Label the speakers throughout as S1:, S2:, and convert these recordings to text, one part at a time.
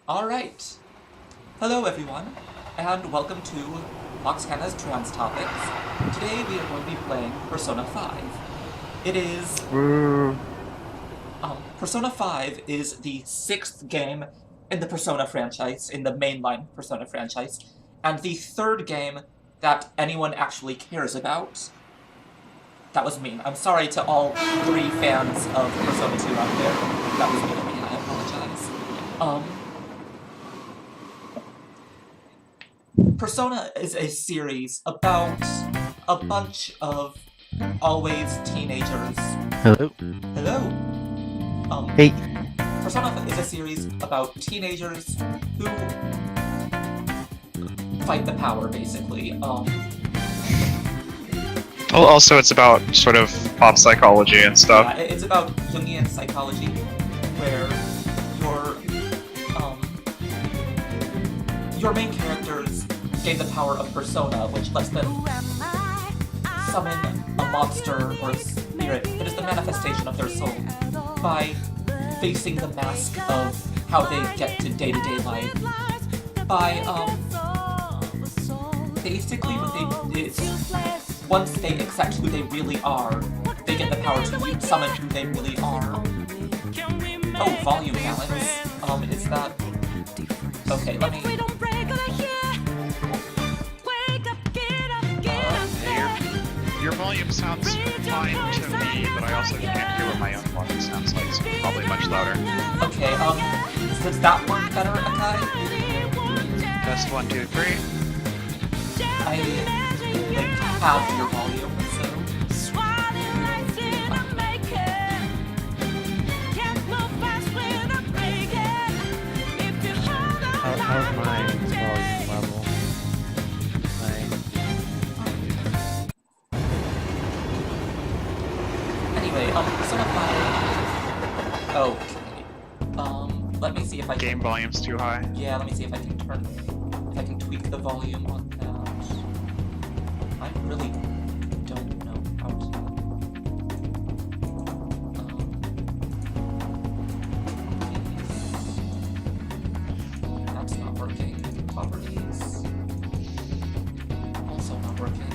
S1: Alright. Hello everyone, and welcome to Moxhana's Trans Topics. Today we are going to be playing Persona 5. It is... Persona 5 is the 6th game in the Persona franchise, in the mainline Persona franchise, and the 3rd game that anyone actually cares about. That was mean. I'm sorry to all 3 fans of Persona 2 out there. That was mean of me, I apologize. Persona is a series about a bunch of always teenagers.
S2: Hello.
S1: Hello.
S2: Hey.
S1: Persona is a series about teenagers who fight the power, basically.
S3: Well, also it's about sort of pop psychology and stuff.
S1: Yeah, it's about Jungian psychology, where your main characters gain the power of Persona, which lets them summon a monster or a spirit that is the manifestation of their soul by facing the mask of how they get to day-to-day life. By, basically what they did, once they accept who they really are, they get the power to summon who they really are. Oh, volume balance. Is that... Okay, let me...
S3: Your volume sounds fine to me, but I also can't hear what my own volume sounds like, so it's probably much louder.
S1: Okay, does that work better, Akai?
S3: Test 1, 2, 3.
S1: I, have your volume, so...
S2: How's my volume level?
S1: Anyway, Persona 5... Okay. Let me see if I can...
S3: Game volume's too high.
S1: Yeah, let me see if I can tweak the volume on that. I really don't know how to... That's not working. Properties... Also not working.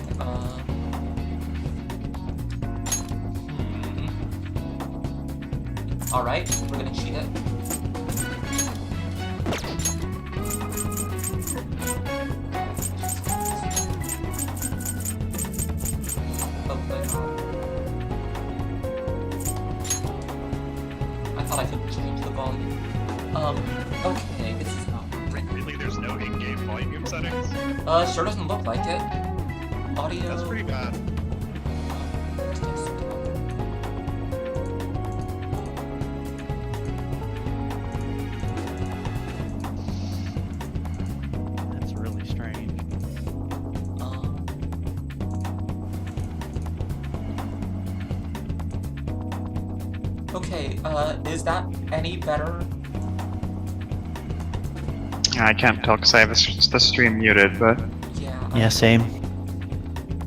S1: Alright, we're gonna cheat it. I thought I could change the volume. Okay, this is not working.
S3: Really, there's no in-game volume settings?
S1: Sure doesn't look like it. Audio...
S3: That's pretty bad.
S2: That's really strange.
S1: Okay, is that any better?
S3: I can't tell because I have the stream muted, but...
S1: Yeah.
S2: Yeah, same.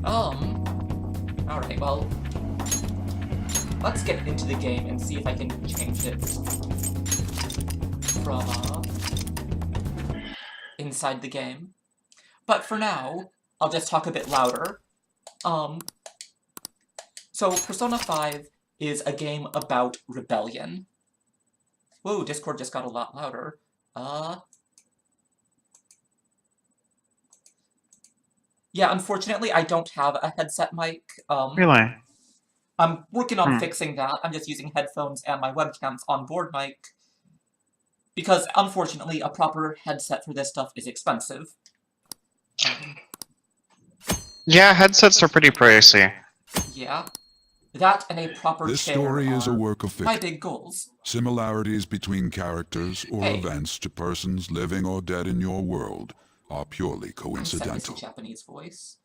S1: Alright, well... Let's get into the game and see if I can change it from, inside the game. But for now, I'll just talk a bit louder. So Persona 5 is a game about rebellion. Whoa, Discord just got a lot louder. Yeah, unfortunately, I don't have a headset mic.
S3: Really?
S1: I'm working on fixing that. I'm just using headphones and my webcam's onboard mic. Because, unfortunately, a proper headset for this stuff is expensive.
S3: Yeah, headsets are pretty pricey.
S1: Yeah. That and a proper
S4: This
S1: chair
S4: story is a
S1: are
S4: work of
S1: my
S4: fiction.
S1: big goals.
S4: Similarities between characters or
S1: Hey.
S4: events to persons living or dead in your world are purely
S1: I said this
S4: coincidental.
S1: in Japanese voice.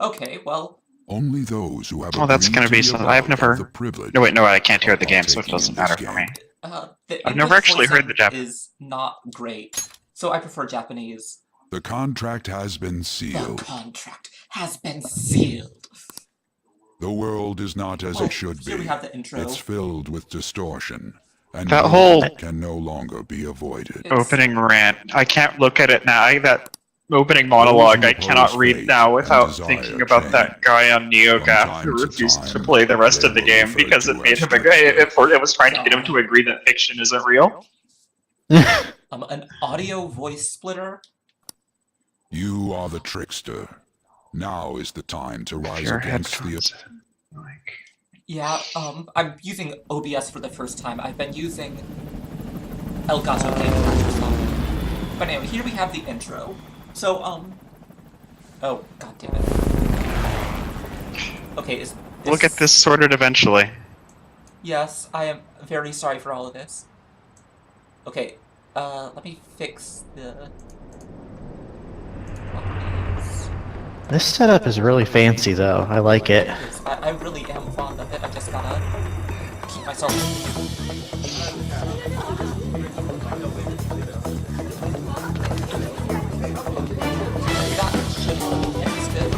S1: Okay, well...
S4: Only those who have
S3: Oh, that's
S4: agreed
S3: gonna
S4: to
S3: be
S4: be
S3: something
S4: allowed
S3: I've never...
S4: have the privilege
S3: No, wait, no, I can't hear the
S4: of
S3: game, so it
S4: partaking
S3: doesn't
S4: in
S3: matter
S4: this
S3: for me.
S1: The
S3: I've never
S1: English
S3: actually heard the
S1: voicing is not great, so I prefer Japanese.
S4: The contract has been
S1: The
S4: sealed.
S1: contract has been sealed.
S4: The world is not as
S1: Oh,
S4: it should
S1: here
S4: be.
S1: we have the intro.
S4: It's filled with distortion, and
S3: That
S4: your
S3: whole
S4: end can no longer be avoided.
S3: opening rant, I can't look at it now. That opening monologue, I cannot read now without thinking about that guy on NeoGAF who refused to play the rest of the game because it made him agree. It was trying to get him to agree that fiction isn't real.
S1: An audio voice splitter?
S4: You are the trickster. Now is the time to rise
S3: Your
S4: against
S3: headphones.
S1: Yeah, I'm using OBS for the first time. I've been using Elgato Game Capture. But anyway, here we have the intro. So, oh, god damn it. Okay, is this...
S3: We'll get this sorted eventually.
S1: Yes, I am very sorry for all of this. Okay, let me fix the...
S2: This setup is really fancy, though. I like it.
S1: I really am fond of it. I just gotta keep myself... That should fix it.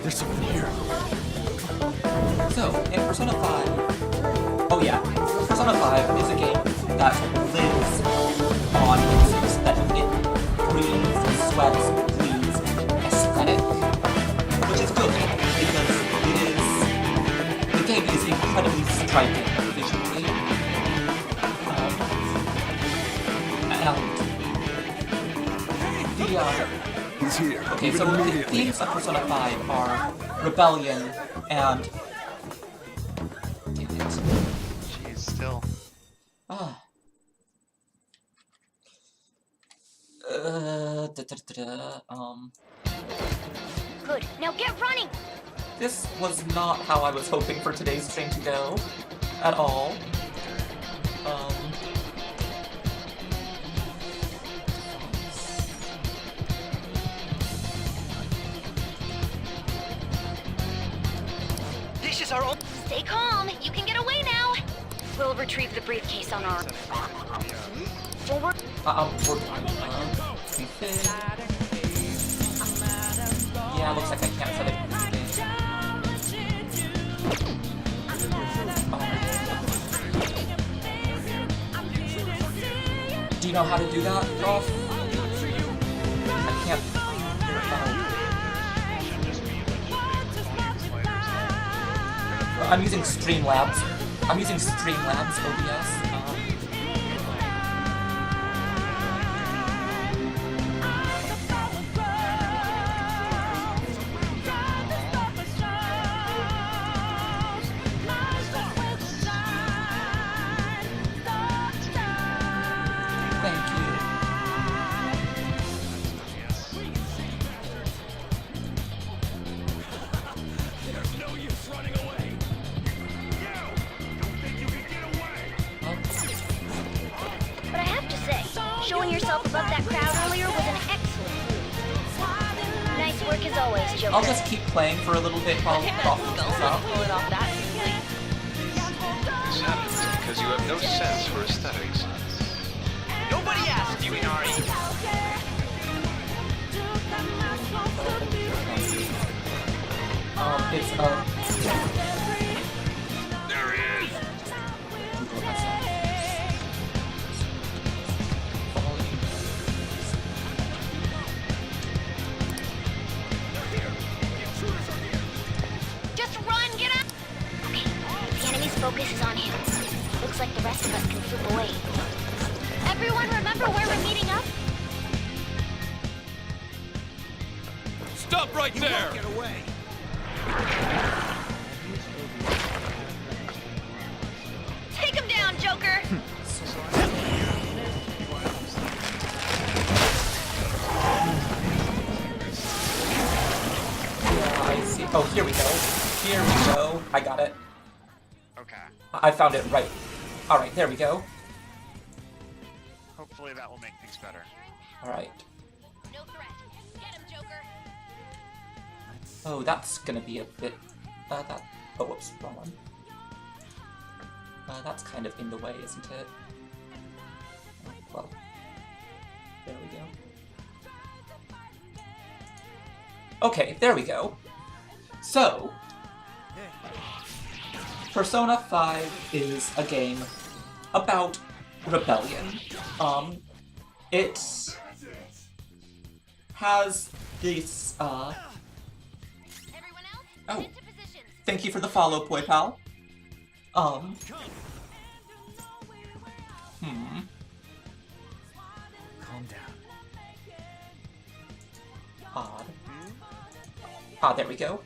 S5: There's something here.
S1: So, in Persona 5... Oh yeah, Persona 5 is a game that lives on that it breathes, sweats, bleeds aesthetic, which is good because the game is incredibly striking visually, and
S5: He's here.
S1: okay, so the themes of Persona 5 are rebellion and damn it.
S3: Jeez, still.
S1: Ah.
S6: Good. Now get running.
S1: This was not how I was hoping for today's stream to go, at all.
S6: This is our own. Stay calm. You can get away now. We'll retrieve the briefcase on our. Forward.
S1: Yeah, looks like I can't set it. Do you know how to do that, Rolf? I can't. I'm using Streamlabs. I'm using Streamlabs OBS. I'll just keep playing for a little bit while Rolf looks this up.
S7: Because you have no sense for aesthetics. Nobody asked you, Inari.
S1: It's
S7: There he is.
S6: Focus is on him. Looks like the rest of us can slip away. Everyone remember where we're meeting up?
S5: Stop right there! Get away!
S6: Take him down, Joker!
S1: yeah, I see. Oh, here we go. Here we go. I got it.
S3: Okay.
S1: I found it right. Alright, there we go.
S3: Hopefully that will make things better.
S1: Alright.
S6: No threat. Get him, Joker.
S1: Oh, that's gonna be a bit... oh, whoops, wrong one. That's kind of in the way, isn't it? Oh, well. There we go. Okay, there we go. So... Persona 5 is a game about rebellion. It has this,
S6: Everyone else,
S1: Oh.
S6: into positions.
S1: Thank you for the follow, Poi Pal.
S5: Come. Calm down.
S1: Odd. Ah, there we go.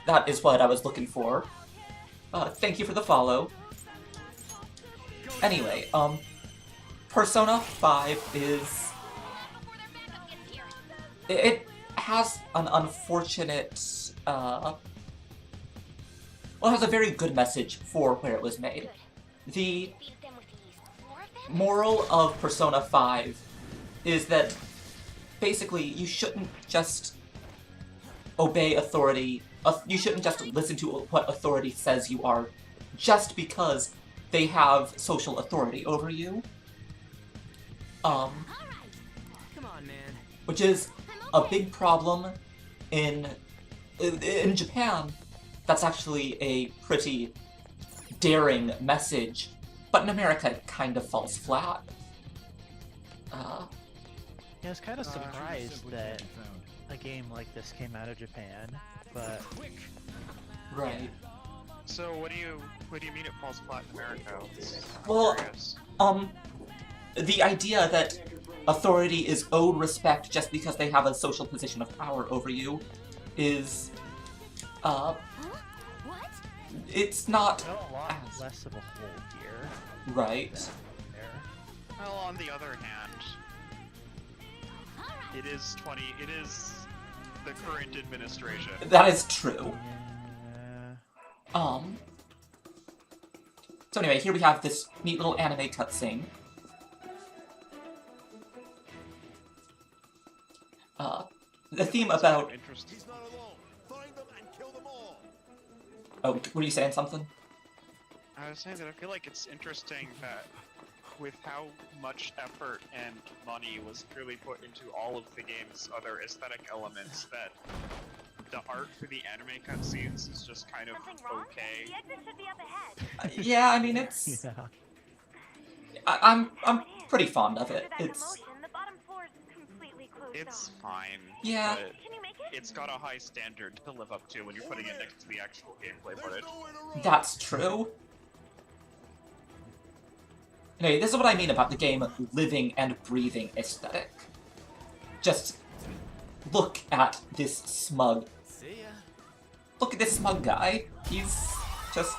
S1: That is what I was looking for. Thank you for the follow. Anyway, Persona 5 is...
S6: Before their backup gets here.
S1: It has an unfortunate, well, it has a very good message for where it was made. The
S6: Beat them with ease. More of them?
S1: moral of Persona 5 is that basically you shouldn't just obey authority, you shouldn't just listen to what authority says you are just because they have social authority over you.
S6: Alright.
S5: Come on, man.
S1: Which is a big problem in Japan. That's actually a pretty daring message, but in America it kind of falls flat.
S2: Yeah, I was kind of surprised that a game like this came out of Japan, but
S1: Right.
S3: So what do you mean it falls flat in America?
S1: Well,
S3: Curious.
S1: The idea that authority is owed respect just because they have a social position of power over you is,
S6: What?
S1: it's not
S2: a lot
S1: as
S2: less of a hold here.
S1: right.
S2: There.
S3: Well, on the other hand, it is the current administration.
S1: That is true.
S2: Yeah.
S1: So anyway, here we have this neat little anime cutscene. The theme about...
S3: Interesting.
S5: He's not alone. Find them and kill them all.
S1: Oh, were you saying something?
S3: I was saying that I feel like it's interesting that with how much effort and money was clearly put into all of the game's other aesthetic elements, that the art for the anime cutscenes is just kind of
S6: Something wrong?
S3: okay.
S6: The exit should be up ahead.
S1: Yeah, I mean, it's...
S2: Yeah.
S1: I'm pretty fond of it.
S6: After that
S1: It's...
S6: commotion, the bottom floor is completely closed
S3: It's
S6: off.
S3: fine.
S1: Yeah.
S3: But
S6: Can you make it?
S3: it's got a high standard to live up to when you're putting it next to the actual gameplay footage.
S1: That's true. Anyway, this is what I mean about the game living and breathing aesthetic. Just look at this smug...
S5: See ya.
S1: Look at this smug guy. He's just...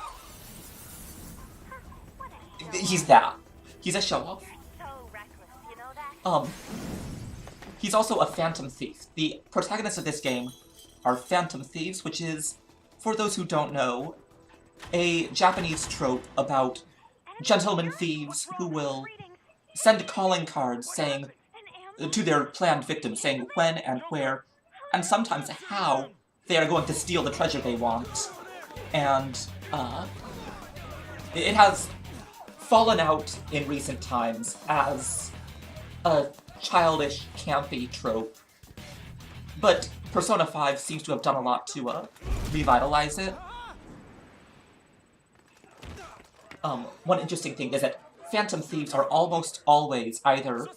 S1: He's that. He's a show-off.
S6: So reckless, you know that?
S1: He's also a phantom thief. The protagonists of this game are phantom thieves, which is, for those who don't know, a Japanese trope about gentlemen thieves who will send calling cards saying to their planned victims, saying when and where, and sometimes how they are going to steal the treasure they want. And, it has fallen out in recent times as a childish, campy trope. But Persona 5 seems to have done a lot to, revitalize it. One interesting thing is that phantom thieves are almost always either,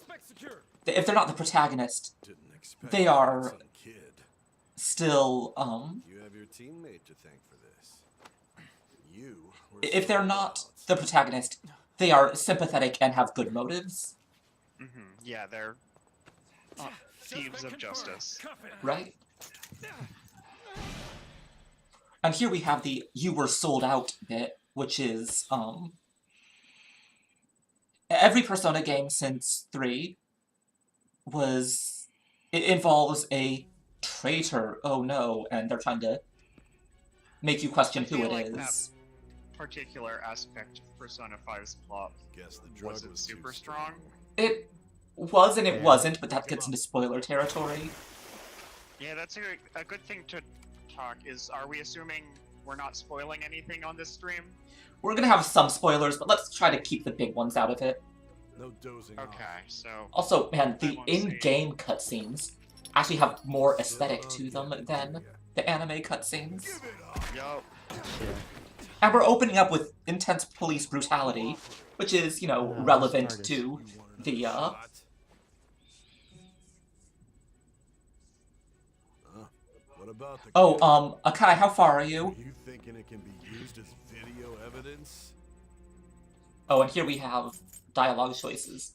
S1: if they're not the protagonist, they are still,
S8: You have your teammate to thank for this. You were
S1: if they're not the protagonist, they are sympathetic and have good motives,
S3: Yeah, they're thieves of justice.
S1: right? And here we have the "you were sold out" bit, which is, every Persona game since 3 it involves a traitor, oh no, and they're trying to make you question
S3: I
S1: who
S3: feel
S1: it
S3: like
S1: is.
S3: That particular aspect of Persona 5's plot
S8: guess the drug
S3: wasn't
S8: was too
S3: super strong.
S1: It was and it
S2: Yeah.
S1: wasn't, but that gets into spoiler territory.
S3: Yeah, that's a good thing to talk is, are we assuming we're not spoiling anything on this stream?
S1: We're gonna have some spoilers, but let's try to keep the big ones out of it.
S8: No dozing off.
S3: Okay, so...
S1: Also, man,
S3: I
S1: the
S3: wanna see.
S1: in-game cutscenes actually have more aesthetic to them than the anime cutscenes.
S7: Yup.
S1: And we're opening up with intense police brutality, which is, you know, relevant
S2: this part
S1: to the,
S8: What about the
S1: Oh, Akai, how far are you?
S8: Are you thinking it can be used as video evidence?
S1: Oh, and here we have dialogue choices.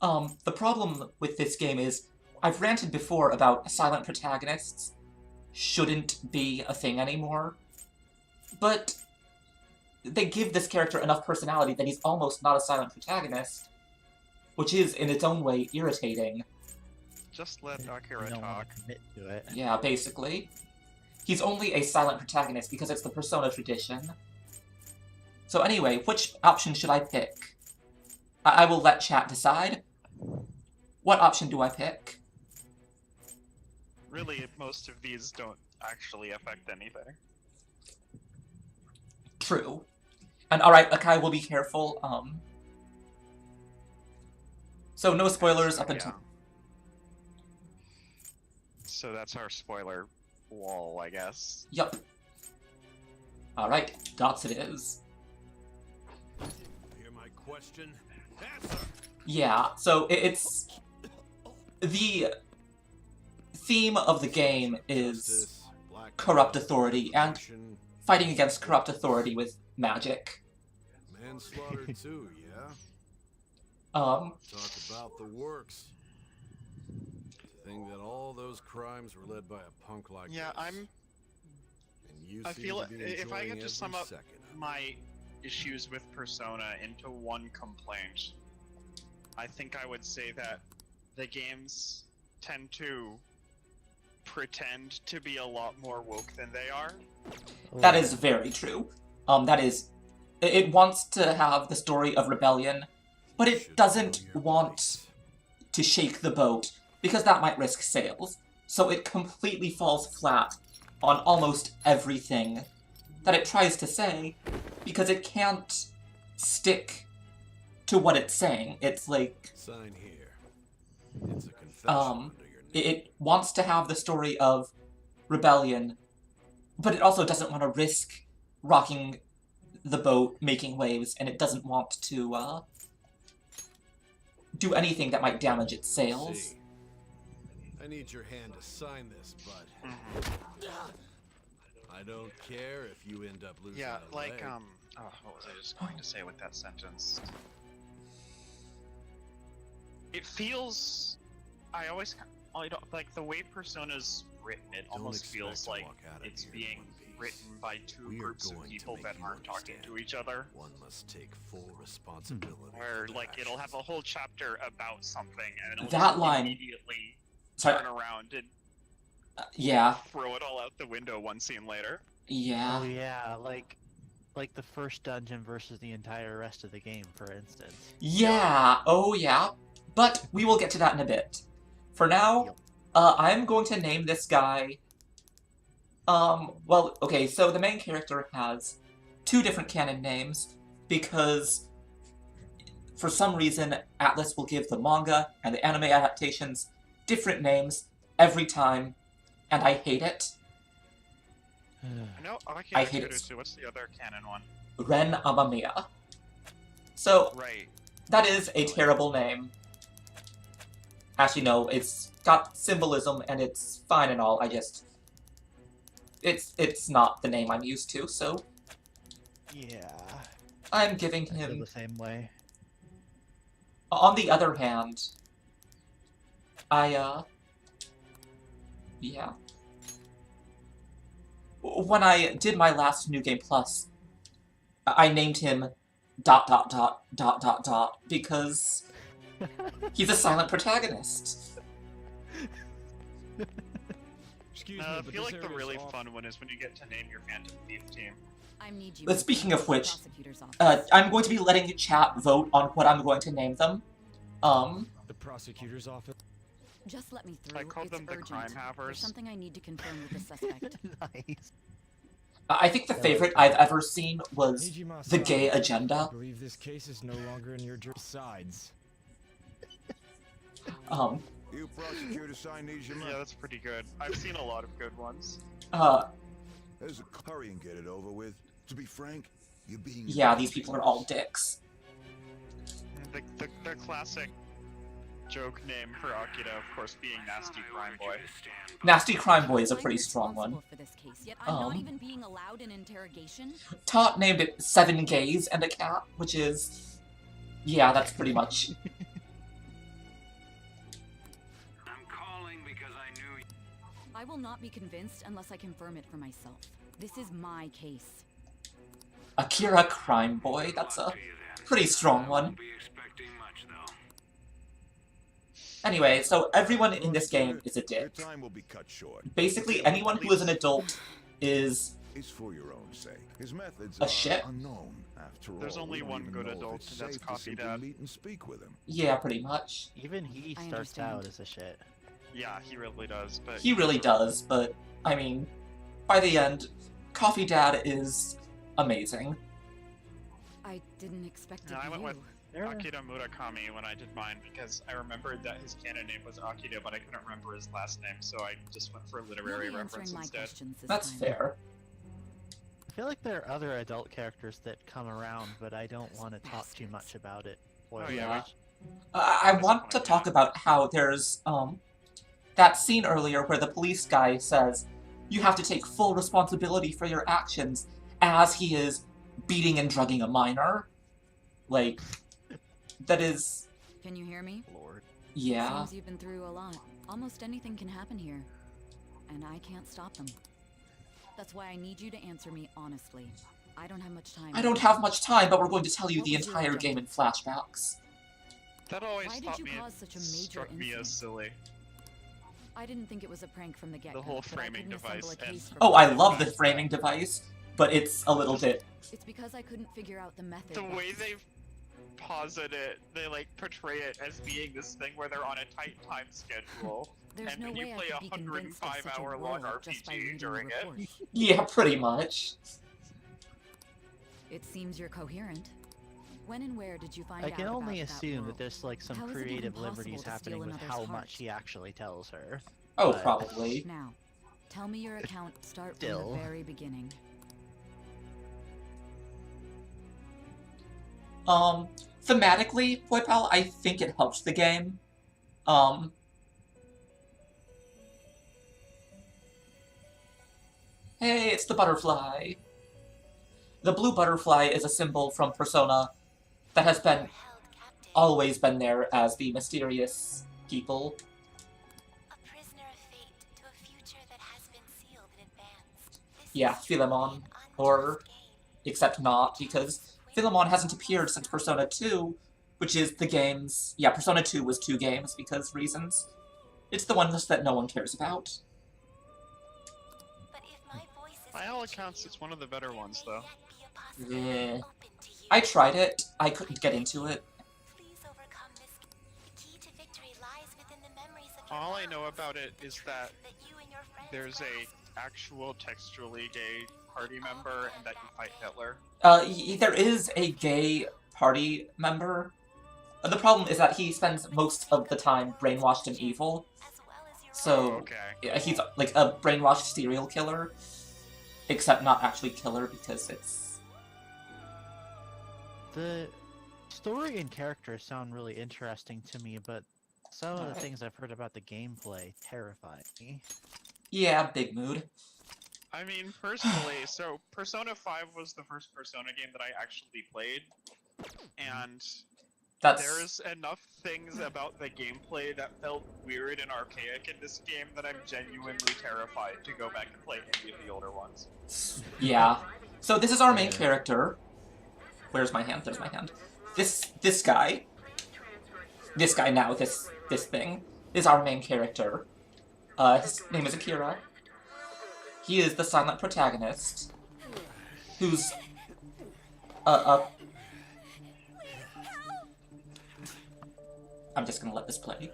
S1: The problem with this game is, I've ranted before about silent protagonists shouldn't be a thing anymore, but they give this character enough personality that he's almost not a silent protagonist, which is, in its own way, irritating.
S3: Just let Akira
S2: You don't want
S3: talk.
S2: to commit to it.
S1: Yeah, basically. He's only a silent protagonist because it's the Persona tradition. So anyway, which option should I pick? I will let chat decide. What option do I pick?
S3: Really, most of these don't actually affect anything.
S1: True. And alright, Akai will be careful, So no spoilers up until...
S3: Yeah. So that's our spoiler wall, I guess.
S1: Yup. Alright, dots it is.
S8: Hear my question? Answer!
S1: Yeah, so it's... The theme of the game is
S8: Justice, black
S1: corrupt authority, and
S8: action,
S1: fighting against corrupt authority with magic.
S8: manslaughter too, yeah?
S1: Um,
S8: Talk about the works. To think that all those crimes were led by a punk like
S3: Yeah,
S8: this.
S3: I'm.
S8: And you
S3: I
S8: seem
S3: feel
S8: to be
S3: if I
S8: enjoying
S3: had to sum
S8: every
S3: up
S8: second of it.
S3: my issues with Persona into one complaint, I think I would say that the games tend to pretend to be a lot more woke than they are.
S1: that is very true. That is... It wants to have the story of rebellion, but it
S8: Should
S1: doesn't
S8: know your
S1: want
S8: place.
S1: to shake the boat, because that might risk sales. So it completely falls flat on almost everything that it tries to say, because it can't stick to what it's saying. It's like,
S8: Sign here. It's a confession under your name.
S1: it wants to have the story of rebellion, but it also doesn't want to risk rocking the boat, making waves, and it doesn't want to, do anything that might damage its sales.
S8: See, I need your hand to sign this, bud. I don't care if you end up losing
S3: Yeah,
S8: a
S3: like
S8: leg.
S3: oh, what was I just going to say with that sentence? It feels, I don't like the way Persona's written. It
S8: Don't
S3: almost
S8: expect
S3: feels
S8: to
S3: like
S8: walk out of
S3: it's
S8: here in
S3: being
S8: one piece.
S3: written by two
S8: We are
S3: groups of
S8: going to
S3: people
S8: make
S3: that
S8: you
S3: aren't talking
S8: understand.
S3: to each other.
S8: One must take full responsibility.
S3: Where
S8: for their
S3: like it'll have a
S8: actions.
S3: whole chapter about something, and it'll
S1: That
S3: just
S1: line-
S3: immediately
S1: Sorry,
S3: turn around and
S1: yeah,
S3: throw it all out the window one scene later.
S1: yeah.
S2: Oh yeah, like the first dungeon versus the entire rest of the game, for instance.
S1: Yeah, oh yeah. But we will get to that in a bit. For now, I'm going to name this guy... well, okay, so the main character has two different canon names, because for some reason, Atlas will give the manga and the anime adaptations different names every time, and I hate it.
S3: No, I
S1: I
S3: can't
S1: hate
S3: do
S1: it.
S3: this too. What's the other canon one?
S1: Ren Amamiya. So,
S3: Right.
S1: that is a terrible name. Actually, no, it's got symbolism and it's fine and all, I just... It's not the name I'm used to, so
S2: Yeah.
S1: I'm giving
S2: I feel
S1: him...
S2: the same way.
S1: On the other hand, yeah. When I did my last New Game Plus, I named him ... because he's a silent protagonist.
S9: Excuse
S3: I
S9: but
S3: feel
S9: this
S3: like the
S9: area's
S3: really
S9: off.
S3: fun one is when you get to name your Phantom Thief team.
S6: I need you.
S1: But speaking of which,
S6: Prosecutor's office.
S1: I'm going to be letting chat vote on what I'm going to name them.
S9: The prosecutor's office.
S6: Just let me through.
S3: I called
S6: It's
S3: them the
S6: urgent.
S3: crime
S6: There's
S3: havers.
S6: something I need to confirm with the suspect.
S2: Nice.
S1: I think the favorite I've ever seen was
S9: Nijima-san,
S1: the gay
S9: I
S1: agenda.
S9: believe this case is no longer in your sides.
S4: You prosecutor sign these, you
S3: Yeah, that's pretty good. I've seen a lot of good ones.
S4: There's a hurry and get it over with. To be frank, you're being...
S1: Yeah, these people are all dicks.
S3: The classic joke name for Akira, of course, being Nasty Crime Boy.
S1: Nasty Crime Boy is a pretty strong one.
S6: For this case, yet I'm not even being allowed an interrogation.
S1: Todd named it 7 gays and a cat, which is... Yeah, that's pretty much...
S5: I'm calling because I knew you.
S6: I will not be convinced unless I confirm it for myself. This is my case.
S1: Akira Crime Boy, that's a pretty strong one.
S5: Be expecting much though.
S1: Anyway, so everyone in this game is a
S4: Your
S1: dick.
S4: time will be cut short.
S1: Basically, anyone who is an adult is
S4: It's for your own sake. His methods
S1: a
S4: are
S1: shit.
S4: unknown. After all,
S3: There's only
S4: we don't
S3: one
S4: even
S3: good
S4: know if
S3: adult,
S4: it's
S3: and that's
S4: safe to
S3: Coffee
S4: simply
S3: Dad.
S4: meet and speak with him.
S1: Yeah, pretty much.
S2: Even he
S6: I
S2: starts
S6: understand.
S2: out as a shit.
S3: Yeah, he really does, but...
S1: He really does, but, I mean, by the end, Coffee Dad is amazing.
S6: I didn't expect it.
S3: No, I went with
S2: Yeah.
S3: Akira Murakami when I did mine, because I remembered that his canon name was Akira, but I couldn't remember his last name, so I just went for a literary
S6: You'll be
S3: reference
S6: answering my
S3: instead.
S6: questions this
S1: That's
S6: time.
S1: fair.
S2: I feel like there are other adult characters that come around, but I don't want to talk too much about it.
S3: Oh
S1: yeah.
S3: yeah,
S1: I want to talk about how there's, that scene earlier where the police guy says, you have to take full responsibility for your actions as he is beating and drugging a minor. Like, that is...
S6: Can you hear me?
S2: Lord.
S1: Yeah.
S6: Seems you've been through a lot. Almost anything can happen here. And I can't stop them. That's why I need you to answer me honestly. I don't have much time.
S1: I don't have much time, but we're going to tell you
S6: What
S1: the
S6: was your
S1: entire game in flashbacks.
S3: that always
S6: Why did
S3: thought
S6: you
S3: me
S6: cause such a major
S3: struck me
S6: incident?
S3: as silly.
S6: I didn't think it was a prank from the get-go.
S3: whole
S6: but I
S3: framing
S6: couldn't assemble
S3: device
S6: a
S3: and-
S6: case for
S1: Oh, I
S6: both.
S1: love the framing device, but it's a little bit...
S6: It's because I couldn't figure out the method.
S3: The
S6: that-
S3: way they posit it, they like portray it as being this thing where they're on a tight time schedule,
S6: There's
S3: and
S6: no
S3: you
S6: way I
S3: play
S6: could be
S3: a
S6: convinced of such a
S3: 105-hour-long
S6: role just by
S3: RPG
S6: reading the
S3: during it.
S6: report.
S1: Yeah, pretty much.
S6: It seems you're coherent. When and where did you find
S2: I
S6: out
S2: can only
S6: about that
S2: assume that
S6: world?
S2: there's like some
S6: How is it even
S2: creative
S6: possible
S2: liberties
S6: to
S2: happening
S6: steal
S2: with
S6: another's
S2: how
S6: heart?
S2: much he actually tells her.
S1: Oh,
S2: But-
S1: probably.
S6: Now, tell me your account. Start from
S2: Still.
S6: the very beginning.
S1: Thematically, Boy Pal, I think it helps the game. Hey, it's the butterfly. The blue butterfly is a symbol from Persona that has been always been there as the mysterious people.
S10: A prisoner of fate to a future that has been sealed in advance. This
S1: Yeah,
S10: is truly
S1: Philemon,
S10: an
S1: or
S10: untold game.
S1: except not, because Philemon hasn't appeared since Persona 2, which is the game's... Yeah, Persona 2 was 2 games because reasons. It's the ones that no one cares about.
S10: But if my voice is
S3: By all
S10: reaching
S3: accounts,
S10: you,
S3: it's one of the better
S10: there
S3: ones,
S10: may
S3: though.
S10: yet be a possibility
S1: Yeah.
S10: open to you.
S1: I tried it. I couldn't get into it.
S10: Please overcome this. The key to victory lies within the memories of your
S3: All I know
S10: lives.
S3: about it
S10: The
S3: is
S10: truth
S3: that
S10: you and your friends
S3: there's a
S10: grasp.
S3: actual textually gay party member and that you fight Hitler.
S1: There is a gay party member. The problem is that he spends most of the time brainwashed and evil.
S10: As well as your
S1: So,
S3: Oh, okay.
S1: yeah, he's like a brainwashed serial killer. Except not actually killer because it's...
S2: The story and characters sound really interesting to me, but some of the
S1: Alright.
S2: things I've heard about the gameplay terrify me.
S1: Yeah, big mood.
S3: I mean, personally, so Persona 5 was the first Persona game that I actually played, and
S1: That's...
S3: there's enough things about the gameplay that felt weird and archaic in this game that I'm genuinely terrified to go back and play any of the older ones.
S1: Yeah. So this is our main character. Where's my hand? There's my hand. This guy. This guy now, this thing, is our main character. His name is Akira. He is the silent protagonist, who's, I'm just gonna let this play.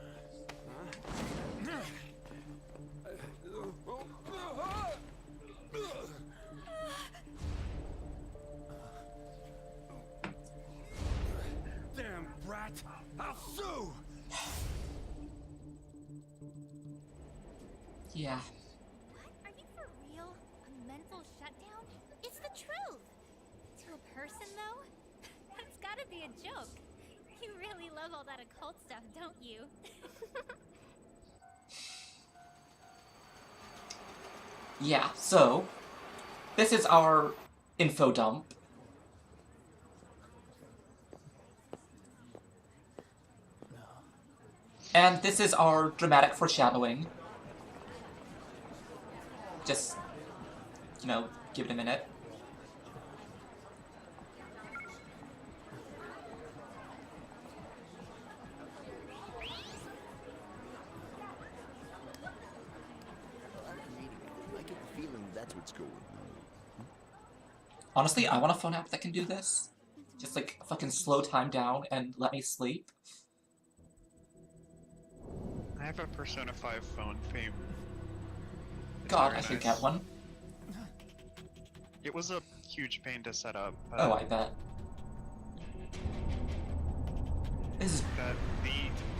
S8: Damn brat! I'll sue!
S1: Yeah.
S10: What? Are you for real? A mental shutdown? It's the truth. To a person, though? That's gotta be a joke. You really love all that occult stuff, don't you?
S1: Yeah, so this is our info dump. And this is our dramatic foreshadowing. Just, you know, give it a minute.
S11: I get the feeling that's what's going on.
S1: Honestly, I want a phone app that can do this. Just like fucking slow time down and let me sleep.
S3: I have a Persona 5 phone theme. It's
S1: God,
S3: very
S1: I should
S3: nice.
S1: get one.
S3: It was a huge pain to set up.
S1: Oh, I bet. This is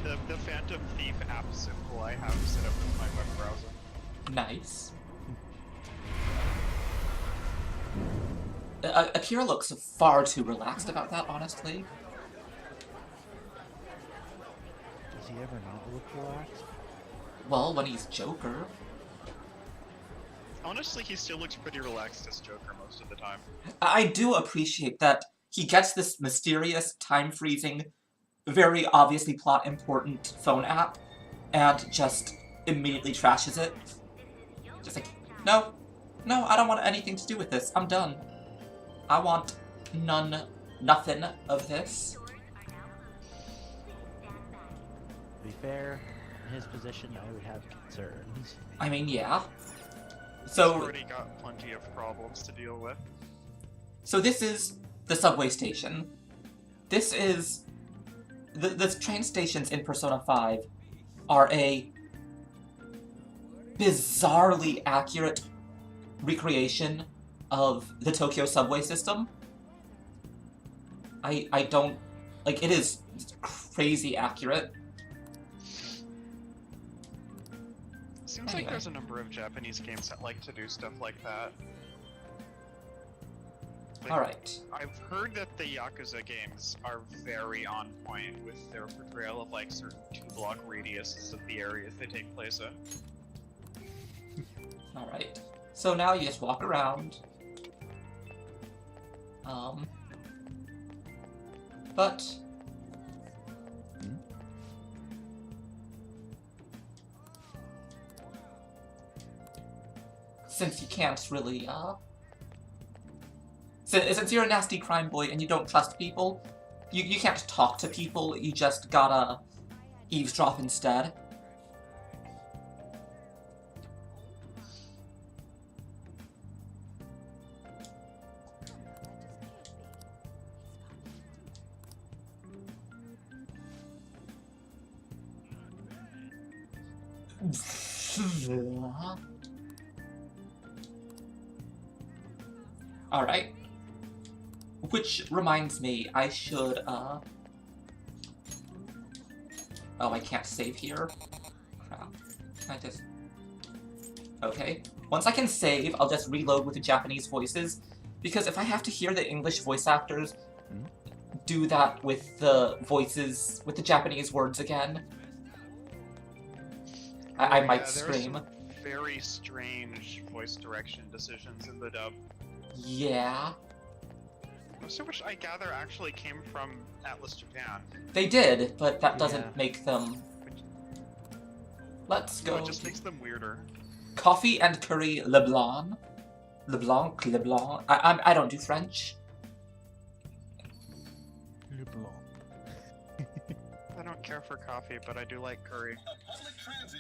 S3: That the Phantom Thief app symbol I have set up in my web browser.
S1: nice. Akira looks far too relaxed about that, honestly.
S2: Does he ever not look relaxed?
S1: Well, when he's Joker.
S3: Honestly, he still looks pretty relaxed as Joker most of the time.
S1: I do appreciate that he gets this mysterious, time-freezing, very obviously plot-important phone app, and just immediately trashes it. Just like, no, I don't want anything to do with this. I'm done. I want nothing of this.
S2: To be fair, in his position, I would have concerns.
S1: I mean, yeah.
S3: He's
S1: So,
S3: already got plenty of problems to deal with.
S1: so this is the subway station. This is... The train stations in Persona 5 are a bizarrely accurate recreation of the Tokyo subway system. I don't... Like, it is crazy accurate.
S3: Seems
S1: Anyway.
S3: like there's a number of Japanese games that like to do stuff like that. Like,
S1: Alright.
S3: I've heard that the Yakuza games are very on point with their portrayal of like certain 2-block radiuses of the areas they take place in.
S1: Alright. So now you just walk around. But... Since you can't really, Since you're a nasty crime boy and you don't trust people, you can't talk to people, you just gotta eavesdrop instead. Alright. Which reminds me, I should, Oh, I can't save here. Crap. Can I just... Okay. Once I can save, I'll just reload with the Japanese voices, because if I have to hear the English voice actors do that with the voices, with the Japanese words again, I might scream.
S3: There are some very strange voice direction decisions in the dub.
S1: Yeah.
S3: Most of which I gather actually came from Atlas Japan.
S1: They did, but that doesn't
S2: Yeah.
S1: make them... Let's
S3: No,
S1: go.
S3: it just makes them weirder.
S1: Coffee and curry Leblanc. Leblanc. I don't do French.
S3: I don't care for coffee, but I do like curry.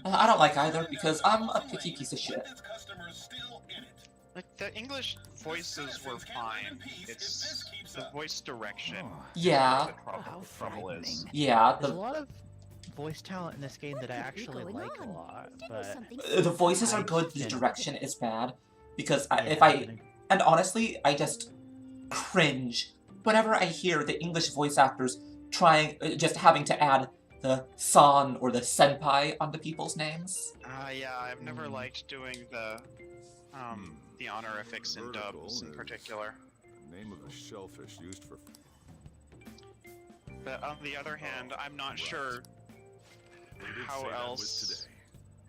S1: I don't like either because I'm a picky piece of shit.
S3: Like, the English voices were fine. It's the voice direction.
S1: Yeah.
S3: The trouble is.
S1: Yeah,
S2: There's a lot of voice talent in this game that I actually like a lot, but
S1: the voices are good, the direction is bad. Because
S2: yeah,
S1: and honestly, I just cringe whenever I hear the English voice actors just having to add the san or the senpai onto people's names.
S3: Yeah, I've never liked doing the honorifics in dubs in particular.
S8: Name of a shellfish used for.
S3: But on the other hand, I'm not sure how else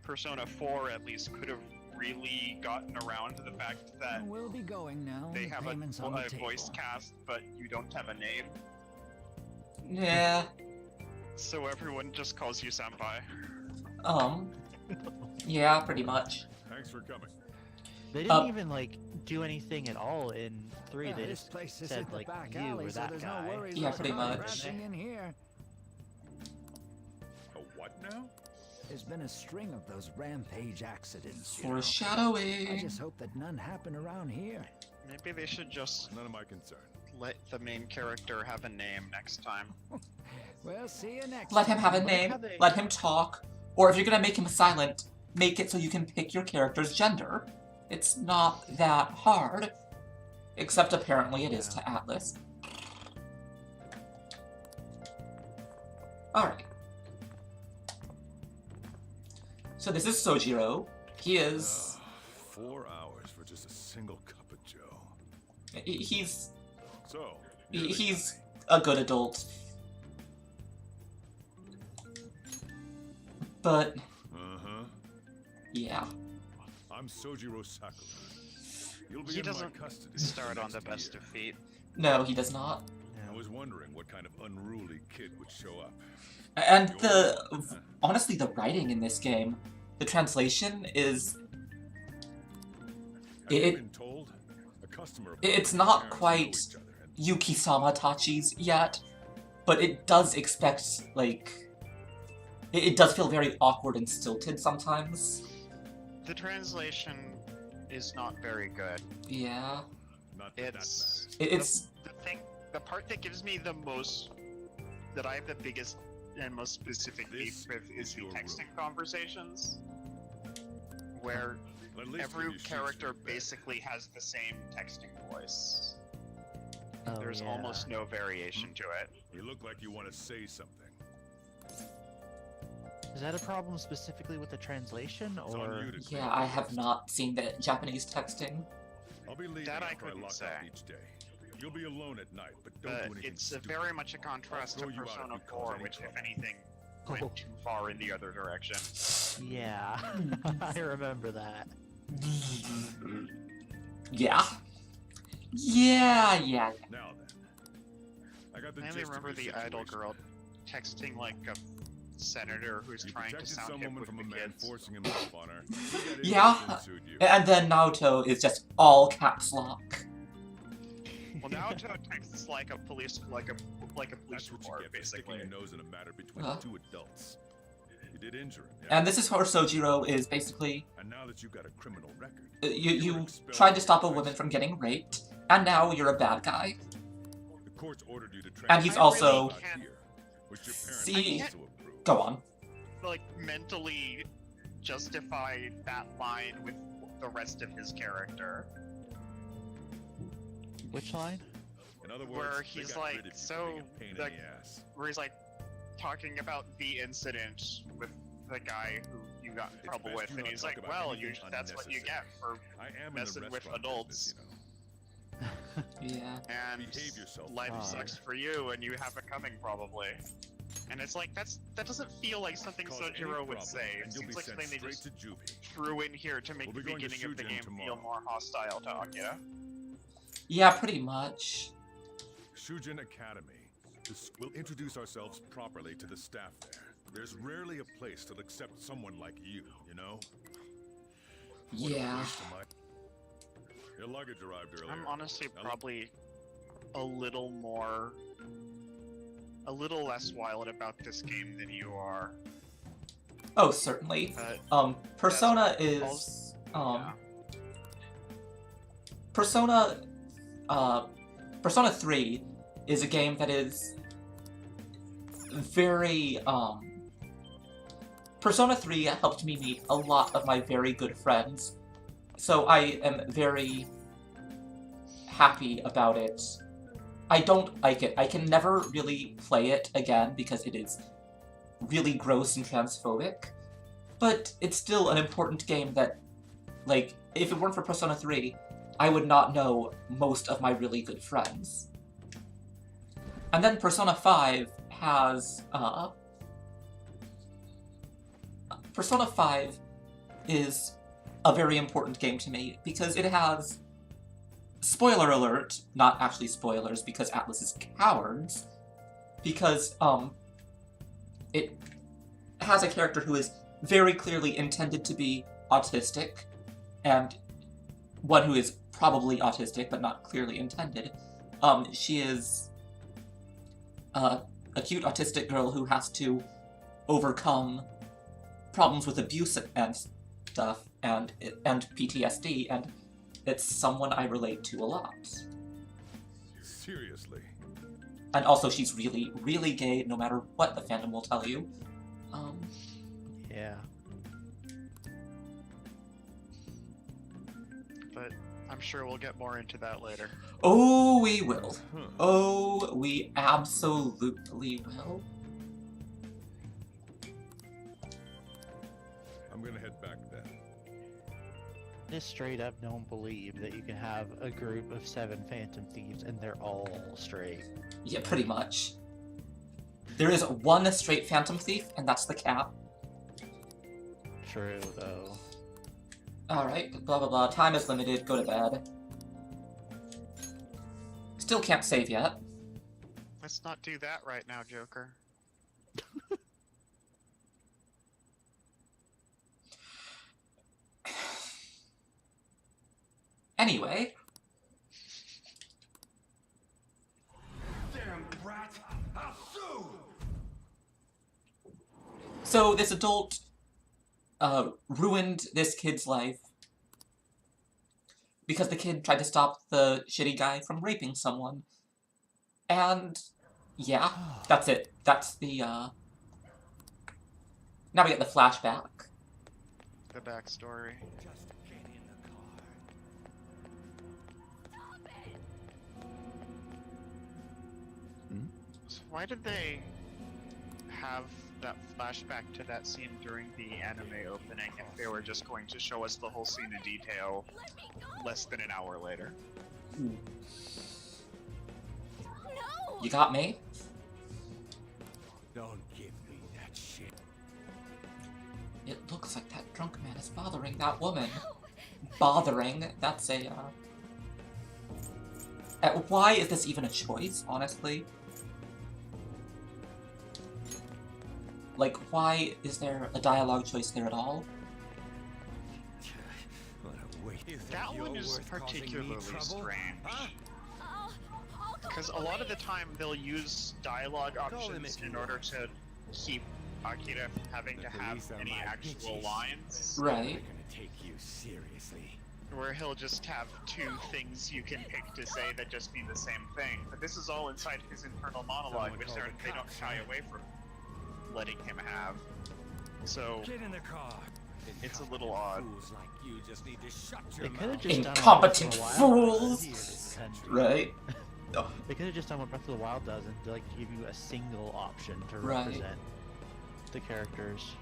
S3: Persona 4 at least could have really gotten around to the fact that
S12: We'll be going now.
S3: they
S12: The
S3: have
S12: payment's on the
S3: a
S12: table.
S3: voice cast, but you don't have a name.
S1: Yeah.
S3: So everyone just calls you senpai.
S1: Yeah, pretty much.
S8: Thanks for coming.
S2: They didn't even like do anything at all in 3.
S12: Yeah,
S2: They
S12: this
S2: just
S12: place is
S2: said
S12: at the
S2: like
S12: back
S2: you
S12: alley,
S2: or
S12: so
S2: that
S12: there's
S2: guy.
S12: no worries
S1: Yeah,
S12: about
S1: pretty
S12: crime
S1: much.
S12: crashing in here.
S8: A what now?
S12: There's been a string of those rampage accidents. you know.
S1: Foreshadowing.
S12: I just hope that none happen around here.
S3: Maybe they should just
S8: None of my concern.
S3: let the main character have a name next time.
S12: We'll see you next
S1: Let him have a
S12: time.
S1: name,
S2: how they-
S1: let him talk, or if you're gonna make him silent, make it so you can pick your character's gender. It's not that hard. Except apparently it is to Atlas. Alright. So this is Sojiro. He is...
S8: 4 hours for just a single cup of joe.
S1: He's...
S8: So,
S1: He's a good adult. But...
S8: Uh-huh.
S1: yeah.
S8: I'm Sojiro Sakura. You'll be
S3: He
S8: in my
S3: doesn't
S8: custody
S3: start on
S8: next
S3: the best
S8: year.
S3: of feet.
S1: No, he does not.
S8: I was wondering what kind of unruly kid would show up.
S1: And honestly, the writing in this game, the translation is...
S8: Have you been told? A customer of
S1: It's
S8: mine
S1: not
S8: parents know
S1: quite
S8: each other, and
S1: Yuki-sama Tachi's yet, but it does expect, like... It does feel very awkward and stilted sometimes.
S3: The translation is not very good.
S1: Yeah.
S8: not that
S3: It's
S1: It's...
S3: the part that gives me the most, that I have the biggest and most specific beef with is the texting conversations, where
S8: At least
S3: every
S8: when you shoot
S3: character
S8: your bed.
S3: basically has the same texting voice.
S2: Oh,
S3: There's
S2: yeah.
S3: almost no variation to it.
S8: You look like you want to say something.
S2: Is that a problem specifically with the translation,
S8: It's on
S2: or
S8: you to
S1: Yeah, I have not seen the Japanese texting.
S8: I'll be leaving
S3: That I
S8: after
S3: couldn't
S8: lock
S3: say.
S8: up each day. You'll be alone at night, but don't do anything
S3: It's
S8: stupid.
S3: very much a contrast to
S8: I'll throw you out
S3: Persona
S8: if you
S3: 4,
S8: cause any
S3: which, if
S8: trouble.
S3: anything, went too far in the other direction.
S2: yeah? I remember that.
S1: Yeah. Yeah.
S8: Now then, I got the
S3: I only
S8: gist of
S3: remember
S8: your
S3: the idol
S8: situation.
S3: girl texting like a senator who's
S8: You
S3: trying to
S8: protected
S3: sound
S8: some
S3: hip
S8: woman
S3: with
S8: from a
S3: the
S8: man
S3: kids.
S8: forcing himself on her. You got
S1: Yeah.
S8: idiots that sued you.
S1: And then Naoto is just all caps lock.
S3: Well, Naoto texts like a police
S8: That's
S3: report,
S8: what you get for sticking
S3: basically.
S8: your nose in a matter between
S1: Uh.
S8: two adults. You did injure him, yeah?
S1: And this is where Sojiro is basically...
S8: And now that you've got a criminal record,
S1: You
S8: were expelled
S1: tried to
S8: from
S1: stop a
S8: the
S1: woman
S8: place.
S1: from getting raped, and now you're a bad guy.
S8: The court's ordered you to
S1: And he's
S3: I
S1: also...
S3: really can't-
S8: here, which your parents
S1: See-
S8: also approved.
S1: Go on.
S3: Like, mentally justify that line with the rest of his character.
S2: Which line?
S8: In other words,
S3: Where
S8: they
S3: he's
S8: got
S3: like,
S8: rid of you for
S3: so,
S8: being a pain in
S3: like,
S8: the ass.
S3: where he's like talking about the incident with the guy who you got in
S8: It's
S3: trouble
S8: best
S3: with,
S8: you
S3: and
S8: not
S3: he's
S8: talk
S3: like,
S8: about
S3: well,
S8: anything
S3: that's what you get for
S8: I am in the
S3: messing with
S8: restaurant
S3: adults.
S8: business, you know.
S1: Yeah.
S3: and
S8: Behave yourself.
S3: life
S2: Ah.
S3: sucks for you, and you have it coming probably. And it's like that doesn't feel like something
S8: Cause any
S3: Sojiro would
S8: problem,
S3: say. It
S8: and you'll
S3: seems
S8: be
S3: like
S8: sent
S3: something they
S8: straight
S3: just
S8: to juvie.
S3: threw in here to make
S8: We'll
S3: the
S8: be going to
S3: beginning of the
S8: Shujin
S3: game feel
S8: tomorrow.
S3: more hostile talk, yeah?
S1: Yeah, pretty much.
S8: Shujin Academy. We'll introduce ourselves properly to the staff there. There's rarely a place that'll accept someone like you, you know? What a
S1: Yeah.
S8: waste of my... Your luggage arrived earlier.
S3: I'm honestly
S8: Now,
S3: probably a little less wild about this game than you are.
S1: Oh, certainly.
S3: But
S1: Persona is...
S3: yeah.
S1: Persona... Persona 3 is a game that is very, Persona 3 helped me meet a lot of my very good friends, so I am very happy about it. I don't like it. I can never really play it again because it is really gross and transphobic, but it's still an important game that, like, if it weren't for Persona 3, I would not know most of my really good friends. And then Persona 5 has, Persona 5 is a very important game to me because it has, spoiler alert, not actually spoilers because Atlas is cowards, because, it has a character who is very clearly intended to be autistic, and one who is probably autistic but not clearly intended. She is a cute autistic girl who has to overcome problems with abuse and stuff, and PTSD, and it's someone I relate to a lot.
S8: Seriously.
S1: And also she's really, really gay, no matter what the fandom will tell you.
S2: Yeah.
S3: But I'm sure we'll get more into that later.
S1: Oh, we will. Oh, we absolutely will.
S8: I'm gonna head back then.
S2: Just straight up don't believe that you can have a group of 7 Phantom Thieves and they're all straight.
S1: Yeah, pretty much. There is one straight Phantom Thief, and that's the cap.
S2: True, though.
S1: Alright, blah blah blah, time is limited, go to bed. Still can't save yet.
S3: Let's not do that right now, Joker.
S1: Anyway.
S5: Damn brat! I'll sue!
S1: So this adult ruined this kid's life because the kid tried to stop the shitty guy from raping someone. And yeah, that's it. That's the now we get the flashback.
S3: The backstory. So why did they have that flashback to that scene during the anime opening if they were just going to show us the whole scene in detail less than an hour later?
S1: You got me?
S12: Don't give me that shit.
S1: It looks like that drunk man is bothering that woman. Bothering? That's a, why is this even a choice, honestly? Like, why is there a dialogue choice there at all?
S3: That one is particularly strange. Because a lot of the time they'll use dialogue options in order to keep Akira from having to have any actual lines.
S1: Right.
S12: Take you seriously.
S3: Where he'll just have 2 things you can pick to say that just mean the same thing. But this is all inside his internal monologue, which they don't shy away from letting him have. So
S12: Get in the car.
S3: it's a little odd.
S12: Fools like you just need to shut your
S2: They could have
S12: mouth.
S2: just
S1: Incompetent
S2: done what Breath of the Wild
S1: fools!
S2: does,
S1: Right.
S2: They could have just done what Breath of the Wild does and like give you a single option to
S1: Right.
S2: represent the characters.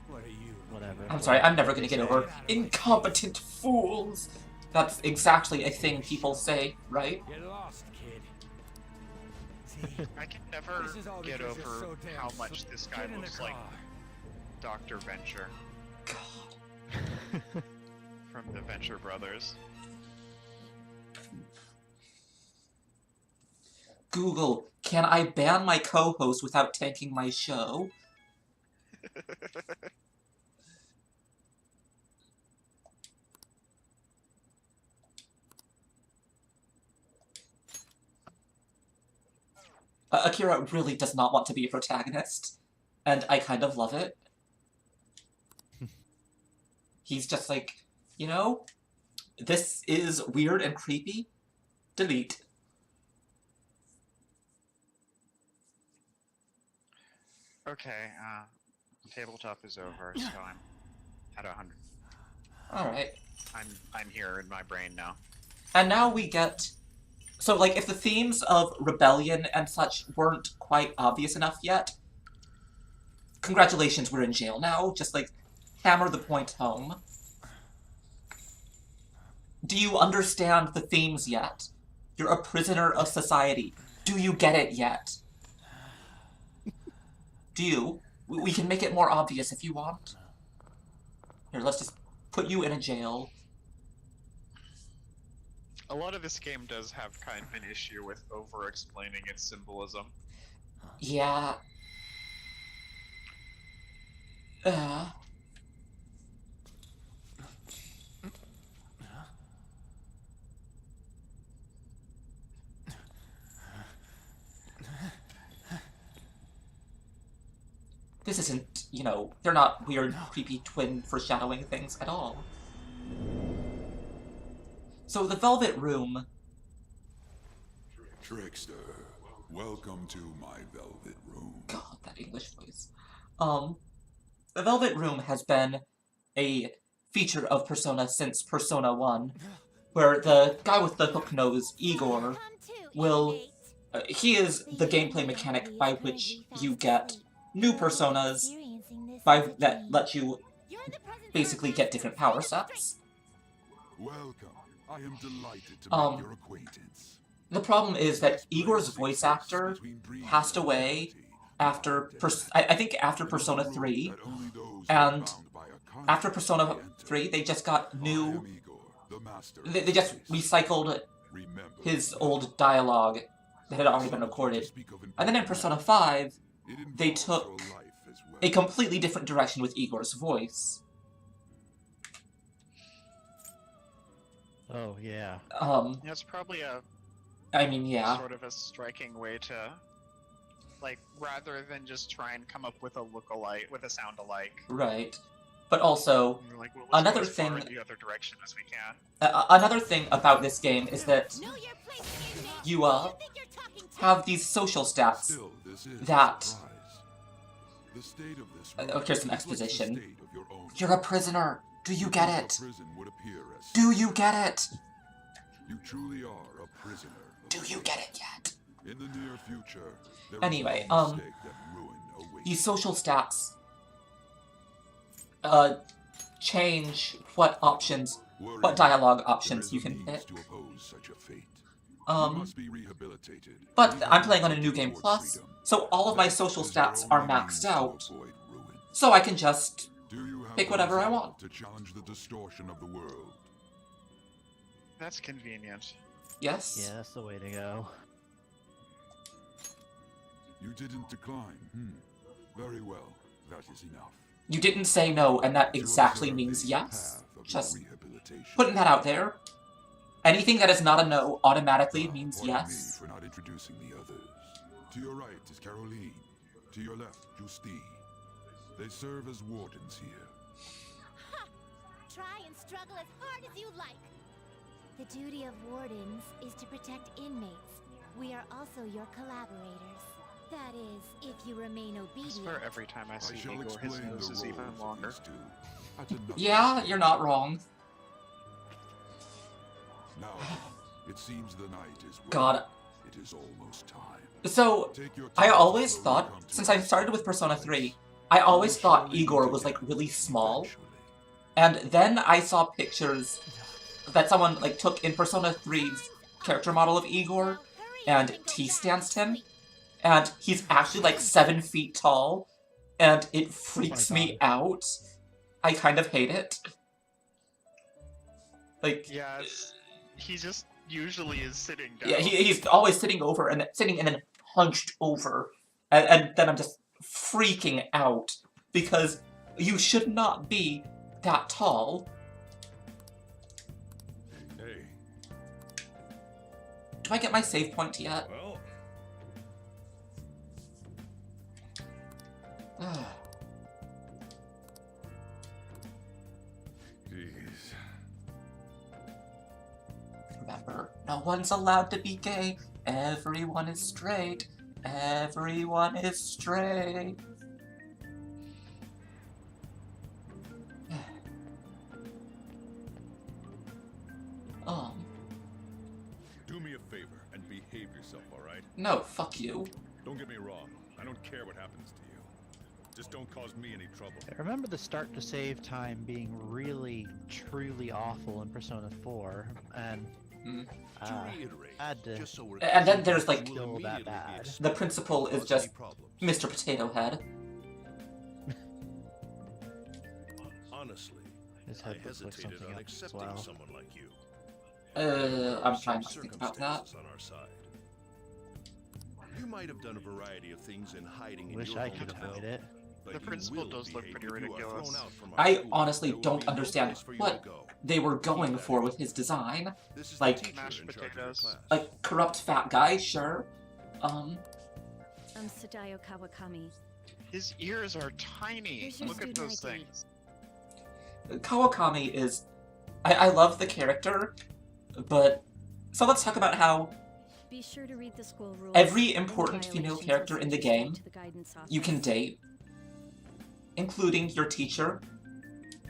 S12: What are you?
S2: Whatever.
S1: I'm sorry, I'm never gonna get over incompetent fools. That's exactly a thing people say, right?
S12: Get lost, kid.
S3: I can never
S12: This is all
S3: get
S12: because you're
S3: over
S12: so damn
S3: how much this guy
S12: Get in the
S3: looks like
S12: car.
S3: Dr. Venture from the Venture Brothers.
S1: Google, can I ban my co-host without tanking my show? Akira really does not want to be a protagonist, and I kind of love it. He's just like, you know, this is weird and creepy. Delete.
S3: Okay, tabletop is over, so I'm at 100.
S1: Alright.
S3: I'm here in my brain now.
S1: And now we get... So, like, if the themes of rebellion and such weren't quite obvious enough yet, congratulations, we're in jail now. Just, like, hammer the point home. Do you understand the themes yet? You're a prisoner of society. Do you get it yet? Do you? We can make it more obvious if you want. Here, let's just put you in a jail.
S3: A lot of this game does have kind of an issue with over-explaining its symbolism.
S1: Yeah. This isn't, you know, they're not weird, creepy twin foreshadowing things at all. So the Velvet Room...
S4: Trickster, welcome to my Velvet Room.
S1: God, that English voice. The Velvet Room has been a feature of Persona since Persona 1, where the guy with the hook nose, Igor, will... he is the gameplay mechanic by which you get new personas that let you basically get different power sets.
S4: Welcome. I am delighted to make your acquaintance.
S1: The problem is that Igor's voice actor passed away after, I think after Persona 3, and after Persona 3, they just got new, they just recycled his old dialogue that had already been recorded. And then in Persona 5, they took a completely different direction with Igor's voice.
S2: Oh, yeah.
S3: That's probably a...
S1: I mean, yeah.
S3: Sort of a striking way to... Like, rather than just try and come up with a look-alike, with a sound-alike.
S1: Right. But also,
S3: like, well,
S1: another
S3: go as far
S1: thing...
S3: in the other direction as we can.
S1: Another thing about this game is that you, have these social stats that... here's some exposition. You're a prisoner. Do you get it? Do you get it?
S4: You truly are a prisoner.
S1: Do you get it yet?
S4: In the near future,
S1: anyway, these social stats change what options, what dialogue options you can pick. But I'm playing on a New Game Plus, so all of my social stats are maxed out, so I can just pick whatever I want.
S4: To challenge the distortion of the world.
S3: That's convenient.
S1: Yes?
S2: Yeah, that's the way to go.
S4: You didn't decline. Very well. That is enough.
S1: You didn't say no, and that exactly means yes. Just putting that out there. Anything that is not a no automatically means yes.
S4: For not introducing the others. To your right is Caroline. To your left, Justine. They serve as wardens here.
S10: Ha! Try and struggle as hard as you like. The duty of wardens is to protect inmates. We are also your collaborators. That is, if you remain obedient.
S3: I swear every time I see Igor, his nose is even longer.
S1: Yeah, you're not wrong.
S4: Now, it seems the night is well.
S1: God.
S4: It is almost time.
S1: So, I always thought, since I started with Persona 3, I always thought Igor was, like, really small. And then I saw pictures that someone, like, took in Persona 3's character model of Igor, and T-stanced him. And he's actually, like, 7 feet tall, and it freaks me out. I kind of hate it. Like...
S3: Yeah, he just usually is sitting down.
S1: Yeah, he's always sitting over, and then hunched over. And then I'm just freaking out, because you should not be that tall.
S8: Hey.
S1: Do I get my save point yet?
S8: Well. Jeez.
S1: Remember, no one's allowed to be gay. Everyone is straight. Everyone is straight.
S8: Do me a favor and behave yourself, alright?
S1: No, fuck you.
S8: Don't get me wrong. I don't care what happens to you. Just don't cause me any trouble.
S2: I remember the start to save time being really, truly awful in Persona 4, and had to.
S1: And then there's like
S2: feel that bad.
S1: the principal is just Mr. Potato Head.
S8: Honestly,
S2: His
S8: I
S2: head looks like
S8: hesitated
S2: something
S8: on
S2: else as
S8: accepting
S2: well.
S8: someone like you.
S1: I'm trying to think about that.
S8: Circumstances on our side. You might have done a variety of things in hiding in
S2: Wish
S8: your
S2: I could
S8: hometown,
S2: hide it.
S8: but
S3: The
S8: you
S3: principal
S8: will
S3: does look
S8: behave
S3: pretty
S8: if you are
S3: ridiculous.
S8: thrown out from our
S1: I
S8: school.
S1: honestly
S8: There will
S1: don't
S8: be no
S1: understand
S8: place for you
S1: what
S8: to go.
S1: they were going
S8: that
S1: for
S8: in
S1: with his design.
S8: This is the
S1: Like,
S8: teacher
S3: mashed
S8: in charge of your
S3: potatoes.
S8: class.
S1: like corrupt fat guy, sure.
S10: I'm Sadayo Kawakami.
S3: His ears are tiny.
S10: Here's your
S3: Look at those
S10: student ID.
S3: things.
S1: Kawakami is... I love the character, but... So let's talk about how
S10: Be sure to read the school rules.
S1: every
S10: Any
S1: important female
S10: violations
S1: character
S10: will
S1: in the
S10: send you straight
S1: game
S10: to the guidance
S1: you can
S10: office.
S1: date, including your teacher.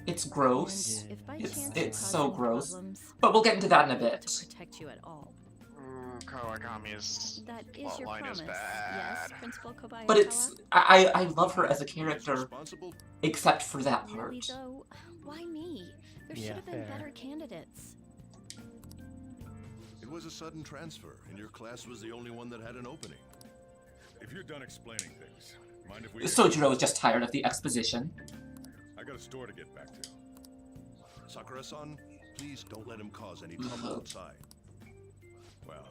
S1: It's gross.
S10: And if by
S1: It's
S10: chance you
S1: it's
S10: cause
S1: so
S10: any
S1: gross.
S10: problems,
S1: But we'll get into that in a
S10: I'll be able
S1: bit.
S10: to protect you at all.
S3: Ooh, Kawakami's
S10: That is your
S3: plotline
S10: promise.
S3: is
S10: Yes,
S3: bad.
S10: Principal Kobayakawa?
S1: But it's... I love her as a character,
S8: Responsible?
S1: except for that part.
S10: Really though, why me? There
S2: Yeah,
S10: should have been
S2: fair.
S10: better candidates.
S8: It was a sudden transfer, and your class was the only one that had an opening. If you're done explaining things, mind if we...
S1: Sojiro is just tired of the exposition.
S8: I got a store to get back to. Sakura-san, please don't let him cause any trouble outside. Well,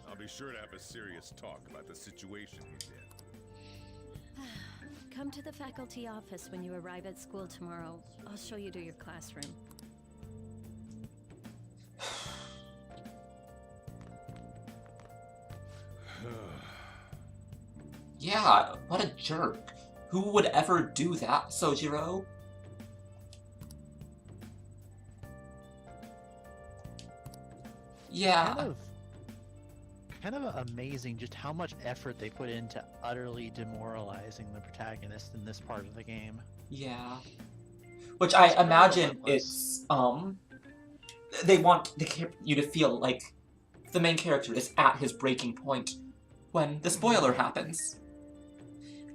S8: I'll be sure to have a serious talk about the situation he's in.
S10: Come to the faculty office when you arrive at school tomorrow. I'll show you to your classroom.
S1: Yeah, what a jerk. Who would ever do that, Sojiro? Yeah.
S2: Kind of amazing just how much effort they put into utterly demoralizing the protagonist in this part of the game.
S1: Yeah. Which I imagine it's, they want you to feel like the main character is at his breaking point when the spoiler happens.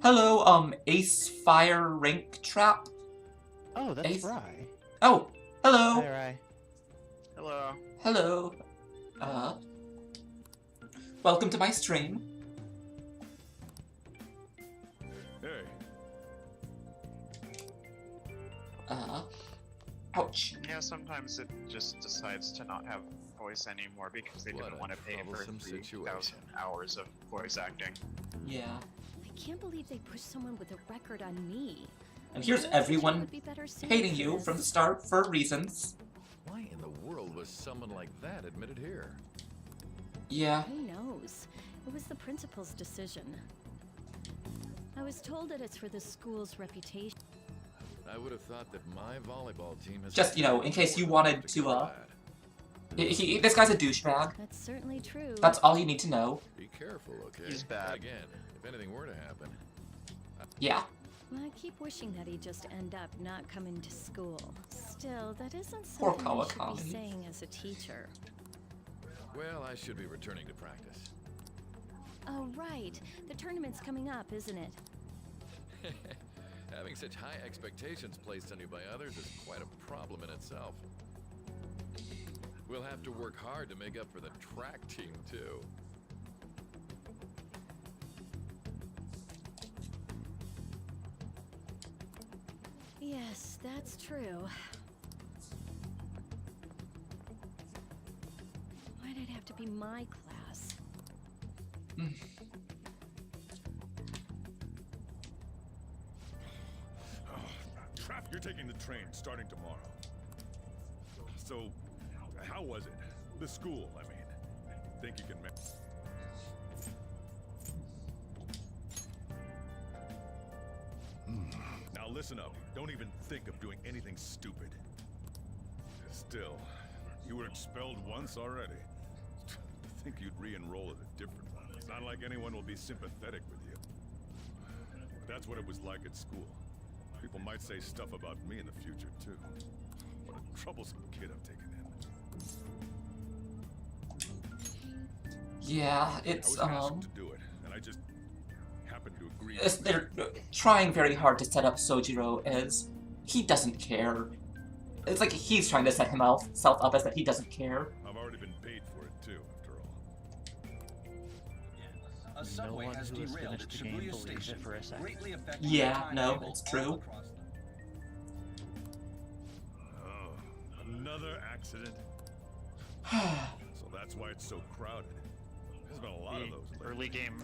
S1: Hello, Ace Fire Rink Trap?
S2: Oh, that's
S1: Ace?
S2: Rai.
S1: Oh, hello!
S2: Hi, Rai.
S3: Hello.
S1: Hello. Welcome to my stream.
S8: Hey,
S1: Ouch.
S3: Yeah, sometimes it just decides to not have voice anymore because they didn't want to pay for
S11: troublesome
S3: 3,000 hours of voice acting.
S1: Yeah.
S10: I can't believe they pushed someone with a record on me.
S1: And here's
S10: I thought you
S1: everyone
S10: would be better suited
S1: hating
S10: for
S1: you
S10: this.
S1: from the start for reasons.
S11: Why in the world was someone like that admitted here?
S1: Yeah.
S10: Who knows? It was the principal's decision. I was told that it's for the school's reputation.
S11: I would have thought that my volleyball team has...
S1: Just, you know, in case you wanted to, this guy's a douchebag.
S10: That's certainly true.
S1: That's all you need to know.
S11: Be careful, okay?
S3: He's bad.
S11: Again, if anything were to happen...
S1: Yeah.
S10: I keep wishing that he'd just end up not coming to school. Still, that isn't
S1: Poor
S10: something I should
S1: Kawakami.
S10: be saying as a teacher.
S11: Well, I should be returning to practice.
S10: Oh, right. The tournament's coming up, isn't it?
S11: Having such high expectations placed on you by others is quite a problem in itself. We'll have to work hard to make up for the track team, too.
S10: Yes, that's true. Why'd it have to be my class?
S8: Trap, you're taking the train starting tomorrow. So, how was it? The school, I mean. Think you can make... Now listen up. Don't even think of doing anything stupid. Still, you were expelled once already. I think you'd re-enroll at a different one. It's not like anyone will be sympathetic with you. But that's what it was like at school. People might say stuff about me in the future, too. What a troublesome kid I'm taking in.
S1: Yeah, it's,
S8: I was asked to do it, and I just happened to agree
S1: they're trying very hard to set up Sojiro as he doesn't care. It's like he's trying to set himself up as that he doesn't care.
S8: I've already been paid for it too, after all.
S2: A subway has derailed at Shibuya Station, greatly affecting
S1: Yeah, no, it's true.
S8: Oh, another accident. So that's why it's so crowded. There's been a lot of those lately.
S3: Early game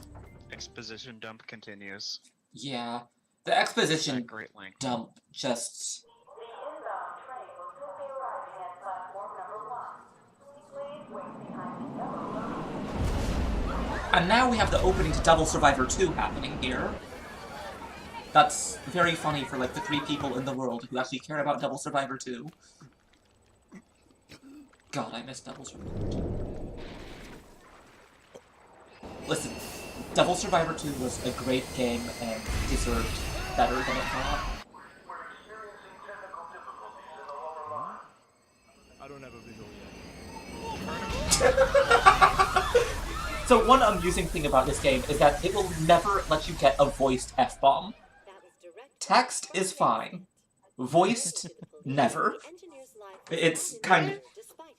S3: exposition dump continues.
S1: Yeah, the exposition
S3: Great length.
S1: dump just... And now we have the opening to Devil Survivor 2 happening here. That's very funny for like the 3 people in the world who actually care about Devil Survivor 2. God, I miss Devil Survivor 2. Listen, Devil Survivor 2 was a great game and deserved better than it got.
S9: I don't have a visual yet.
S1: So one amusing thing about this game is that it will never let you get a voiced F-bomb. Text is fine. Voiced, never. It's kind of...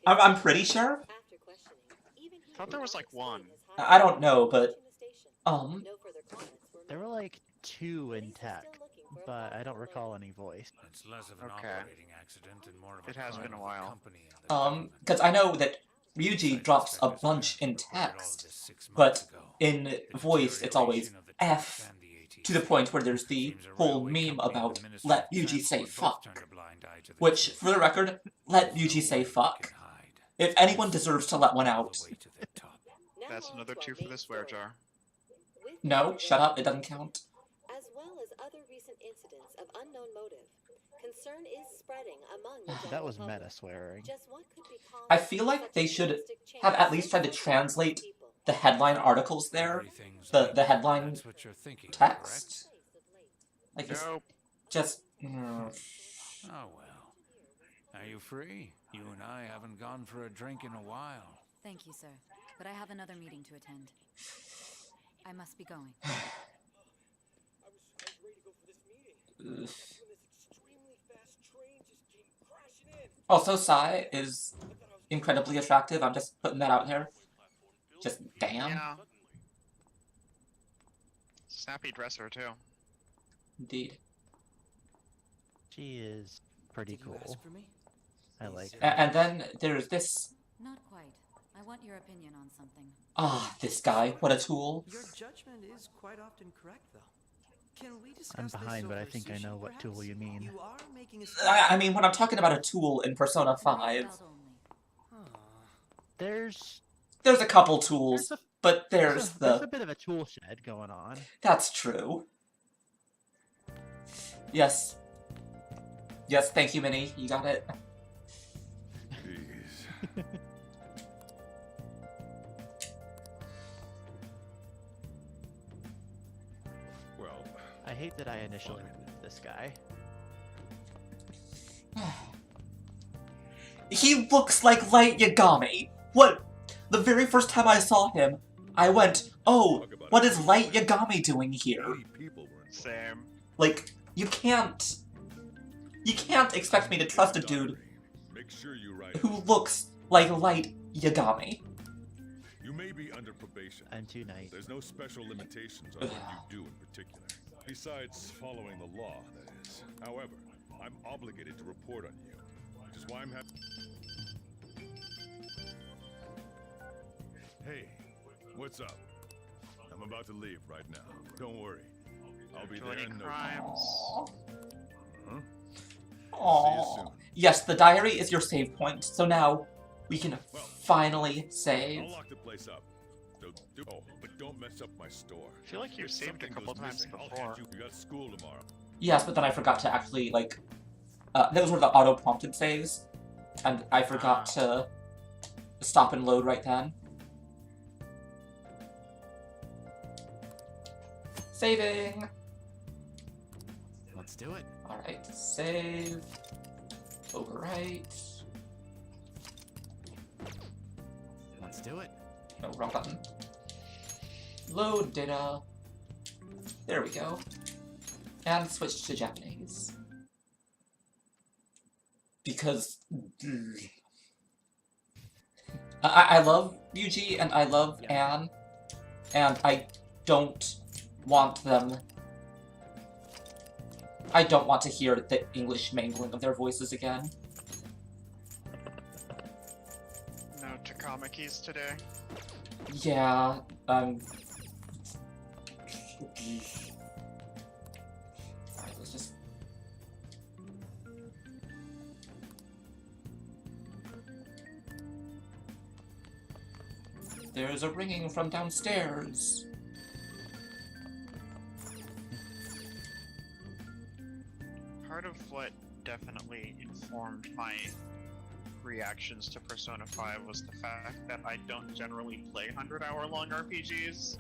S1: I'm pretty sure.
S3: I thought there was like one.
S1: I don't know, but...
S2: There were like 2 in text, but I don't recall any voice.
S13: It's less of an operating accident and more of a
S3: it has been a while.
S1: Because I know that Ryuji drops a bunch in text, but in voice it's always F, to the point where there's the whole meme about let Ryuji say fuck. Which, for the record, let Ryuji say fuck. If anyone deserves to let one out.
S3: That's another 2 for the swear jar.
S1: No, shut up, it doesn't count.
S14: As well as other recent incidents of unknown motive, concern is spreading among the
S2: That was meta swearing.
S1: I feel like they should have at least tried to translate the headline articles there. The headline text. Like, it's just...
S13: Oh well. Are you free? You and I haven't gone for a drink in a while.
S6: Thank you, sir. But I have another meeting to attend. I must be going.
S1: Also, Sai is incredibly attractive. I'm just putting that out here. Just damn.
S3: Yeah. Snappy dresser, too.
S1: Indeed.
S2: She is pretty cool. I like her.
S1: And then there's this...
S6: Not quite. I want your opinion on something.
S1: Ah, this guy. What a tool.
S15: Your judgment is quite often correct, though. Can we discuss
S2: I'm behind, but I think I know what tool you mean.
S15: You are making a
S1: I mean, when I'm talking about a tool in Persona 5...
S2: There's
S1: a couple tools, but there's
S2: a bit of a tool shed going on.
S1: That's true. Yes. Yes, thank you, Minnie. You got it.
S8: Jeez. Well,
S2: I hate that I initially removed this guy.
S1: He looks like Light Yagami. What? The very first time I saw him, I went, oh, what is Light Yagami doing here?
S3: Same.
S1: Like, you can't expect me to trust a dude who looks like Light Yagami.
S8: you may be under probation.
S2: I'm too nice.
S8: There's no special limitations on what you do in particular. Besides following the law, that is. However, I'm obligated to report on you, which is why I'm happy. Hey, what's up? I'm about to leave right now. Don't worry. I'll be there in no time. Huh?
S1: Aww. Yes, the diary is your save point, so now we can finally save.
S8: I'll lock the place up. But don't mess up my store.
S3: I feel like you saved a couple times before.
S8: You got school tomorrow.
S1: Yes, but then I forgot to actually, like... those were the auto-prompted saves, and I forgot to stop and load right then. Saving!
S9: Let's do it.
S1: Alright, save. Overwrite.
S9: Let's do it.
S1: No, wrong button. Load data. There we go. And switch to Japanese. Because... I love Yuji and I love Anne, and I don't want them... I don't want to hear the English mangling of their voices again.
S3: No Takamikis today.
S1: Yeah, Alright, let's just... There's a ringing from downstairs.
S3: Part of what definitely informed my reactions to Persona 5 was the fact that I don't generally play 100-hour-long RPGs.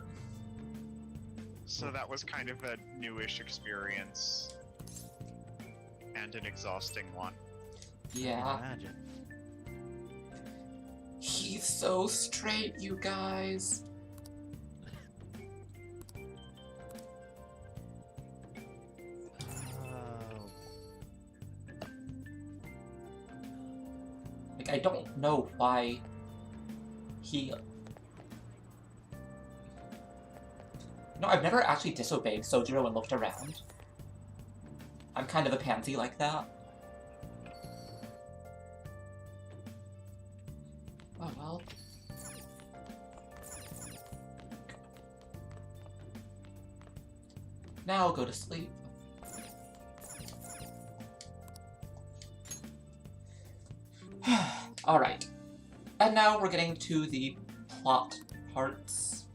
S3: So that was kind of a newish experience. And an exhausting one.
S1: Yeah.
S2: Imagine.
S1: He's so straight, you guys. Like, I don't know why he... No, I've never actually disobeyed Sojiro and looked around. I'm kind of a pansy like that. Oh well. Now I'll go to sleep. Alright. And now we're getting to the plot parts.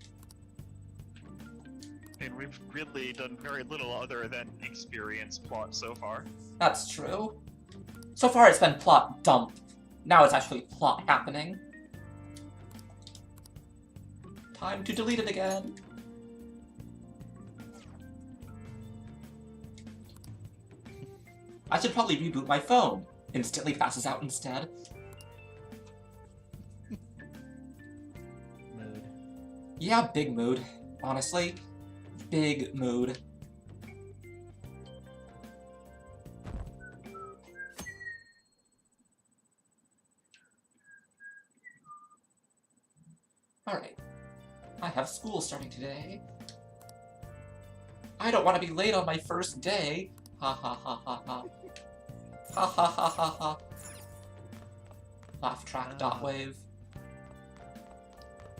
S3: And we've really done very little other than experience plot so far.
S1: That's true. So far it's been plot dump. Now it's actually plot happening. Time to delete it again. I should probably reboot my phone. Instantly passes out instead.
S2: Mood.
S1: Yeah, big mood. Honestly. Big mood. Alright. I have school starting today. I don't want to be late on my first day. Ha ha ha ha ha. Ha ha ha ha ha. Laugh track dot wave.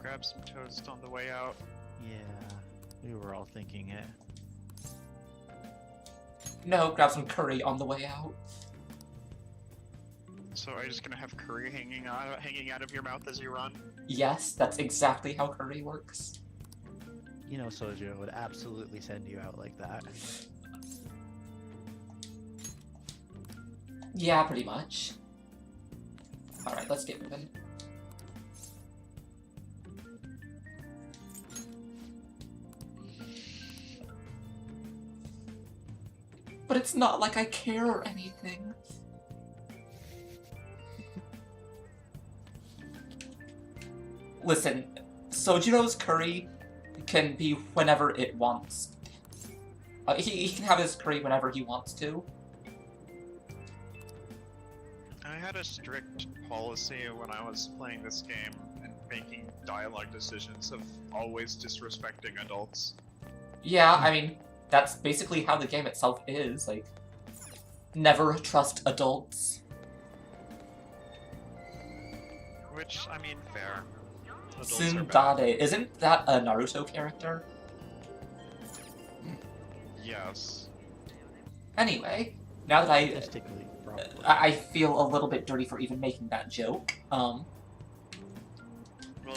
S3: Grab some toast on the way out.
S2: Yeah, we were all thinking it.
S1: No, grab some curry on the way out.
S3: So are you just gonna have curry hanging out of your mouth as you run?
S1: Yes, that's exactly how curry works.
S2: You know, Sojiro would absolutely send you out like that.
S1: Yeah, pretty much. Alright, let's get moving. But it's not like I care or anything. Listen, Sojiro's curry can be whenever it wants. He can have his curry whenever he wants to.
S3: I had a strict policy when I was playing this game and making dialogue decisions of always disrespecting adults.
S1: Yeah, I mean, that's basically how the game itself is, like, never trust adults.
S3: Which, I mean, fair. Adults are bad.
S1: Tsundade, isn't that a Naruto character?
S3: Yes.
S1: Anyway, now that
S2: Statistically, probably.
S1: I feel a little bit dirty for even making that joke,
S3: Well,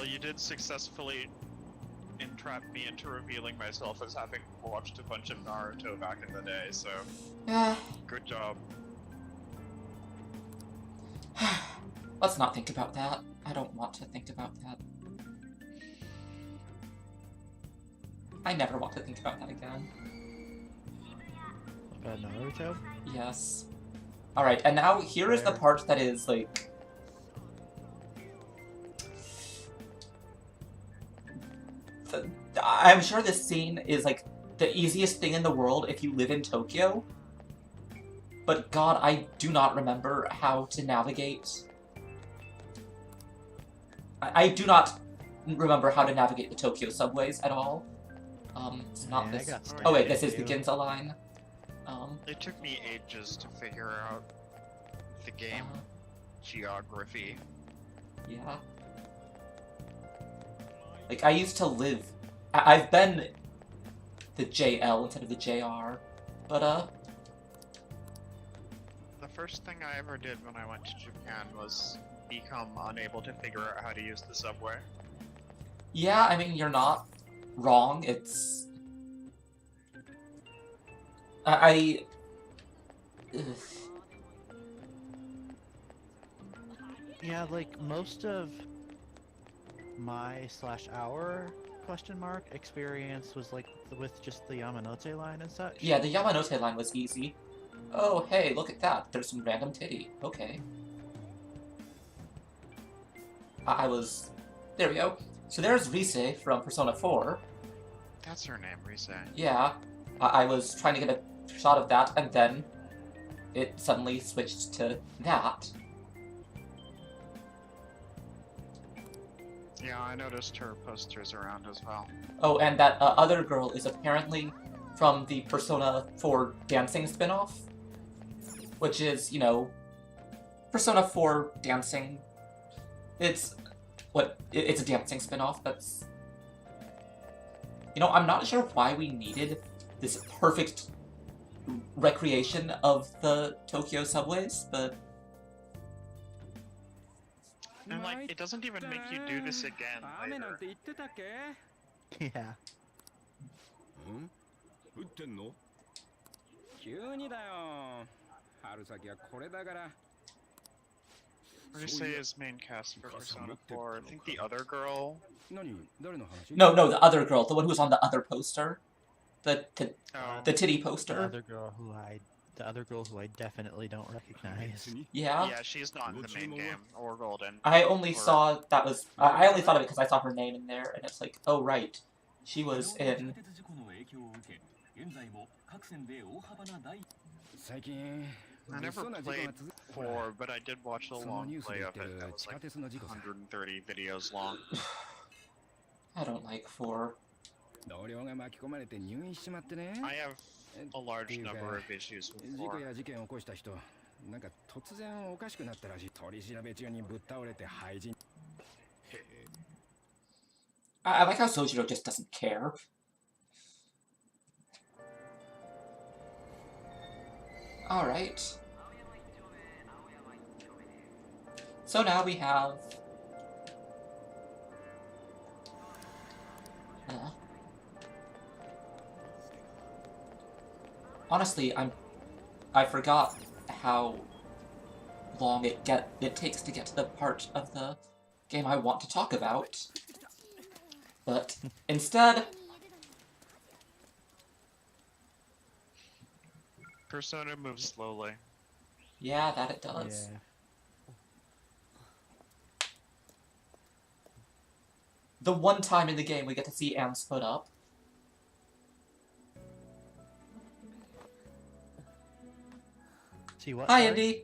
S3: you did successfully entrap me into revealing myself as having watched a bunch of Naruto back in the day, so...
S1: Yeah.
S3: Good job.
S1: Let's not think about that. I don't want to think about that. I never want to think about that again.
S2: About Naruto?
S1: Yes. Alright, and now here is the part that is, like... I'm sure this scene is, like, the easiest thing in the world if you live in Tokyo. But God, I do not remember how to navigate. I do not remember how to navigate the Tokyo subways at all. It's not this. Oh wait, this is the Ginza line.
S3: It took me ages to figure out the game geography.
S1: Yeah. Like, I used to live... I've been the JL instead of the JR, but,
S3: The first thing I ever did when I went to Japan was become unable to figure out how to use the subway.
S1: yeah, I mean, you're not wrong. It's... Ugh.
S2: Yeah, like, most of my/our experience was like with just the Yamanote line and such.
S1: Yeah, the Yamanote line was easy. Oh, hey, look at that. There's some random titty. Okay. I was... There we go. So there's Rise from Persona 4.
S3: That's her name, Rise.
S1: Yeah. I was trying to get a shot of that, and then it suddenly switched to that.
S3: Yeah, I noticed her posters around as well.
S1: Oh, and that other girl is apparently from the Persona 4 dancing spin-off. Which is, you know, Persona 4 dancing. It's... what? It's a dancing spin-off, that's... You know, I'm not sure why we needed this perfect recreation of the Tokyo subways, but...
S3: And like, it doesn't even make you do this again later.
S2: Yeah.
S3: Rise is main cast for Persona 4. I think the other girl...
S1: No, the other girl, the one who was on the other poster. The titty poster.
S2: The other girl who I definitely don't recognize.
S1: Yeah?
S3: Yeah, she's not in the main game, or Golden.
S1: I only saw that was... I only thought of it because I saw her name in there, and it's like, oh right, she was in...
S3: I never played 4, but I did watch a long play of it that was like 130 videos long.
S1: I don't like 4.
S3: I have a large number of issues with 4.
S1: I like how Sojiro just doesn't care. Alright. So now we have... honestly, I forgot how long it takes to get to the part of the game I want to talk about. But instead...
S3: Persona moves slowly.
S1: Yeah, that it does.
S2: Yeah.
S1: The one time in the game we get to see Anne split up.
S2: See what?
S1: Hi,
S2: sorry?
S1: Indy!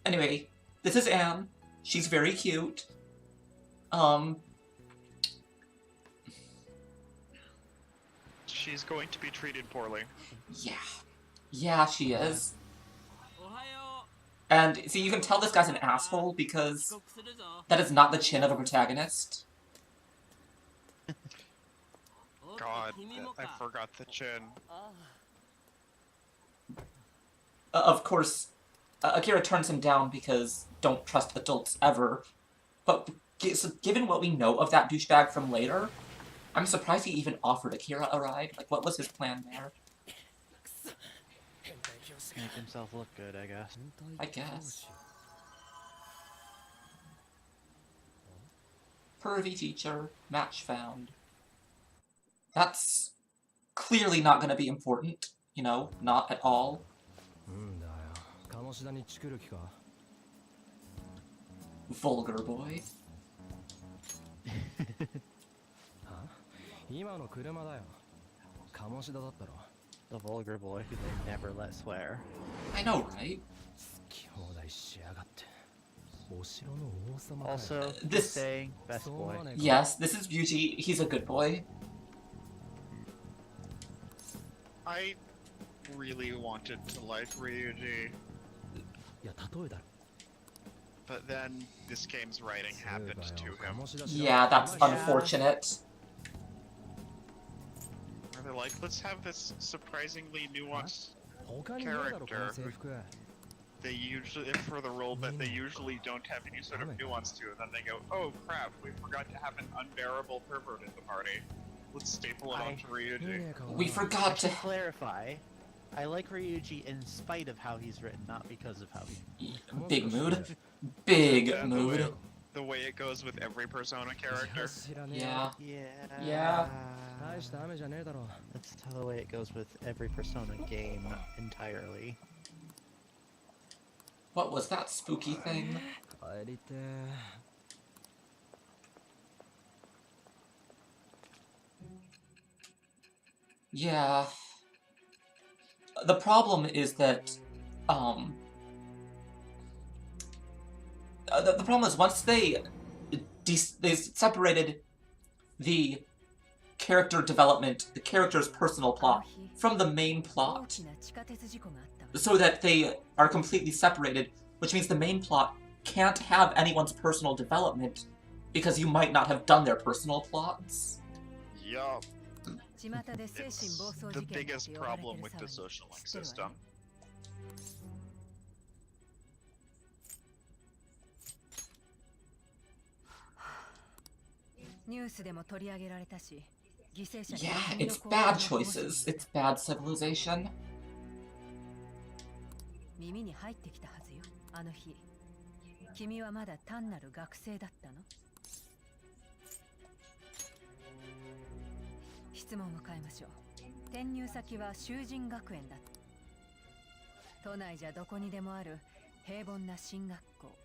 S1: Anyway, this is Anne. She's very cute.
S3: She's going to be treated poorly.
S1: Yeah. Yeah, she is. And, see, you can tell this guy's an asshole because that is not the chin of a protagonist.
S3: God, I forgot the chin.
S1: Of course, Akira turns him down because don't trust adults ever. But so given what we know of that douchebag from later, I'm surprised he even offered Akira a ride. Like, what was his plan there?
S2: Make himself look good, I guess.
S1: I guess. Pervy teacher, match found. That's clearly not going to be important, you know, not at all. Vulgar boy.
S2: The vulgar boy who they never let swear.
S1: I know, right?
S2: Also,
S1: this
S2: saying best boy.
S1: Yes, this is Beauty. He's a good boy.
S3: I really wanted to like Ryuji. But then this game's writing happened to him.
S1: Yeah, that's unfortunate.
S3: Or they're like, let's have this surprisingly nuanced character. They usually, for the role that they usually don't have any sort of nuance to, and then they go, oh crap, we forgot to have an unbearable pervert in the party. Let's staple it onto Ryuji.
S1: We forgot to
S2: clarify. I like Ryuji in spite of how he's written, not because of how he...
S1: Big mood. Big mood.
S3: The way it goes with every Persona character.
S1: Yeah.
S2: Yeah.
S1: Yeah.
S2: That's the way it goes with every Persona game entirely.
S1: What was that spooky thing? Yeah. The problem is that, the problem is once they separated the character development, the character's personal plot, from the main plot, so that they are completely separated, which means the main plot can't have anyone's personal development, because you might not have done their personal plots.
S3: Yup. It's the biggest problem with the social link system.
S1: Yeah, it's bad choices. It's bad civilization.
S16: 耳に入ってきたはずよ。あの日、君はまだ単なる学生だったの？質問を変えましょう。転入先は修人学園だ。都内じゃどこにでもある平凡な進学校。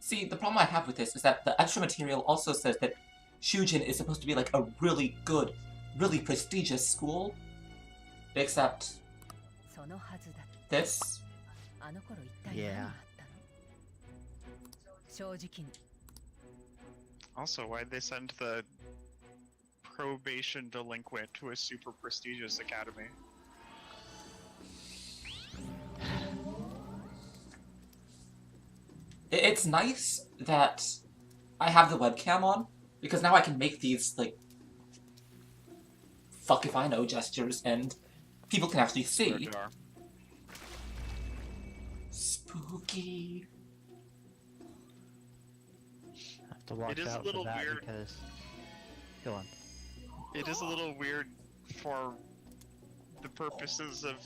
S1: See, the problem I have with this is that the extra material also says that Shujin is supposed to be like a really good, really prestigious school. Except this.
S2: Yeah.
S3: Also, why'd they send the probation delinquent to a super prestigious academy?
S1: It's nice that I have the webcam on, because now I can make these, like, fuck if I know gestures, and people can actually see. Spooky.
S2: Have to watch out for that because... Go on.
S3: It is a little weird for the purposes of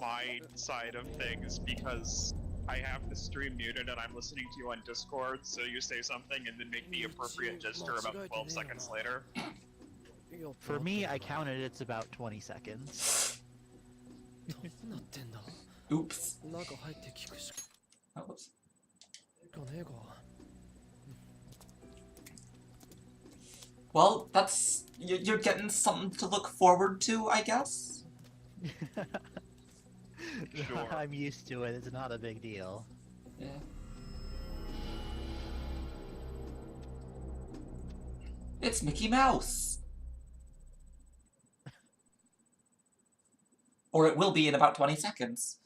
S3: my side of things, because I have the stream muted and I'm listening to you on Discord, so you say something and then make the appropriate gesture about 12 seconds later.
S2: For me, I counted it's about 20 seconds.
S1: Oops. Well, that's... You're getting something to look forward to, I guess?
S2: Sure. I'm used to it, it's not a big deal.
S1: Yeah. It's Mickey Mouse! Or it will be in about 20 seconds.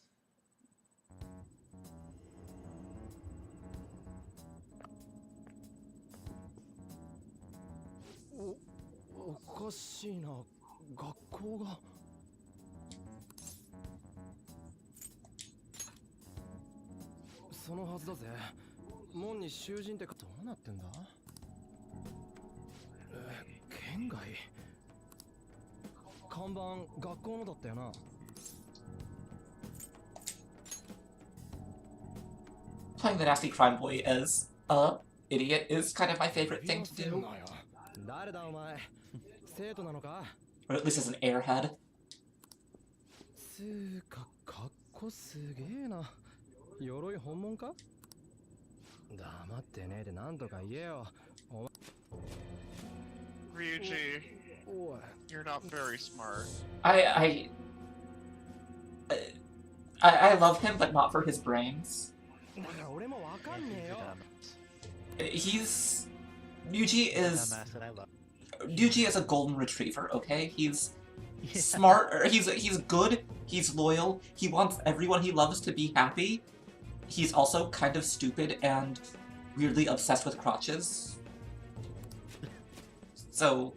S1: Playing the Nasty Crime Boy as a idiot is kind of my favorite thing to do. Or at least as an airhead.
S9: つかかっこすげえな。鎧本物か？黙ってねえでなんとか言えよ。
S3: Ryuji, you're not very smart.
S1: I love him, but not for his brains. He's... Ryuji is a golden retriever, okay? He's smart, he's good, he's loyal, he wants everyone he loves to be happy. He's also kind of stupid and weirdly obsessed with crotches. So...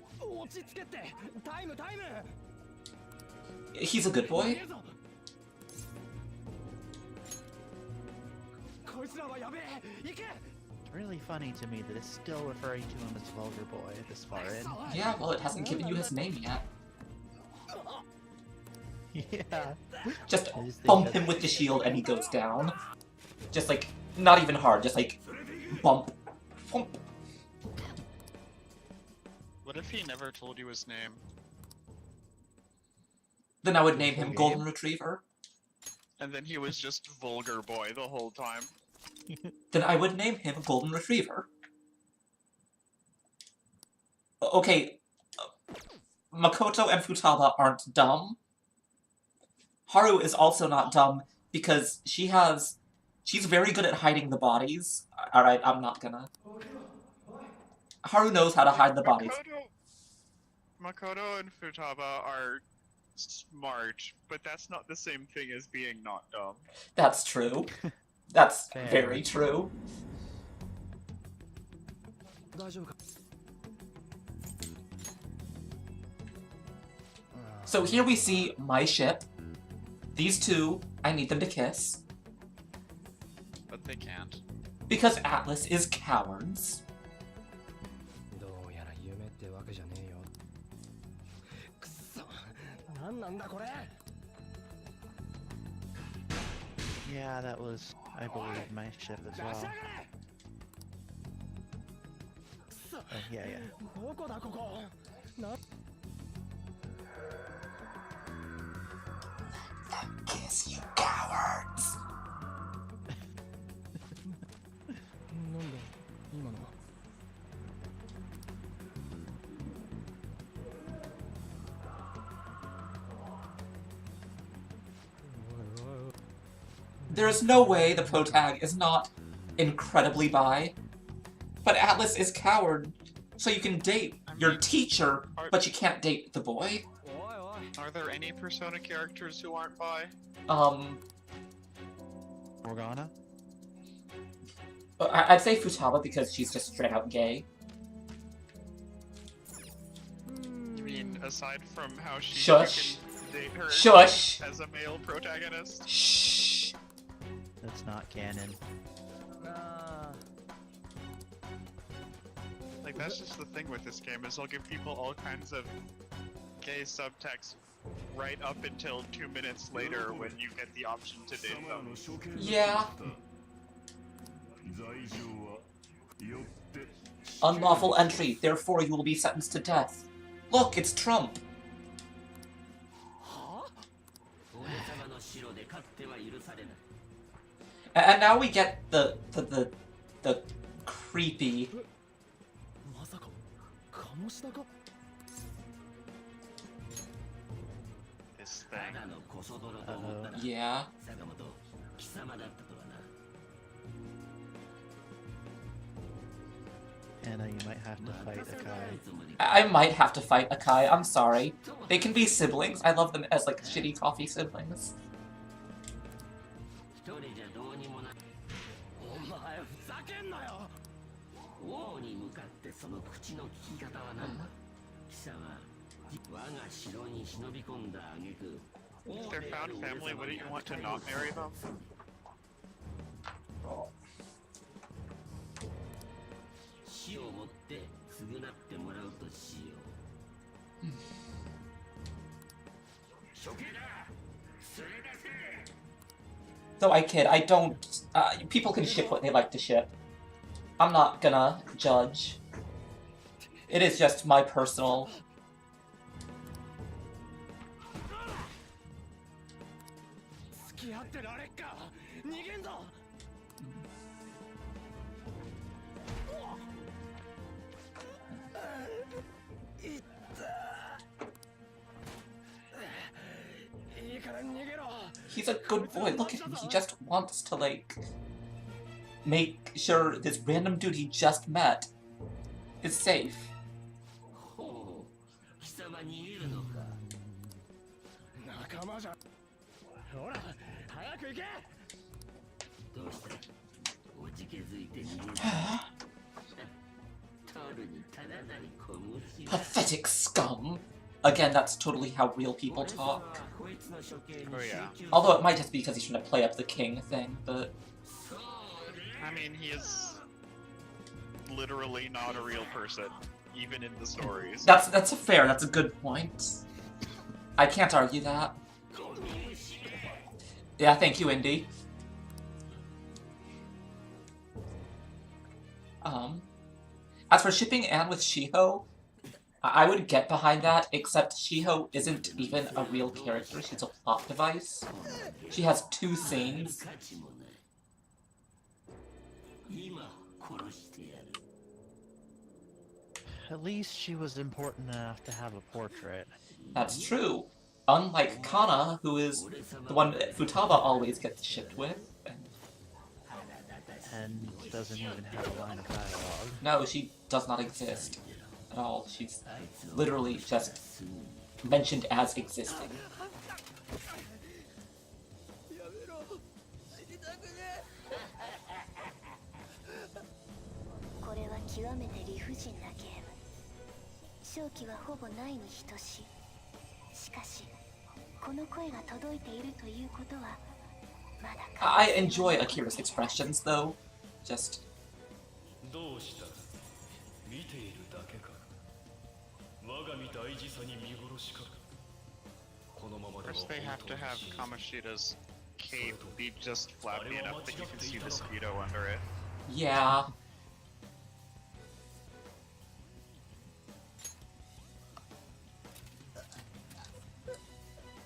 S1: he's a good boy.
S2: It's really funny to me that it's still referring to him as Vulgar Boy this far in.
S1: Yeah, well, it hasn't given you his name yet.
S2: Yeah.
S1: Just bump him with the shield and he goes down. Just like, not even hard, just like, bump. Bump.
S3: What if he never told you his name?
S1: Then I would name him Golden Retriever.
S3: And then he was just Vulgar Boy the whole time.
S1: Then I would name him Golden Retriever. Okay, Makoto and Futaba aren't dumb. Haru is also not dumb because she's very good at hiding the bodies. Alright, I'm not gonna. Haru knows how to hide the bodies.
S3: Makoto and Futaba are smart, but that's not the same thing as being not dumb.
S1: That's true. That's very true. So here we see my ship. These two, I need them to kiss.
S3: But they can't.
S1: Because Atlas is cowards.
S2: Yeah, that was, I believe, my ship as well. Yeah.
S1: Kiss, you cowards! There's no way the protag is not incredibly bi. But Atlas is coward, so you can date your teacher, but you can't date the boy.
S3: Are there any Persona characters who aren't bi?
S2: Morgana?
S1: I'd say Futaba because she's just straight out gay.
S3: You mean aside from how she
S1: Shush.
S3: can date her
S1: Shush.
S3: as a male protagonist?
S1: Shh.
S2: That's not canon.
S3: Like, that's just the thing with this game, is they'll give people all kinds of gay subtext right up until 2 minutes later when you get the option to date them.
S1: Yeah. Unlawful entry, therefore you will be sentenced to death. Look, it's Trump. And now we get the creepy.
S3: This thing.
S1: Yeah.
S2: Anna, you might have to fight Akai.
S1: I might have to fight Akai, I'm sorry. They can be siblings, I love them as like shitty coffee siblings.
S3: If they're found family, wouldn't you want to not marry them?
S1: Though I kid, I don't... people can ship what they like to ship. I'm not gonna judge. It is just my personal... He's a good boy. Look at him. He just wants to, like, make sure this random dude he just met is safe. Pathetic scum. Again, that's totally how real people talk.
S3: Oh yeah.
S1: Although it might just be because he's trying to play up the king thing, but...
S3: I mean, he is literally not a real person, even in the stories.
S1: That's a good point. I can't argue that. Yeah, thank you, Indy. As for shipping Anne with Shiho, I would get behind that, except Shiho isn't even a real character, she's a plot device. She has 2 scenes.
S2: At least she was important enough to have a portrait.
S1: That's true. Unlike Kana, who is the one that Futaba always gets shipped with.
S2: And doesn't even have a line of dialogue.
S1: No, she does not exist at all. She's literally just mentioned as existing. I enjoy Akira's expressions, though. Just...
S3: First they have to have Kamoshida's cape be just flappy enough that you can see the Speedo under it.
S1: Yeah.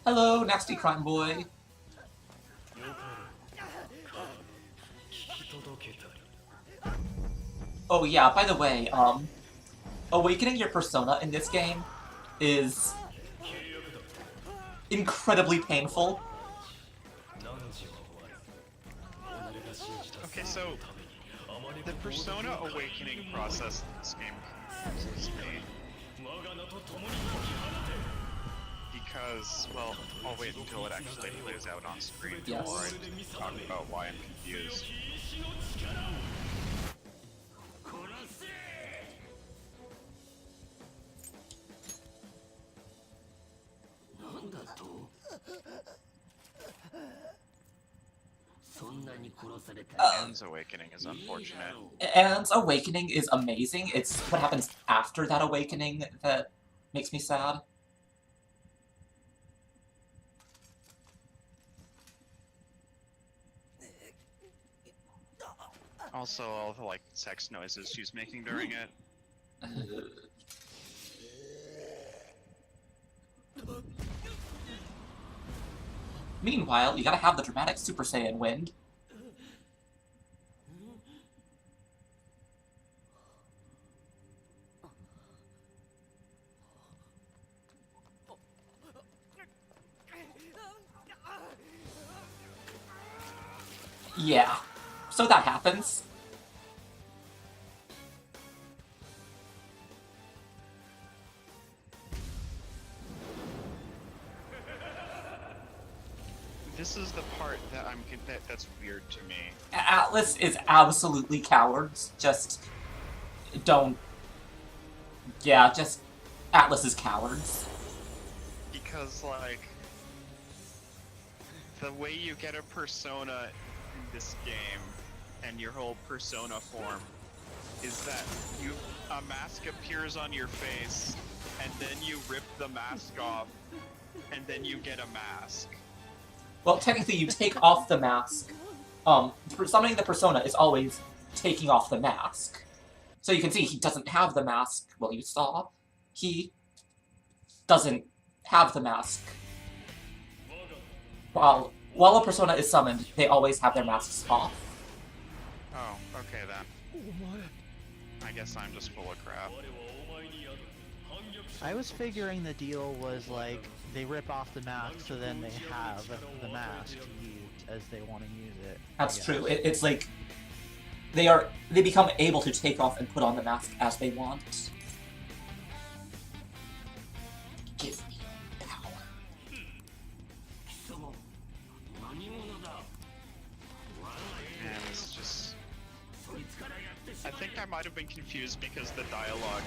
S1: Hello, nasty crime boy. Oh yeah, by the way, awakening your persona in this game is incredibly painful.
S3: Okay, so the persona awakening process in this game confuses me. Because, well, I'll wait until it actually plays out on screen before I talk about why I'm confused. Anne's awakening is unfortunate.
S1: Anne's awakening is amazing. It's what happens after that awakening that makes me sad.
S3: Also, all the, like, sex noises she's making during it.
S1: Meanwhile, you gotta have the dramatic Super Saiyan wind. Yeah, so that happens.
S3: This is the part that that's weird to me.
S1: Atlas is absolutely cowards. Just don't. Yeah, just Atlas is cowards.
S3: Because, like, the way you get a persona in this game and your whole persona form is that a mask appears on your face and then you rip the mask off and then you get a mask.
S1: Well, technically, you take off the mask. Summoning the persona is always taking off the mask. So you can see he doesn't have the mask. Well, you saw. He doesn't have the mask while while a persona is summoned, they always have their masks off.
S3: Oh, okay then. I guess I'm just full of crap.
S2: I was figuring the deal was like they rip off the mask, so then they have the mask to use as they want to use it.
S1: That's true. It's like they become able to take off and put on the mask as they want. Give me power.
S3: And it's just... I think I might have been confused because the dialogue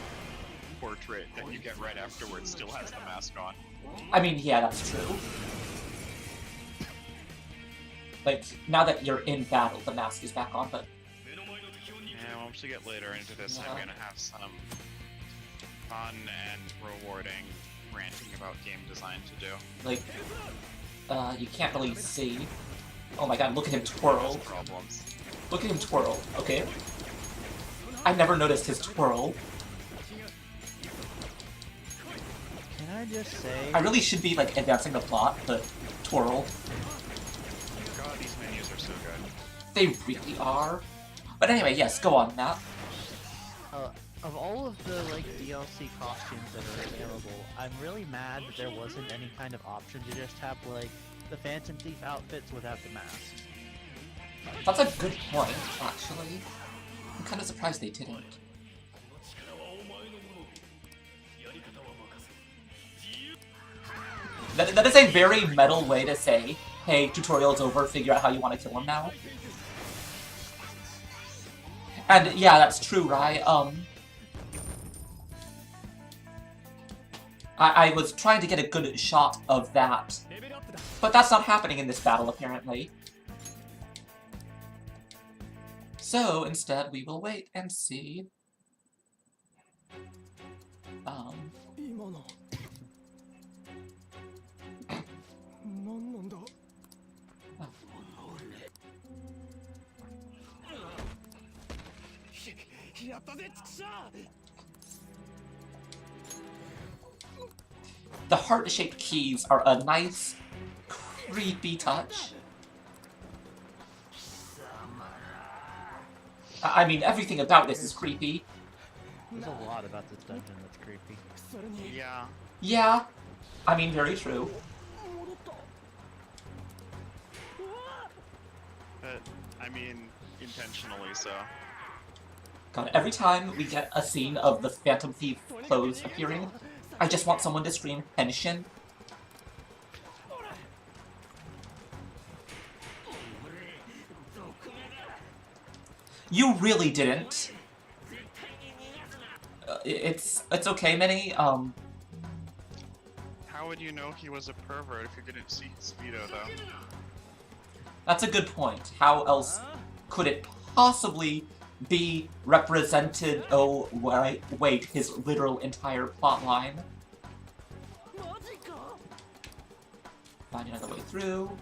S3: portrait that you get right afterwards still has the mask on.
S1: I mean, yeah, that's true. Like, now that you're in battle, the mask is back on, but...
S3: Yeah, once we get later into this, I'm gonna have some fun and rewarding ranting about game design to do.
S1: Like, you can't really see. Oh my god, look at him twirl.
S3: Problems.
S1: Look at him twirl, okay? I never noticed his twirl.
S2: Can I just say...
S1: I really should be, like, advancing the plot, but twirl.
S3: God, these menus are so good.
S1: They really are. But anyway, yes, go on, Matt.
S2: Of all of the, like, DLC costumes that are available, I'm really mad that there wasn't any kind of option to just have, like, the Phantom Thief outfits without the masks.
S1: That's a good point, actually. I'm kind of surprised they didn't. That is a very metal way to say, hey, tutorial's over, figure out how you want to kill him now. And yeah, that's true, right? I was trying to get a good shot of that, but that's not happening in this battle, apparently. So, instead, we will wait and see. The heart-shaped keys are a nice, creepy touch. I mean, everything about this is creepy.
S2: There's a lot about this dungeon that's creepy.
S3: Yeah.
S1: Yeah. I mean, very true.
S3: But, I mean, intentionally so.
S1: God, every time we get a scene of the Phantom Thief clothes appearing, I just want someone to scream, Henshin. You really didn't. It's okay, Minnie.
S3: How would you know he was a pervert if you didn't see his speedo, though?
S1: That's a good point. How else could it possibly be represented? Oh, wait, his literal entire plotline. Find another way through.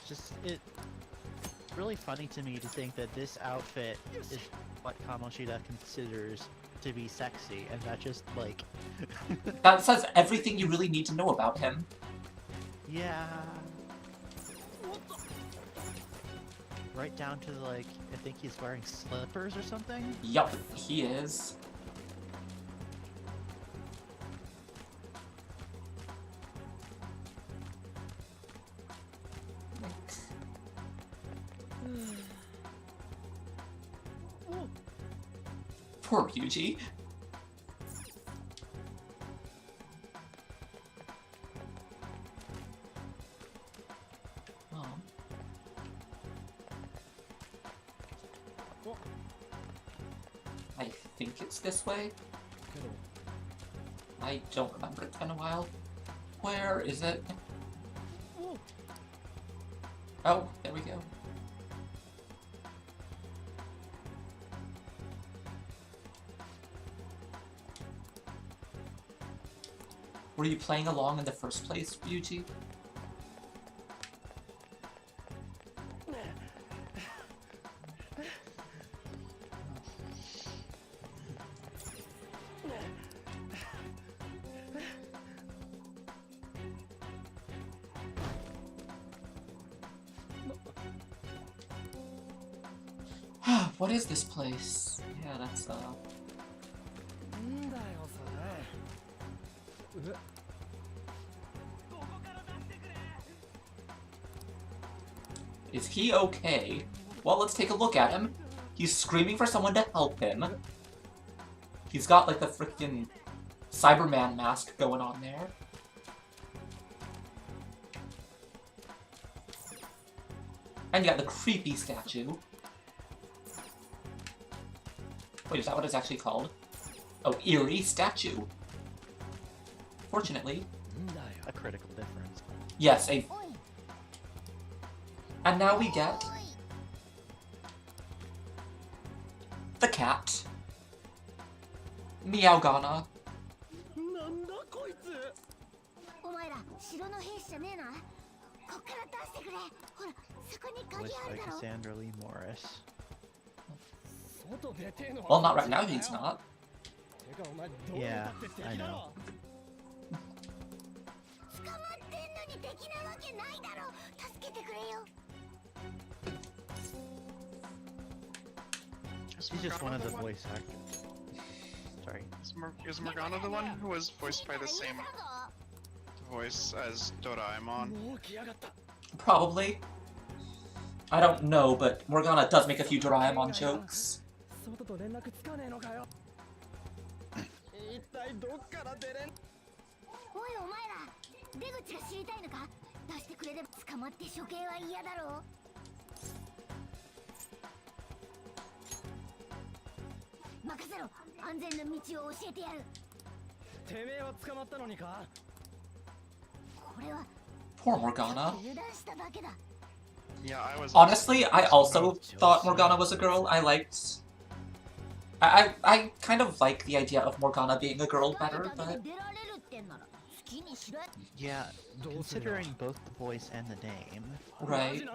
S2: It's really funny to me to think that this outfit is what Kamoshida considers to be sexy, and that just, like...
S1: That says everything you really need to know about him.
S2: Yeah... Right down to, like, I think he's wearing slippers or something?
S1: Yup, he is. Poor Ryuji. Oh. I think it's this way. I don't remember, it's been a while. Where is it? Oh, there we go. Were you playing along in the first place, Ryuji? What is this place? Yeah, that's Is he okay? Well, let's take a look at him. He's screaming for someone to help him. He's got like the freaking Cyberman mask going on there. And you got the creepy statue. Wait, is that what it's actually called? Oh, eerie statue. Fortunately.
S2: A critical difference.
S1: Yes, a... And now we get... the cat. Meowgana.
S2: Voiced by Cassandra Lee Morris.
S1: Well, not right now, he's not.
S2: Yeah, I know. He's just one of the voice actors. Sorry.
S3: Is Morgana the one who was voiced by the same voice as Doraemon?
S1: Probably. I don't know, but Morgana does make a few Doraemon jokes. Poor Morgana.
S3: Yeah, I was...
S1: Honestly, I also thought Morgana was a girl. I liked... I kind of like the idea of Morgana being a girl better, but...
S2: Yeah, considering both the voice and the name.
S1: Right.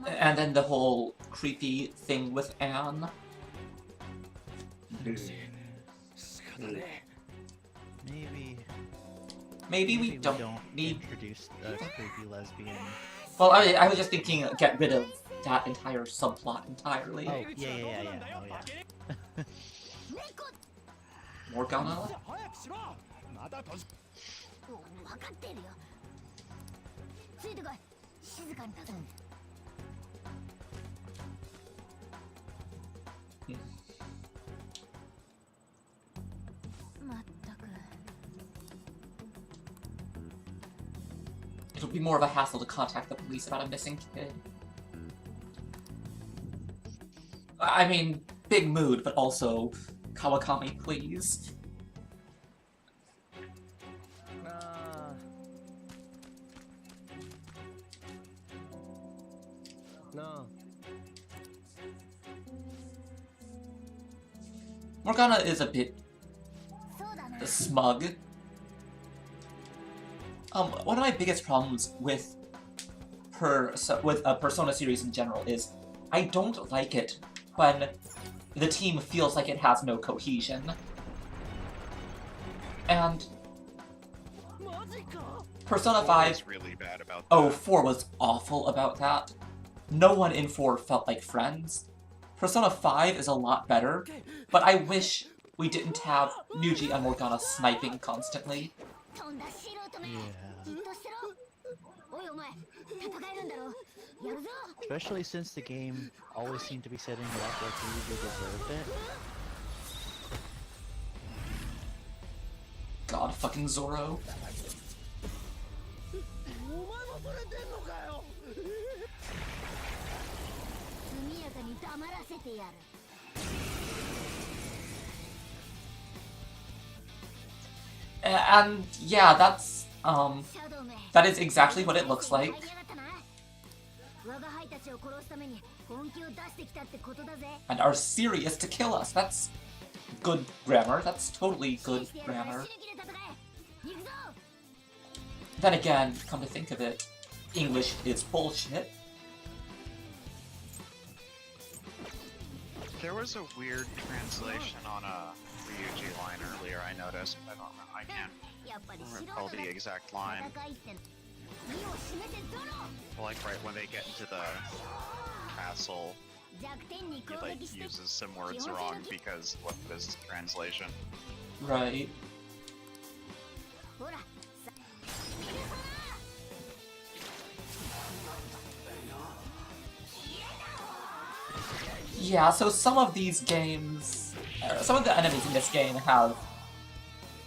S1: And then the whole creepy thing with Anne. Maybe we don't need...
S2: introduce a creepy lesbian.
S1: Well, I was just thinking get rid of that entire subplot entirely.
S2: Oh, yeah. Oh, yeah.
S1: Morgana? It would be more of a hassle to contact the police about a missing kid. I mean, big mood, but also Kawakami, please.
S9: No.
S1: Morgana is a bit smug. One of my biggest problems with a Persona series in general is I don't like it when the team feels like it has no cohesion. And Persona 5
S3: was really bad about that.
S1: Oh, 4 was awful about that. No one in 4 felt like friends. Persona 5 is a lot better, but I wish we didn't have Nuji and Morgana sniping constantly.
S2: Especially since the game always seemed to be setting it up like Nuji deserved it.
S1: God fucking Zoro. And yeah, that is exactly what it looks like. And are serious to kill us. That's good grammar. That's totally good grammar. Then again, come to think of it, English is bullshit.
S3: There was a weird translation on a Ryuji line earlier I noticed. I can't recall the exact line. Like right when they get into the castle, he like uses some words wrong because what is translation?
S1: Right. Yeah, so some of these games, some of the enemies in this game have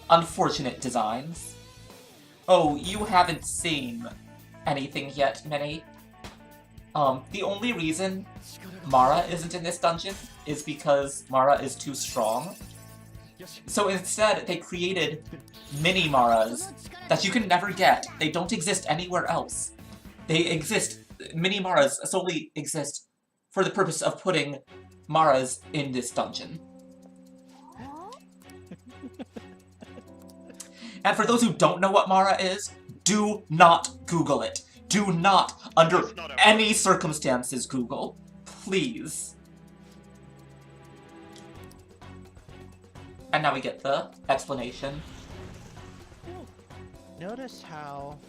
S1: unfortunate designs. Oh, you haven't seen anything yet, Minnie. The only reason Mara isn't in this dungeon is because Mara is too strong. So instead, they created mini Maras that you can never get. They don't exist anywhere else. They exist, mini Maras solely exist for the purpose of putting Maras in this dungeon. And for those who don't know what Mara is, do not Google it. Do not, under any circumstances, Google. Please. And now we get the explanation.
S2: Notice how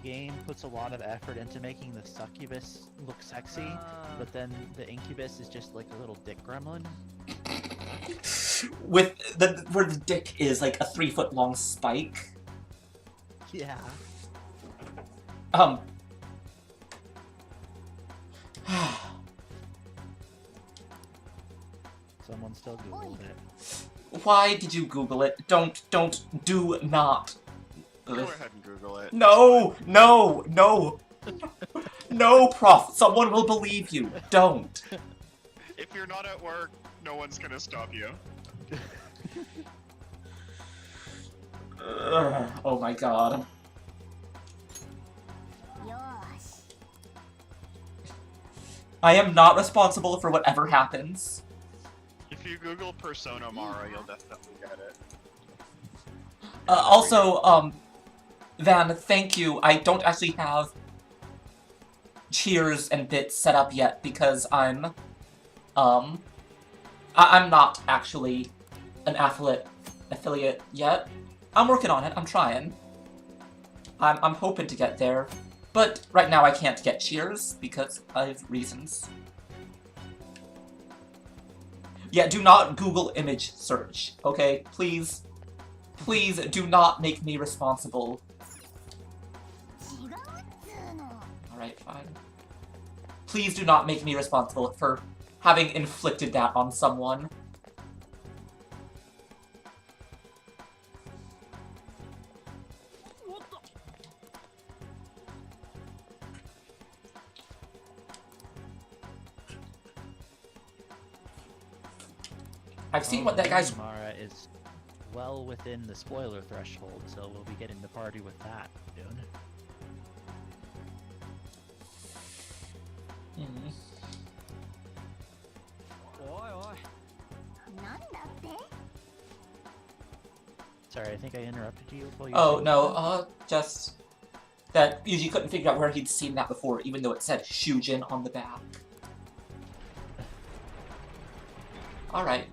S2: the game puts a lot of effort into making the succubus look sexy, but then the incubus is just like a little dick gremlin?
S1: With where the dick is like a 3-foot long spike.
S2: Yeah. Someone still Googled it.
S1: Why did you Google it? Do not.
S3: Go ahead and Google it.
S1: No! No! No! No, Prof! Someone will believe you. Don't.
S3: If you're not at work, no one's gonna stop you.
S1: Oh my god. I am not responsible for whatever happens.
S3: If you Google Persona Mara, you'll definitely get it.
S1: Also, Van, thank you. I don't actually have cheers and bits set up yet because I'm not actually an affiliate yet. I'm working on it. I'm trying. I'm hoping to get there. But right now I can't get cheers because of reasons. Yeah, do not Google image search, okay? Please, please do not make me responsible. Alright, fine. Please do not make me responsible for having inflicted that on someone. I've seen what that guy's...
S2: Mara is well within the spoiler threshold, so we'll be getting the party with that soon. Sorry, I think I interrupted you while you
S1: Oh, no, just that Yuji couldn't figure out where he'd seen that before, even though it said Shujin on the back. Alright.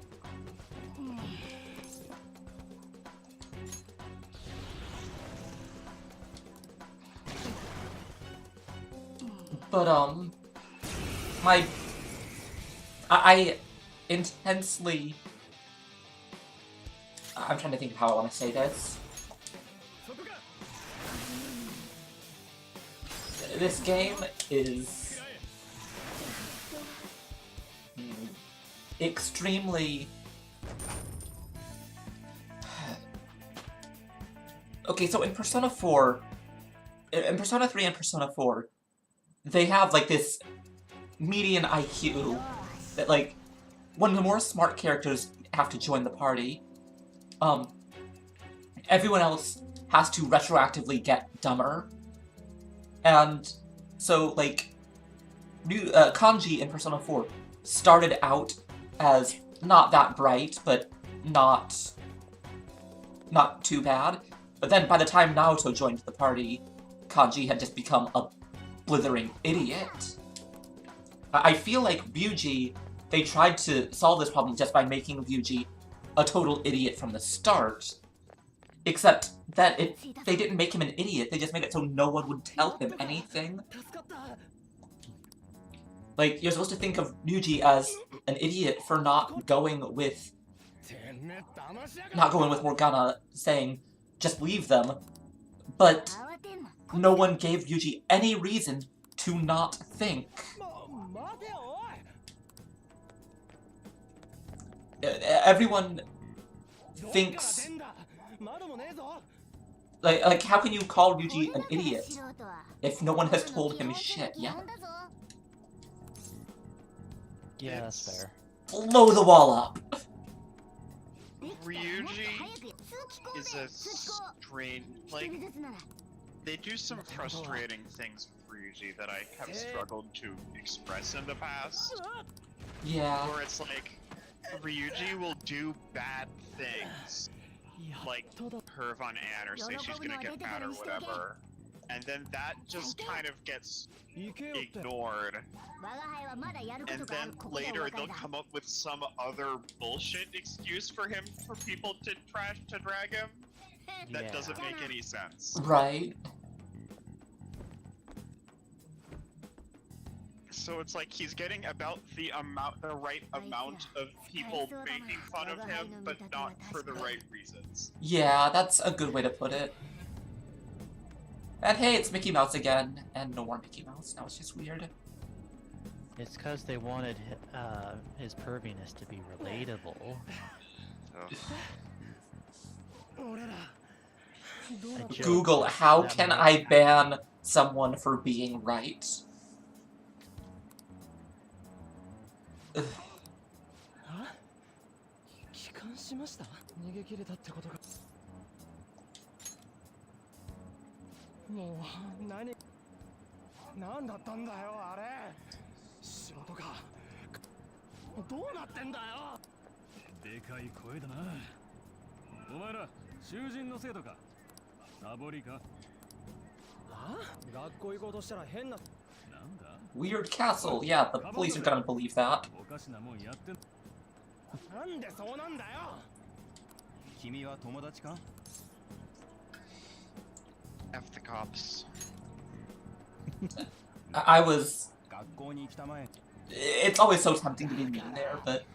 S1: But, I intensely... I'm trying to think of how I want to say this. This game is... extremely... Okay, so in Persona 4... In Persona 3 and Persona 4, they have, like, this median IQ that, like, when the more smart characters have to join the party, everyone else has to retroactively get dumber. And so, like, Kanji in Persona 4 started out as not that bright, but not too bad. But then by the time Naoto joined the party, Kanji had just become a blithering idiot. I feel like Ryuji, they tried to solve this problem just by making Ryuji a total idiot from the start. Except that they didn't make him an idiot, they just made it so no one would tell him anything. Like, you're supposed to think of Ryuji as an idiot for not going with Morgana saying, just leave them. But no one gave Ryuji any reason to not think. Everyone thinks... Like, how can you call Ryuji an idiot if no one has told him shit yet?
S2: Yeah, that's fair.
S1: Blow the wall up!
S3: Ryuji is a strange... Like, they do some frustrating things with Ryuji that I have struggled to express in the past.
S1: Yeah.
S3: Where it's like, Ryuji will do bad things. Like, perv on Anne or say she's gonna get mad or whatever. And then that just kind of gets ignored. And then later they'll come up with some other bullshit excuse for people to drag him. That doesn't make any sense.
S1: Right.
S3: So it's like he's getting about the right amount of people making fun of him, but not for the right reasons.
S1: Yeah, that's a good way to put it. And hey, it's Mickey Mouse again, and no more Mickey Mouse. Now it's just weird.
S2: It's because they wanted his perviness to be relatable.
S1: Google, how can I ban someone for being right? Ugh. Weird castle, yeah, the police are gonna believe that.
S3: F the cops.
S1: I was... It's always so tempting to be mean there, but...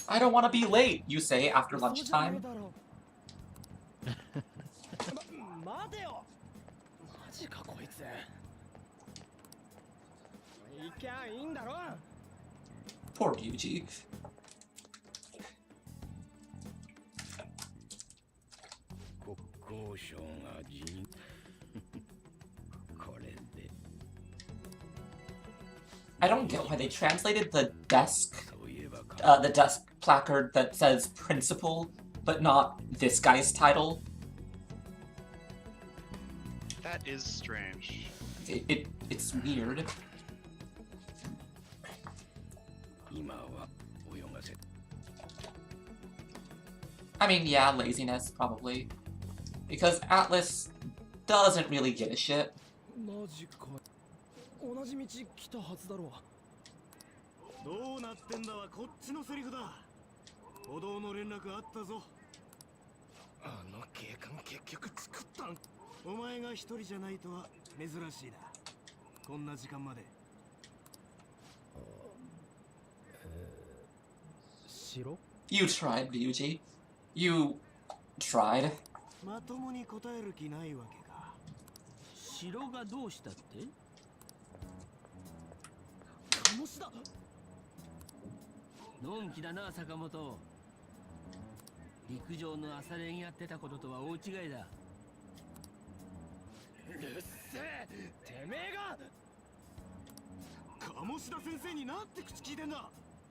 S1: I don't want to be late, you say after lunchtime. Poor Ryuji. I don't get why they translated the desk placard that says principal, but not this guy's title.
S3: That is strange.
S1: It's weird. I mean, yeah, laziness, probably. Because Atlas doesn't really give a shit. You tried, Ryuji. You tried.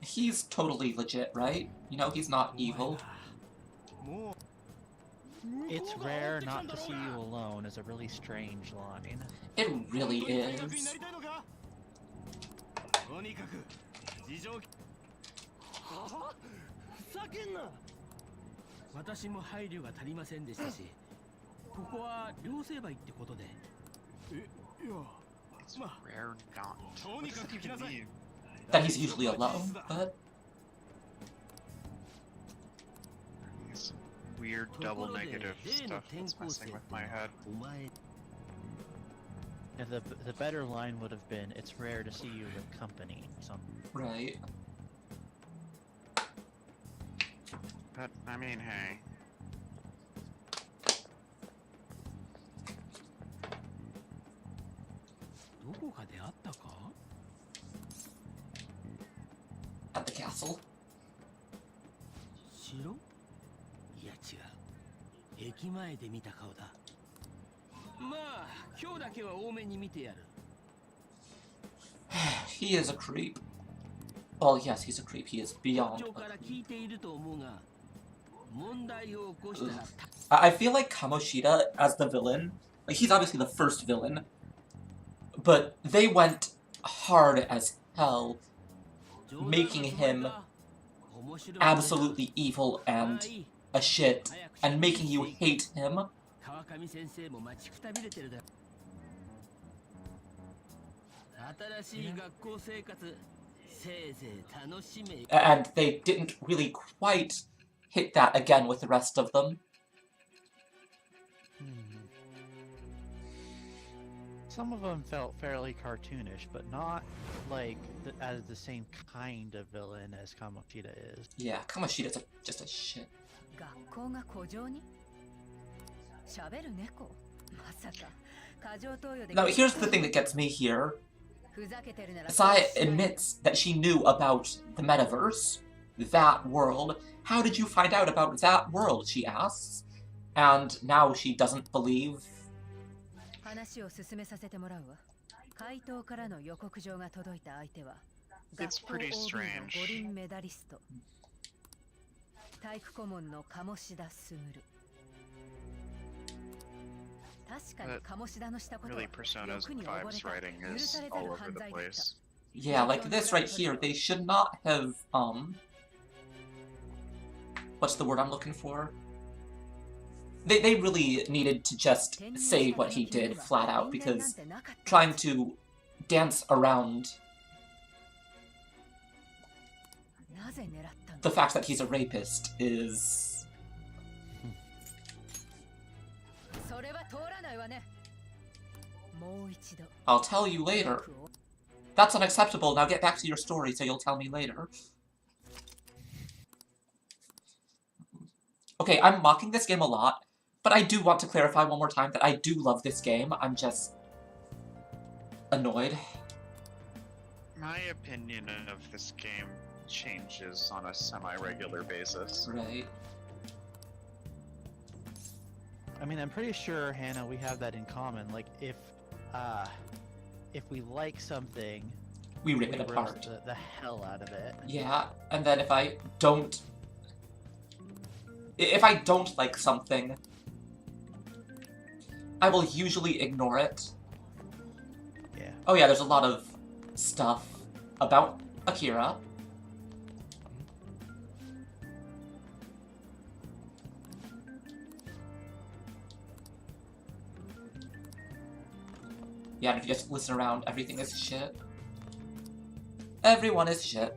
S1: He's totally legit, right? You know, he's not evil.
S2: It's rare not to see you alone is a really strange line.
S1: It really is.
S9: ふざけんな。私も配慮が足りませんでしたし、ここは両成敗ってことで。いや、まあ、とにかく来なさい。
S1: That he's usually alone, but
S3: These weird double negative stuff that's messing with my head.
S2: Yeah, the better line would have been, "It's rare to see you with company."
S1: Right.
S3: But I mean, hey.
S1: At the castle.
S9: 城？いや違う。駅前で見た顔だ。まあ、今日だけは多めに見てやる。
S1: He is a creep. Well, yes, he's a creep. He is beyond. I feel like Kamoshida as the villain, like he's obviously the first villain, but they went hard as hell, making him absolutely evil and a shit, and making you hate him. And they didn't really quite hit that again with the rest of them.
S2: Some of them felt fairly cartoonish, but not like as the same kind of villain as Kamoshida is.
S1: Yeah, Kamoshida's just a shit. Now, here's the thing that gets me here. Saya admits that she knew about the metaverse, that world. How did you find out about that world, she asks. And now she doesn't believe.
S3: It's pretty strange. Really, Persona's 5's writing is all over the place.
S1: Yeah, like this right here, they should not have, what's the word I'm looking for? They really needed to just say what he did flat out, because trying to dance around the fact that he's a rapist is... I'll tell you later. That's unacceptable. Now get back to your story so you'll tell me later. Okay, I'm mocking this game a lot, but I do want to clarify one more time that I do love this game. I'm just... annoyed.
S3: My opinion of this game changes on a semi-regular basis.
S1: Right.
S2: I mean, I'm pretty sure, Hannah, we have that in common. Like, if we like something,
S1: we rip it apart.
S2: The hell out of it.
S1: Yeah, and then if I don't like something, I will usually ignore it.
S2: Yeah.
S1: Oh yeah, there's a lot of stuff about Akira. Yeah, and if you just listen around, everything is shit. Everyone is shit.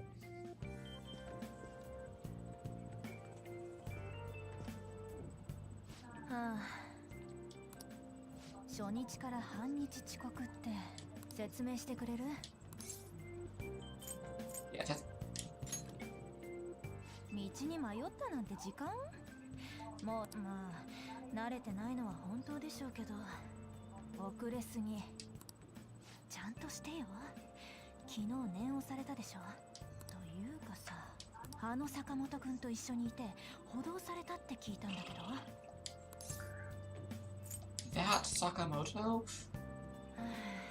S1: Yeah, just...
S10: 道に迷ったなんて時間？もう、まあ、慣れてないのは本当でしょうけど、遅れすぎ。ちゃんとしてよ。昨日念をされたでしょ。というかさ、あの坂本くんと一緒にいて補導されたって聞いたんだけど。
S1: That Sakamoto?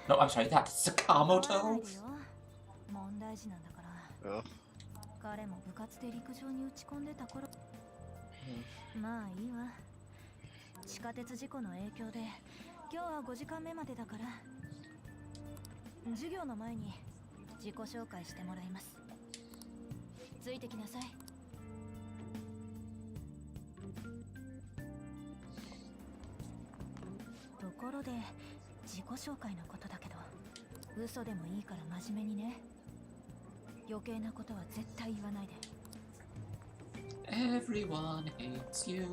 S1: No, I'm sorry, that Sakamoto?
S10: 問題児なんだから。彼も部活で陸上に打ち込んでた頃。まあいいわ。地下鉄事故の影響で今日は5時間目までだから。授業の前に自己紹介してもらいます。
S6: ついてきなさい。ところで自己紹介のことだけど、嘘でもいいから真面目にね。余計なことは絶対言わないで。
S1: Everyone hates you.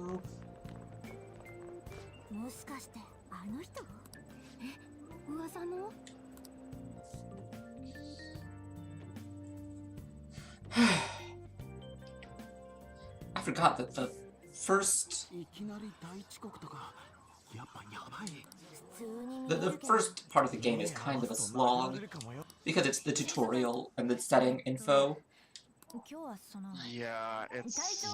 S10: もしかしてあの人？え、噂の？I
S1: forgot that the first first part of the game is kind of a slog because it's the tutorial and the setting info.
S3: Yeah, it's...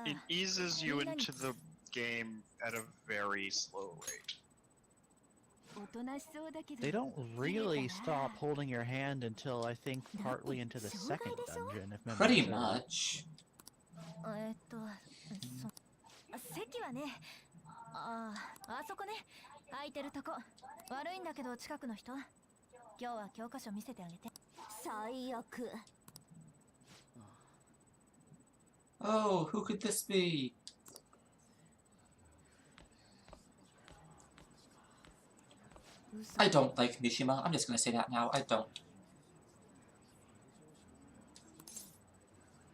S3: It eases you into the game at a very slow rate.
S2: They don't really stop holding your hand until I think partly into the second dungeon, if memory
S1: Pretty
S2: serves.
S1: much.
S6: 席はね、あそこね、空いてるとこ。悪いんだけど近くの人。今日は教科書見せてあげて。最悪。
S1: Oh, who could this be? I don't like Mishima. I'm just gonna say that now. I don't.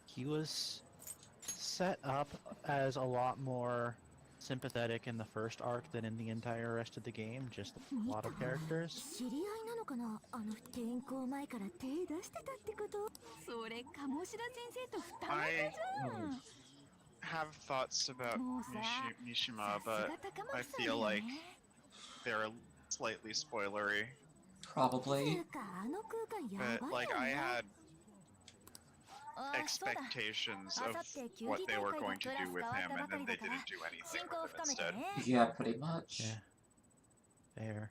S2: He was set up as a lot more sympathetic in the first arc than in the entire rest of the game. Just a lot of characters.
S3: I have thoughts about Mishima, but I feel like they're slightly spoilery.
S1: Probably.
S3: But, like, I had expectations of what they were going to do with him, and then they didn't do anything with him instead.
S1: Yeah, pretty much.
S2: Yeah. Fair.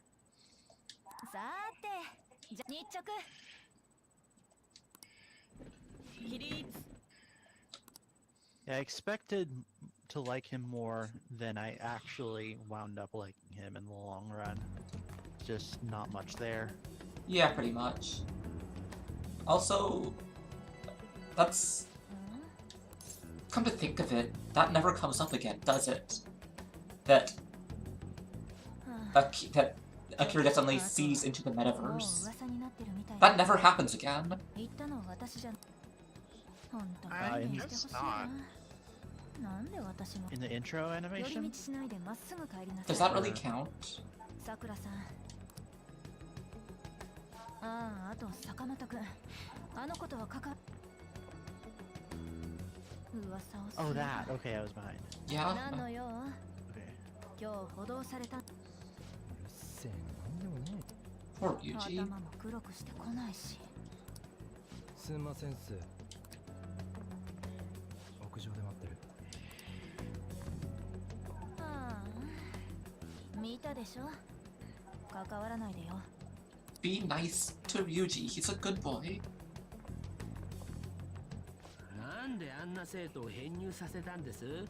S2: Yeah, I expected to like him more than I actually wound up liking him in the long run. Just not much there.
S1: Yeah, pretty much. Also, that's... Come to think of it, that never comes up again, does it? That Akira suddenly sees into the metaverse. That never happens again.
S2: I guess not. In the intro animation?
S1: Does that really count?
S2: Oh, that. Okay, I was behind.
S1: Yeah. Poor Yuji.
S9: すんませんっす。屋上で待ってる。
S6: 見たでしょ？関わらないでよ。
S1: Be nice to Ryuji, he's a good boy.
S9: なんであんな生徒を編入させたんです？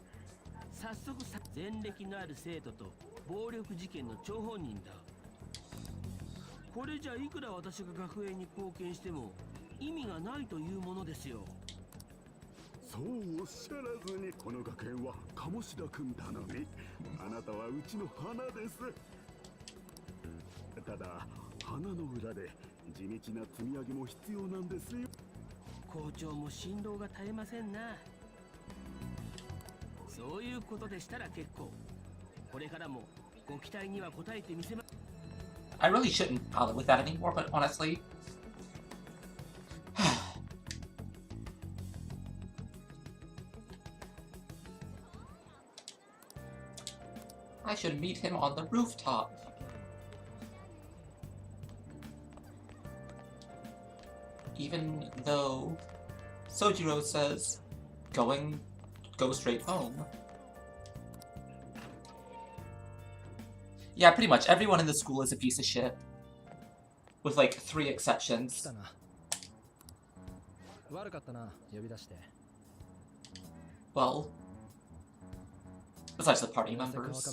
S9: 早速前歴のある生徒と暴力事件の張本人だ。これじゃいくら私が学園に貢献しても意味がないというものですよ。
S17: そうおっしゃらずに、この学園は鴨志田君頼み。あなたはうちの花です。ただ花の裏で地道な積み上げも必要なんですよ。
S9: 校長も振動が絶えませんな。そういうことでしたら結構。これからもご期待には応えてみせます。
S1: I really shouldn't bother with that anymore, but honestly... I should meet him on the rooftop. Even though Sojiro says, go straight home. Yeah, pretty much everyone in the school is a piece of shit. With like 3 exceptions. Well, besides the party members.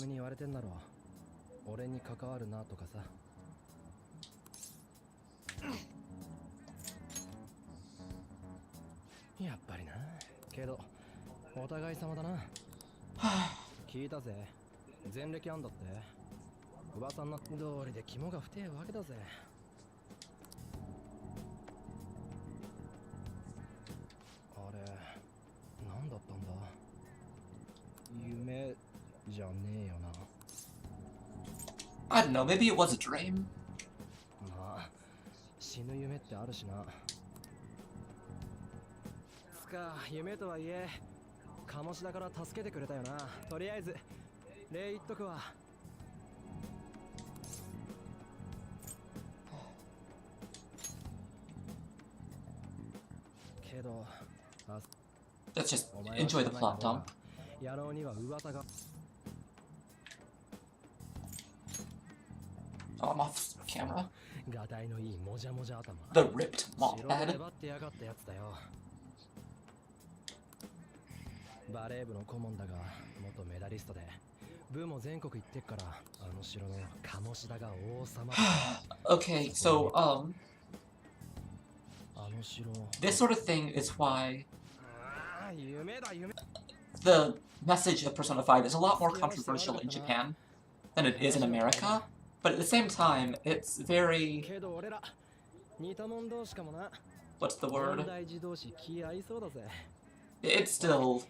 S9: やっぱりな。けどお互い様だな。聞いたぜ。前歴あんだって。噂の通りで肝が不定わけだぜ。あれ、なんだったんだ。夢じゃねえよな。
S1: I don't know, maybe it was a dream.
S9: まあ、死ぬ夢ってあるしな。つか、夢とはいえ、鴨志田から助けてくれたよな。とりあえず、礼言っとくわ。けど、
S1: Let's just enjoy the plot dump.
S9: 野郎には噂が。
S1: Oh, I'm off camera.
S9: ガタイのいいもじゃもじゃ頭。
S1: The ripped mop
S9: 白で
S1: head.
S9: 粘ってやがったやつだよ。バレー部の顧問だが、元メダリストで、部も全国行ってっから、あの城の鴨志田が王様だ。
S1: Okay, so, this sort of thing is why the message of Persona 5 is a lot more controversial in Japan than it is in America, but at the same time, it's very... What's the word? It's still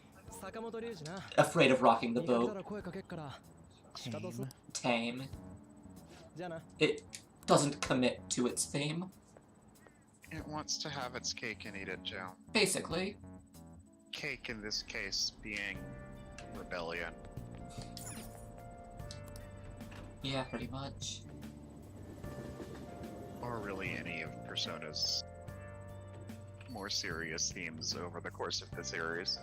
S1: afraid of rocking the boat. Tame. It doesn't commit to its theme.
S3: It wants to have its cake and eat it, Joe.
S1: Basically.
S3: Cake in this case being rebellion.
S1: Yeah, pretty much.
S3: Or really any of Persona's more serious themes over the course of the series.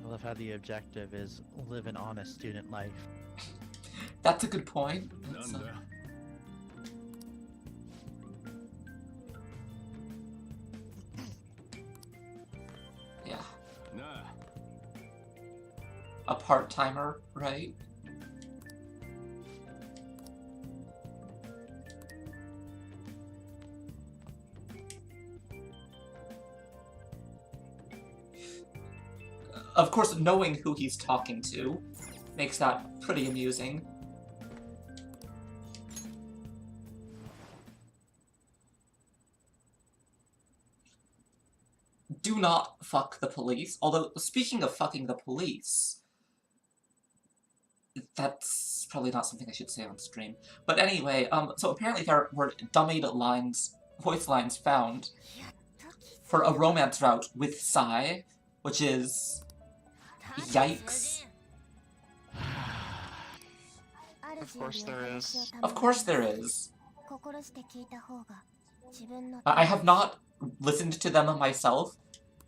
S2: I love how the objective is live an honest student life.
S1: That's a good point. Yeah. A part-timer, right? Of course, knowing who he's talking to makes that pretty amusing. Do not fuck the police. Although, speaking of fucking the police, that's probably not something I should say on stream. But anyway, so apparently there were dummied lines, voice lines found for a romance route with Sai, which is... Yikes.
S3: Of course there is.
S1: Of course there is. I have not listened to them myself,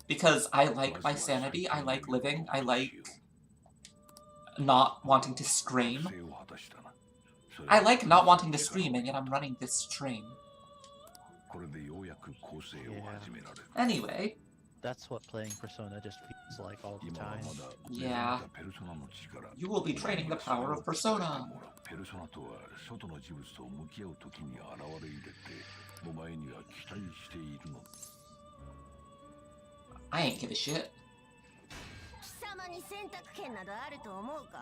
S1: because I like my sanity, I like living, I like not wanting to stream. I like not wanting to stream, and yet I'm running this stream. Anyway.
S2: That's what playing Persona just feels like all the time.
S1: Yeah. You will be training the power of Persona. I ain't give a shit.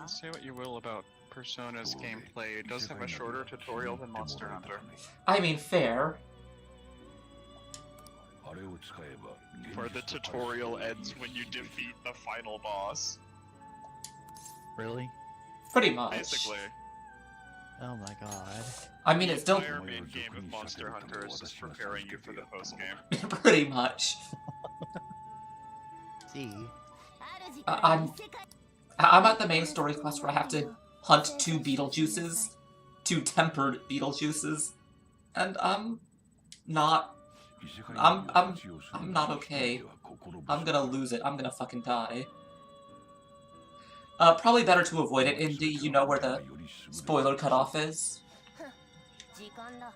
S3: Say what you will about Persona's gameplay, it does have a shorter tutorial than Monster Hunter.
S1: I mean, fair.
S3: For the tutorial ends when you defeat the final boss.
S2: Really?
S1: Pretty much.
S3: Basically.
S2: Oh my god.
S1: I mean, it's still...
S3: The entire main game of Monster Hunter is just preparing you for the post-game.
S1: Pretty much.
S2: See?
S1: I'm at the main story quest where I have to hunt 2 Beetlejuices. 2 tempered Beetlejuices. And I'm not I'm not okay. I'm gonna lose it. I'm gonna fucking die. Probably better to avoid it, Indy. You know where the spoiler cutoff is.
S6: 時間だ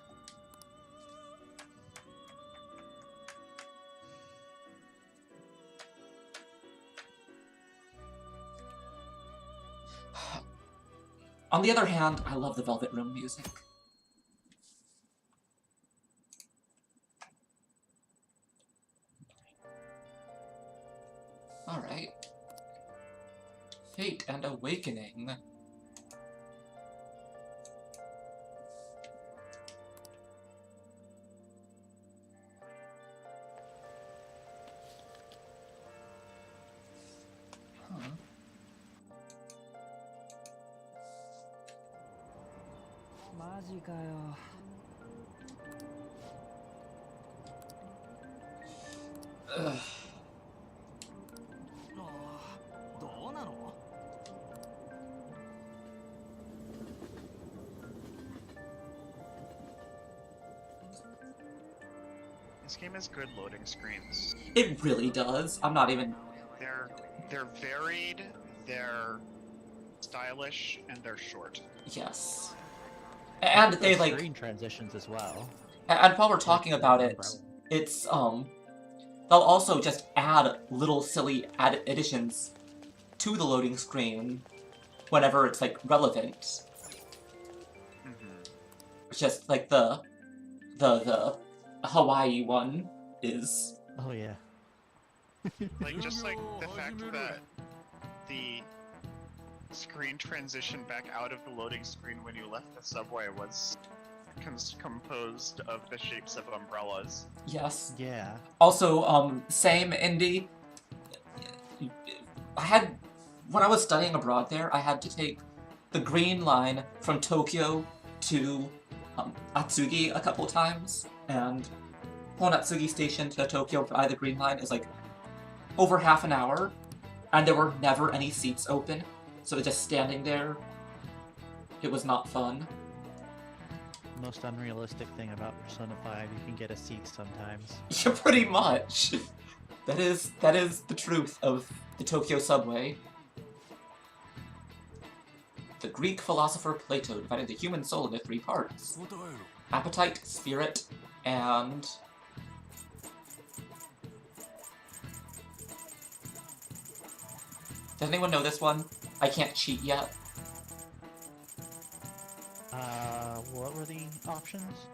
S1: On the other hand, I love the Velvet Room music. Alright. Fate and Awakening. Huh. Ugh.
S9: どうなの
S3: This game has good loading screens.
S1: It really does. I'm not even...
S3: They're varied, they're stylish, and they're short.
S1: Yes. And they, like...
S2: Screen transitions as well.
S1: And while we're talking about it, it's, they'll also just add little silly additions to the loading screen whenever it's, like, relevant. It's just, like, the Hawaii one is...
S2: Oh, yeah.
S3: Like, just like the fact that the screen transition back out of the loading screen when you left the subway was composed of the shapes of umbrellas.
S1: Yes.
S2: Yeah.
S1: Also, same, Indy. When I was studying abroad there, I had to take the green line from Tokyo to Atsugi a couple times, and Honatsugi Station to Tokyo by the green line is like over half an hour, and there were never any seats open, so just standing there, it was not fun.
S2: Most unrealistic thing about Persona 5, you can get a seat sometimes.
S1: Yeah, pretty much. That is the truth of the Tokyo subway. The Greek philosopher Plato divided the human soul into 3 parts. Appetite, spirit, and... Does anyone know this one? I can't cheat yet.
S2: What were the options?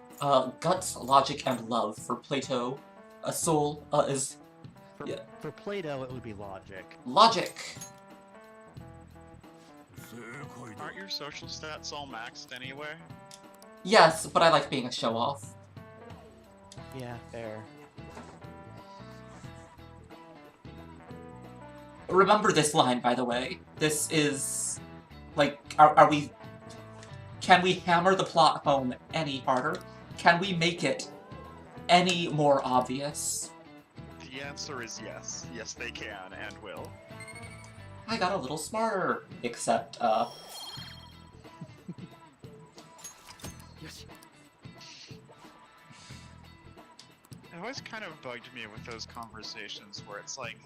S1: Guts, logic, and love. For Plato, a soul, is...
S2: For Plato, it would be logic.
S1: Logic!
S3: Aren't your social stats all maxed anyway?
S1: Yes, but I like being a show-off.
S2: Yeah, fair.
S1: Remember this line, by the way. This is... like, can we hammer the plot home any harder? Can we make it any more obvious?
S3: The answer is yes. Yes, they can and will.
S1: I got a little smarter, except,
S3: It always kind of bugged me with those conversations where it's like,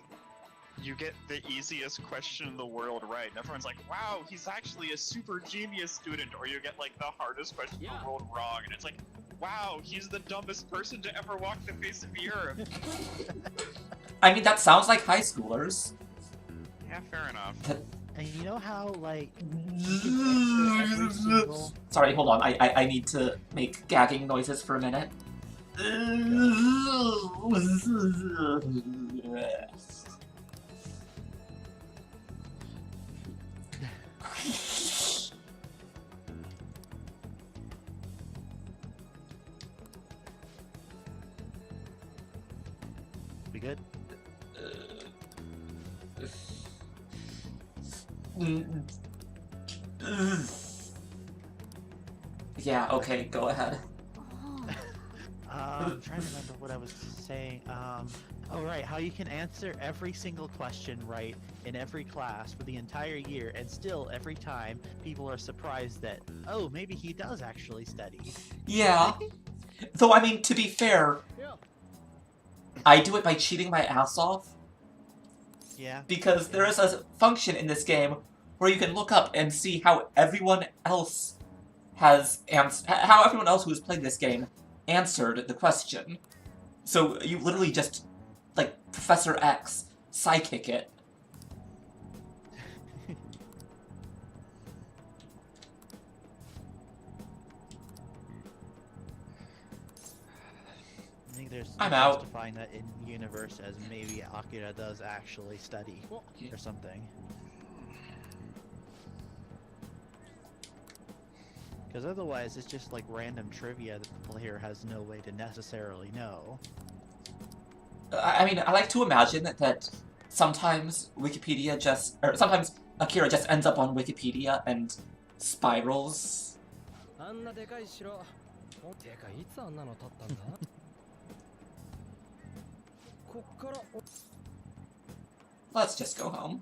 S3: you get the easiest question in the world right, and everyone's like, wow, he's actually a super genius student, or you get like the hardest question in the world wrong, and it's like, wow, he's the dumbest person to ever walk the face of the earth.
S1: I mean, that sounds like high schoolers.
S3: Yeah, fair enough.
S2: And you know how, like, every single...
S1: Sorry, hold on, I need to make gagging noises for a minute.
S2: We good?
S1: Yeah, okay, go ahead.
S2: I'm trying to remember what I was saying. Oh right, how you can answer every single question right in every class for the entire year, and still every time people are surprised that, oh, maybe he does actually study.
S1: Yeah. Though, I mean, to be fair, I do it by cheating my ass off.
S2: Yeah.
S1: Because there is a function in this game where you can look up and see how everyone else how everyone else who has played this game answered the question. So you literally just, like, Professor X, psychic it.
S2: I think there's
S1: I'm out.
S2: justifying that in universe as maybe Akira does actually study or something. Because otherwise, it's just like random trivia that the player has no way to necessarily know.
S1: I mean, I like to imagine that sometimes Wikipedia just, or sometimes Akira just ends up on Wikipedia and spirals. Let's just go home.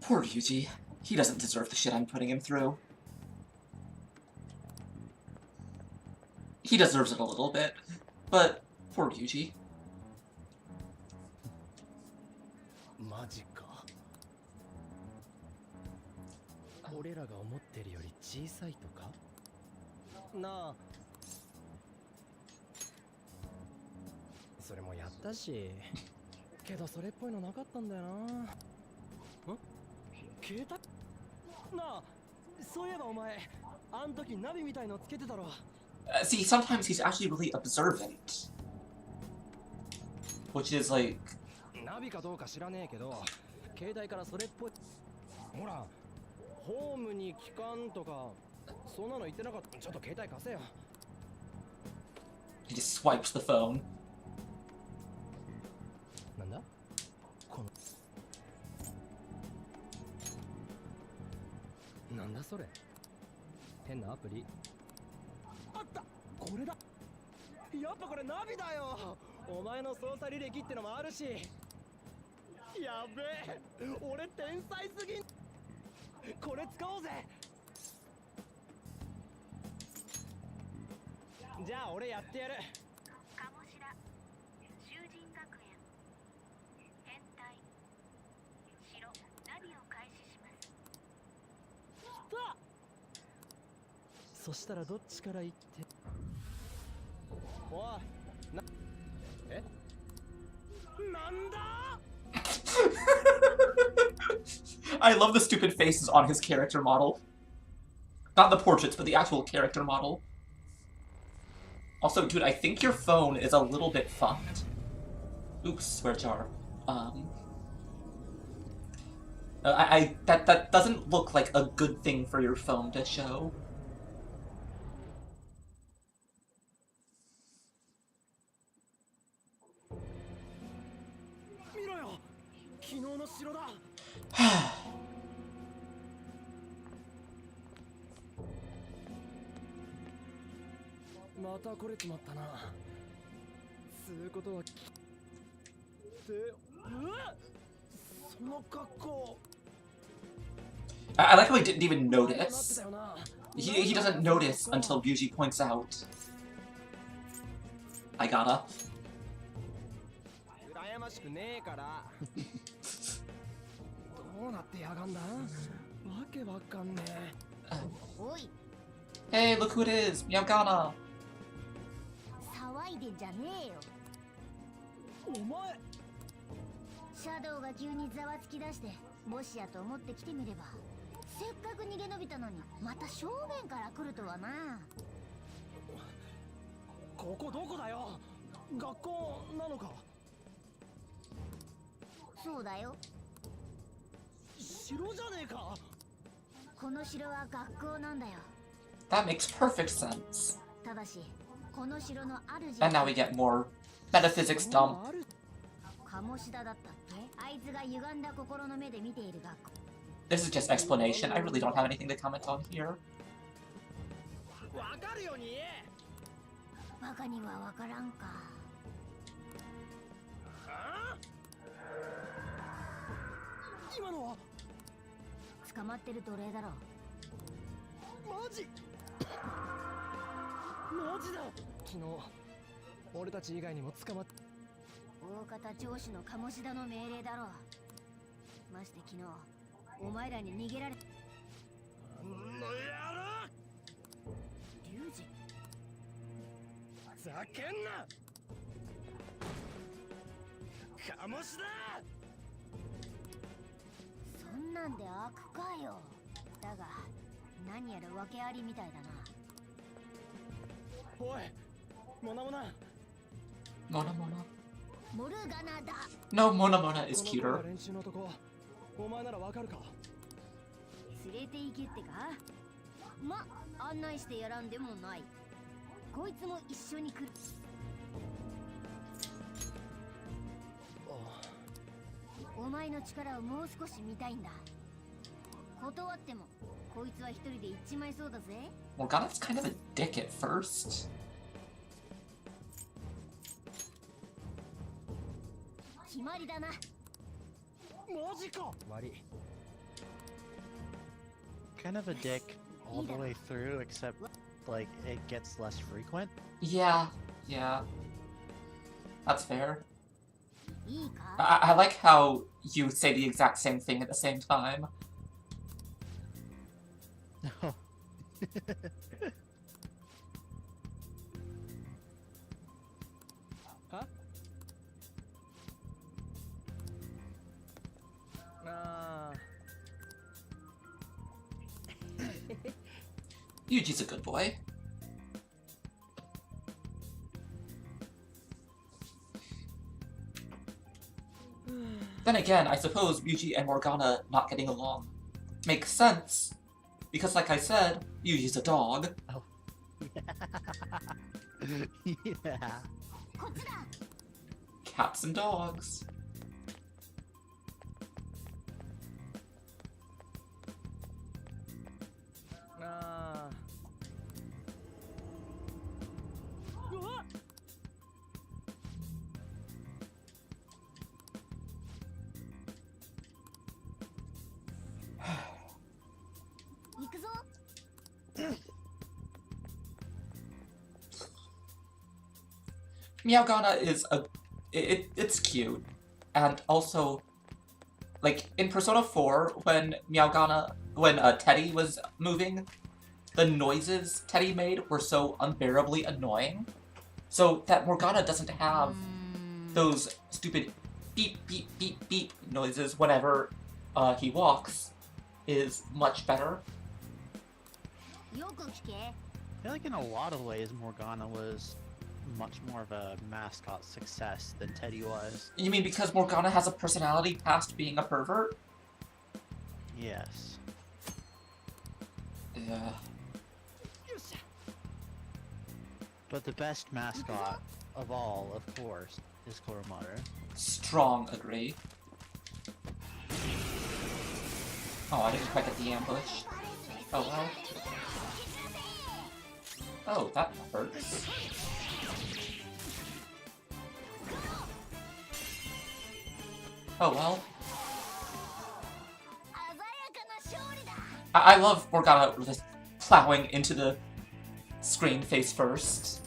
S1: Poor Yuji. He doesn't deserve the shit I'm putting him through. He deserves it a little bit, but poor Yuji. See, sometimes he's actually really observant. Which is like... He just swipes the phone. I love the stupid faces on his character model. Not the portraits, but the actual character model. Also, dude, I think your phone is a little bit fucked. Oops, swear jar. That doesn't look like a good thing for your phone to show. I like how he didn't even notice. He doesn't notice until Ryuji points out. I gotta. Hey, look who it is! Miyagana! That makes perfect sense. And now we get more metaphysics dump. This is just explanation. I really don't have anything to comment on here.
S9: わかるように言え。
S6: バカにはわからんか。
S9: 今のは
S6: 捕まってる奴隷だろ。
S9: マジマジだ。昨日俺たち以外にも捕まっ
S6: 大方上司の鴨志田の命令だろ。まして昨日お前らに逃げられ
S9: あの野郎。
S6: リュウジ。
S9: ざけんな。鴨志田。
S6: そんなんで悪かよ。だが何やら訳ありみたいだな。
S9: おい、モナモナ。
S1: Mona Mona.
S6: モルガナだ。
S1: No, Mona Mona is
S9: この
S1: cuter.
S9: 練習のとこ、お前ならわかるか。
S6: 連れて行けってか。ま、案内してやらんでもない。こいつも一緒に来る。お前の力をもう少し見たいんだ。断ってもこいつは一人で行っちまいそうだぜ。
S1: Morgana's kind of a dick at first.
S6: 決まりだな。
S9: マジか。悪い。
S2: Kind of a dick all the way through, except like it gets less frequent.
S1: Yeah, yeah. That's fair.
S6: いいか。
S1: I like how you say the exact same thing at the same time.
S2: No.
S9: Huh?
S1: Yuji's a good boy. Then again, I suppose Yuji and Morgana not getting along makes sense. Because like I said, Yuji's a dog.
S2: Oh. Yeah.
S1: Cats and dogs. Meowgana is it's cute, and also, like in Persona 4, when Teddy was moving, the noises Teddy made were so unbearably annoying. So that Morgana doesn't have those stupid beep beep beep beep noises whenever he walks is much better.
S2: I feel like in a lot of ways Morgana was much more of a mascot success than Teddy was.
S1: You mean because Morgana has a personality past being a pervert?
S2: Yes.
S1: Yeah.
S2: But the best mascot of all, of course, is Koromaru.
S1: Strong agree. Oh, I didn't quite get the ambush. Oh well. Oh, that hurts. Oh well. I love Morgana just plowing into the screen face first.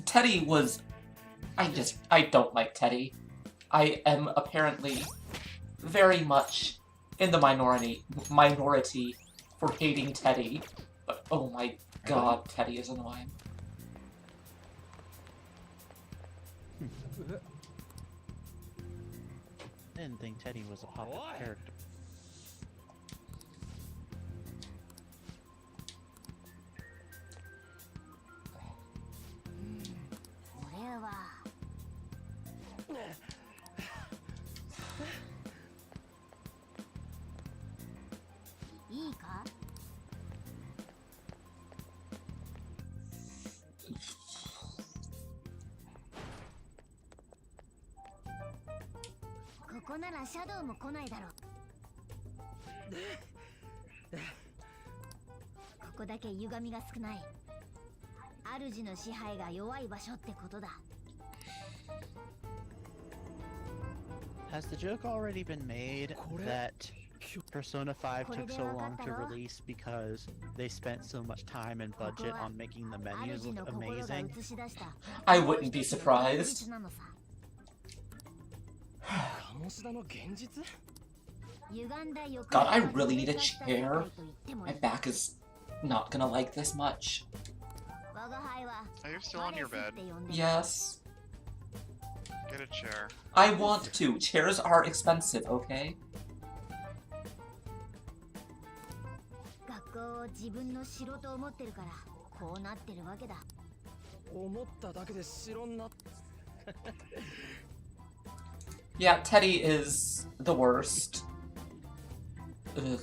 S1: Teddy was... I don't like Teddy. I am apparently very much in the minority for hating Teddy. But oh my god, Teddy is annoying.
S2: I didn't think Teddy was a popular character.
S6: こならシャドウも来ないだろう。ここだけ歪みが少ない。主の支配が弱い場所ってことだ。
S2: Has the joke already been made that Persona 5 took so long to release because they spent so much time and budget on making the menus look amazing?
S1: I wouldn't be surprised. God, I really need a chair. My back is not gonna like this much.
S3: Oh, you're still on your bed.
S1: Yes.
S3: Get a chair.
S1: I want to. Chairs are expensive, okay?
S6: 学校を自分の城と思ってるからこうなってるわけだ。
S9: 思っただけで城になっ
S1: Yeah, Teddy is the worst. Ugh.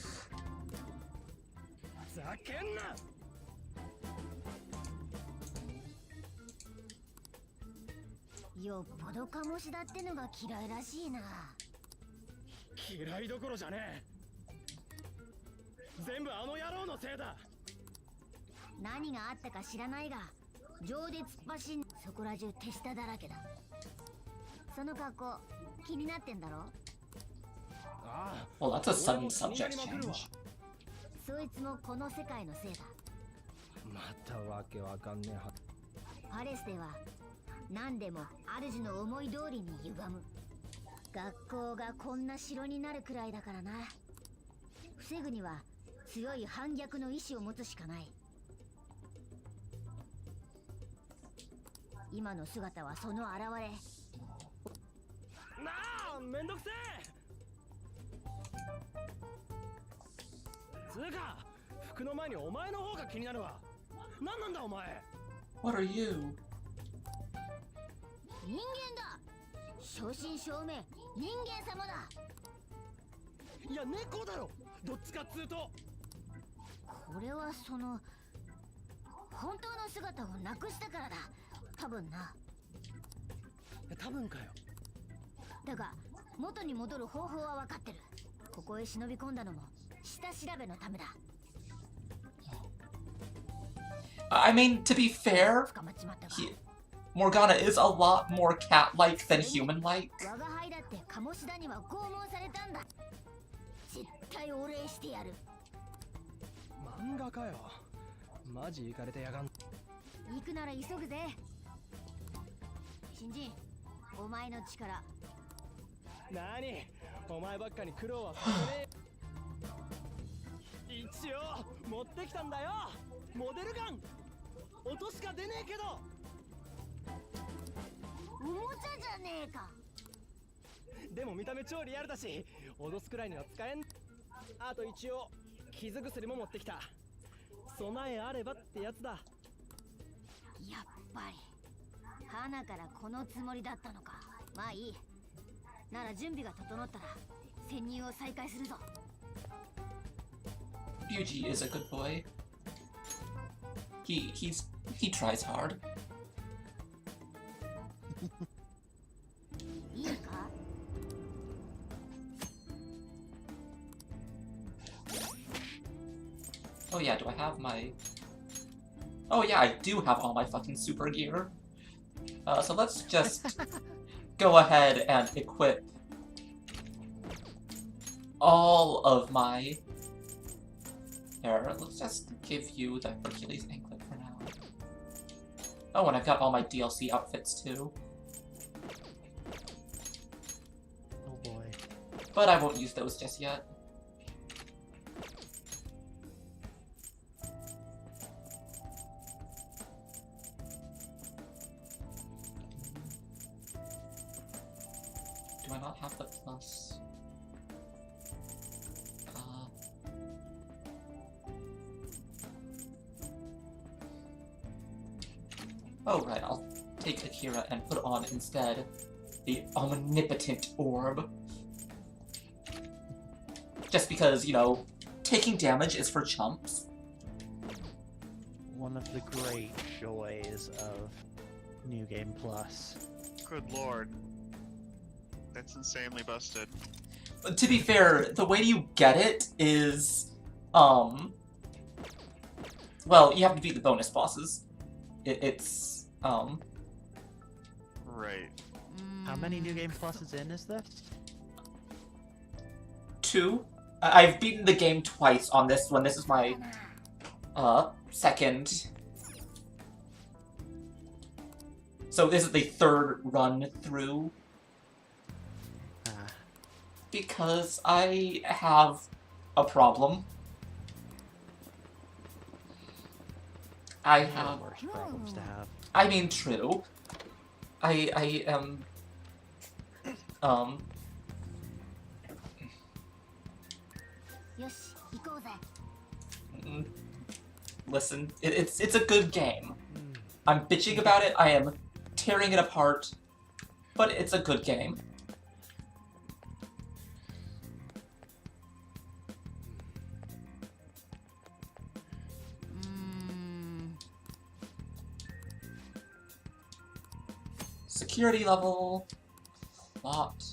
S9: ざけんな。
S6: よっぽどカモシだってのが嫌いらしいな。
S9: 嫌いどころじゃねえ。全部あの野郎のせいだ。
S6: 何があったか知らないが、情で突っ走んそこら中手下だらけだ。その格好気になってんだろ。
S1: Well, that's a sudden subject change.
S6: そいつもこの世界のせいだ。
S9: またわけわかんねえは。
S6: パレスでは何でも主の思い通りに歪む。学校がこんな城になるくらいだからな。防ぐには強い反逆の意志を持つしかない。今の姿はその現れ。
S9: なあ、めんどくせえ。つうか、服の前にお前の方が気になるわ。何なんだお前。
S1: What are you?
S6: 人間だ。正真正銘人間様だ。
S9: いや猫だろ。どっちかっつうと。
S6: これはその本当の姿をなくしたからだ。多分な。
S9: 多分かよ。
S6: だが元に戻る方法は分かってる。ここへ忍び込んだのも下調べのためだ。
S1: I mean, to be fair, Morgana is a lot more cat-like than human-like.
S6: 我が輩だって鴨志田には拷問されたんだ。絶対お礼してやる。
S9: 漫画かよ。マジイカれてやがん。
S6: 行くなら急ぐぜ。新人、お前の力。
S9: なに、お前ばっかに苦労はさせねえ。一応持ってきたんだよ。モデルガン。音しか出ねえけど。
S6: おもちゃじゃねえか。
S9: でも見た目超リアルだし、脅すくらいには使えん。あと一応傷薬も持ってきた。備えあればってやつだ。
S6: やっぱり花からこのつもりだったのか。まあいい。なら準備が整ったら潜入を再開するぞ。
S1: Ryuji is a good boy. He tries hard.
S6: いいか。
S1: Oh yeah, do I have my... Oh yeah, I do have all my fucking super gear. So let's just go ahead and equip all of my... Here, let's just give you the Hercules anklet for now. Oh, and I've got all my DLC outfits too.
S2: Oh boy.
S1: But I won't use those just yet. Do I not have the plus? Oh right, I'll take Akira and put on instead the omnipotent orb. Just because, you know, taking damage is for chumps.
S2: One of the great joys of New Game Plus.
S3: Good lord. It's insanely busted.
S1: To be fair, the way you get it is, well, you have to beat the bonus bosses. It's
S3: Right.
S2: How many New Game Pluses in is this?
S1: 2. I've beaten the game twice on this one. This is my, second. So this is the 3rd run through. Because I have a problem. I have
S2: worse problems to have.
S1: I mean, true. I am, listen, it's a good game. I'm bitching about it, I am tearing it apart, but it's a good game. Security level, lot.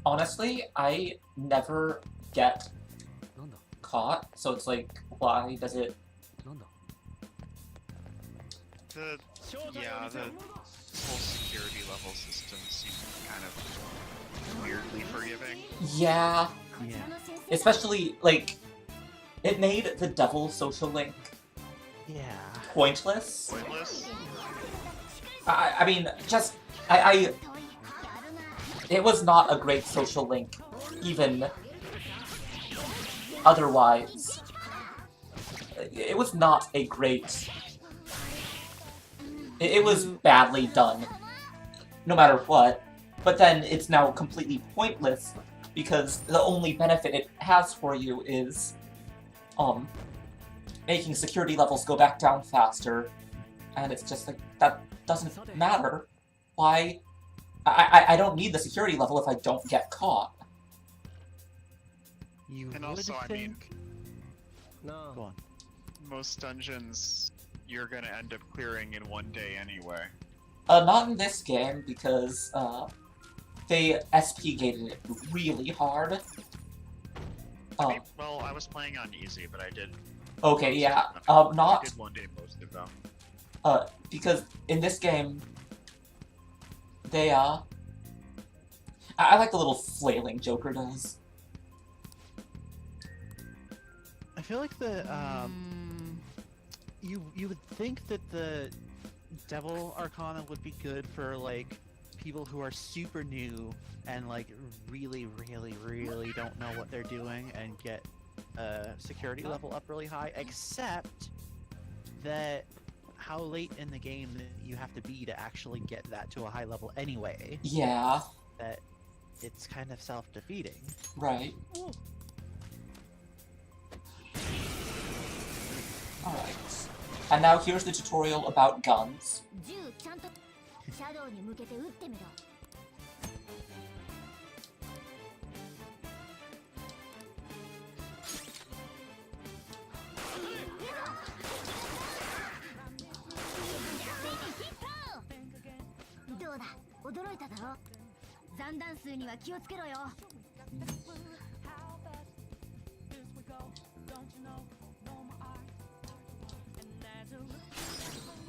S1: Honestly, I never get caught, so it's like, why does it?
S3: The whole security level system seems kind of weirdly forgiving.
S1: Yeah. Especially, like, it made the devil social link pointless.
S3: Pointless?
S1: I mean, just, it was not a great social link, even otherwise. It was not a great... It was badly done, no matter what. But then it's now completely pointless, because the only benefit it has for you is, making security levels go back down faster. And it's just like, that doesn't matter. Why? I don't need the security level if I don't get caught.
S3: And also, I mean,
S2: No. Go on.
S3: most dungeons you're gonna end up clearing in one day anyway.
S1: Not in this game, because, they SP gated it really hard.
S3: Well, I was playing on easy, but I did...
S1: Okay, yeah,
S3: I
S1: not...
S3: did one day most of them.
S1: Because in this game, they, I like the little flailing Joker does.
S2: I feel like the, you would think that the Devil Arcana would be good for, like, people who are super new and, like, really don't know what they're doing and get security level up really high, except that how late in the game you have to be to actually get that to a high level anyway.
S1: Yeah.
S2: That it's kind of self-defeating.
S1: Right. Alright. And now here's the tutorial about guns.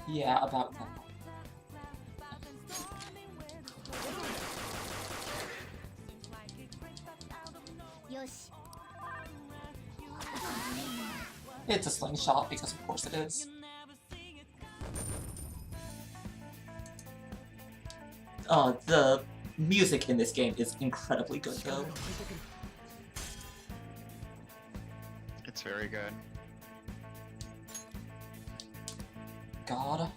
S1: Yeah, about that. It's a slingshot, because of course it is. The music in this game is incredibly good, though.
S3: It's very good.
S1: God.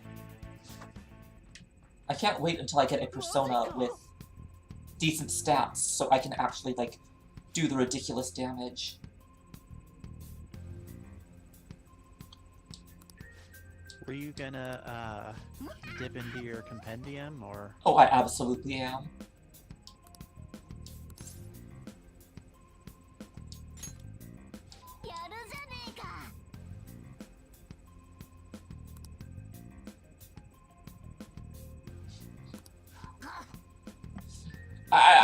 S1: I can't wait until I get a persona with decent stats, so I can actually, like, do the ridiculous damage.
S2: Were you gonna, dip into your compendium, or...?
S1: Oh, I absolutely am.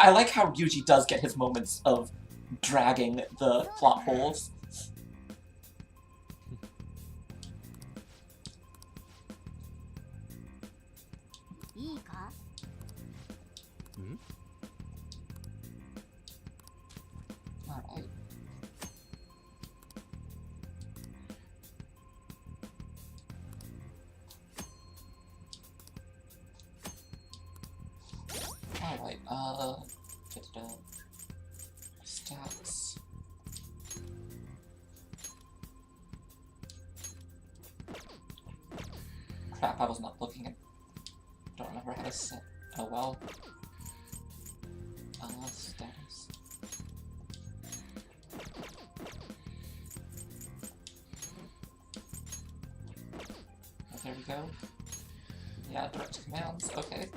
S1: I like how Yuji does get his moments of dragging the plot holes. Alright. Alright, stats. Crap, I was not looking at... Don't remember how to set... Oh well. Status. Oh, there we go. Yeah, direct commands, okay.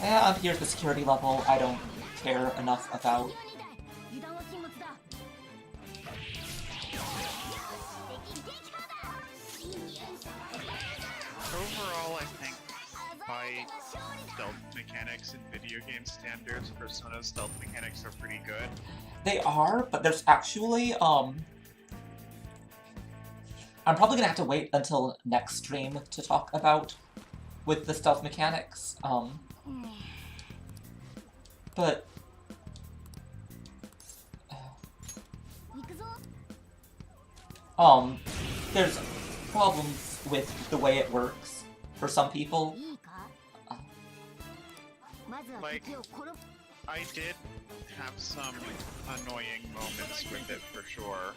S1: And here's the security level I don't care enough about.
S3: Overall, I think by stealth mechanics and video game standards, Persona's stealth mechanics are pretty good.
S1: They are, but there's actually, I'm probably gonna have to wait until next stream to talk about with the stealth mechanics, but... there's problems with the way it works for some people.
S3: Like, I did have some annoying moments with it for sure.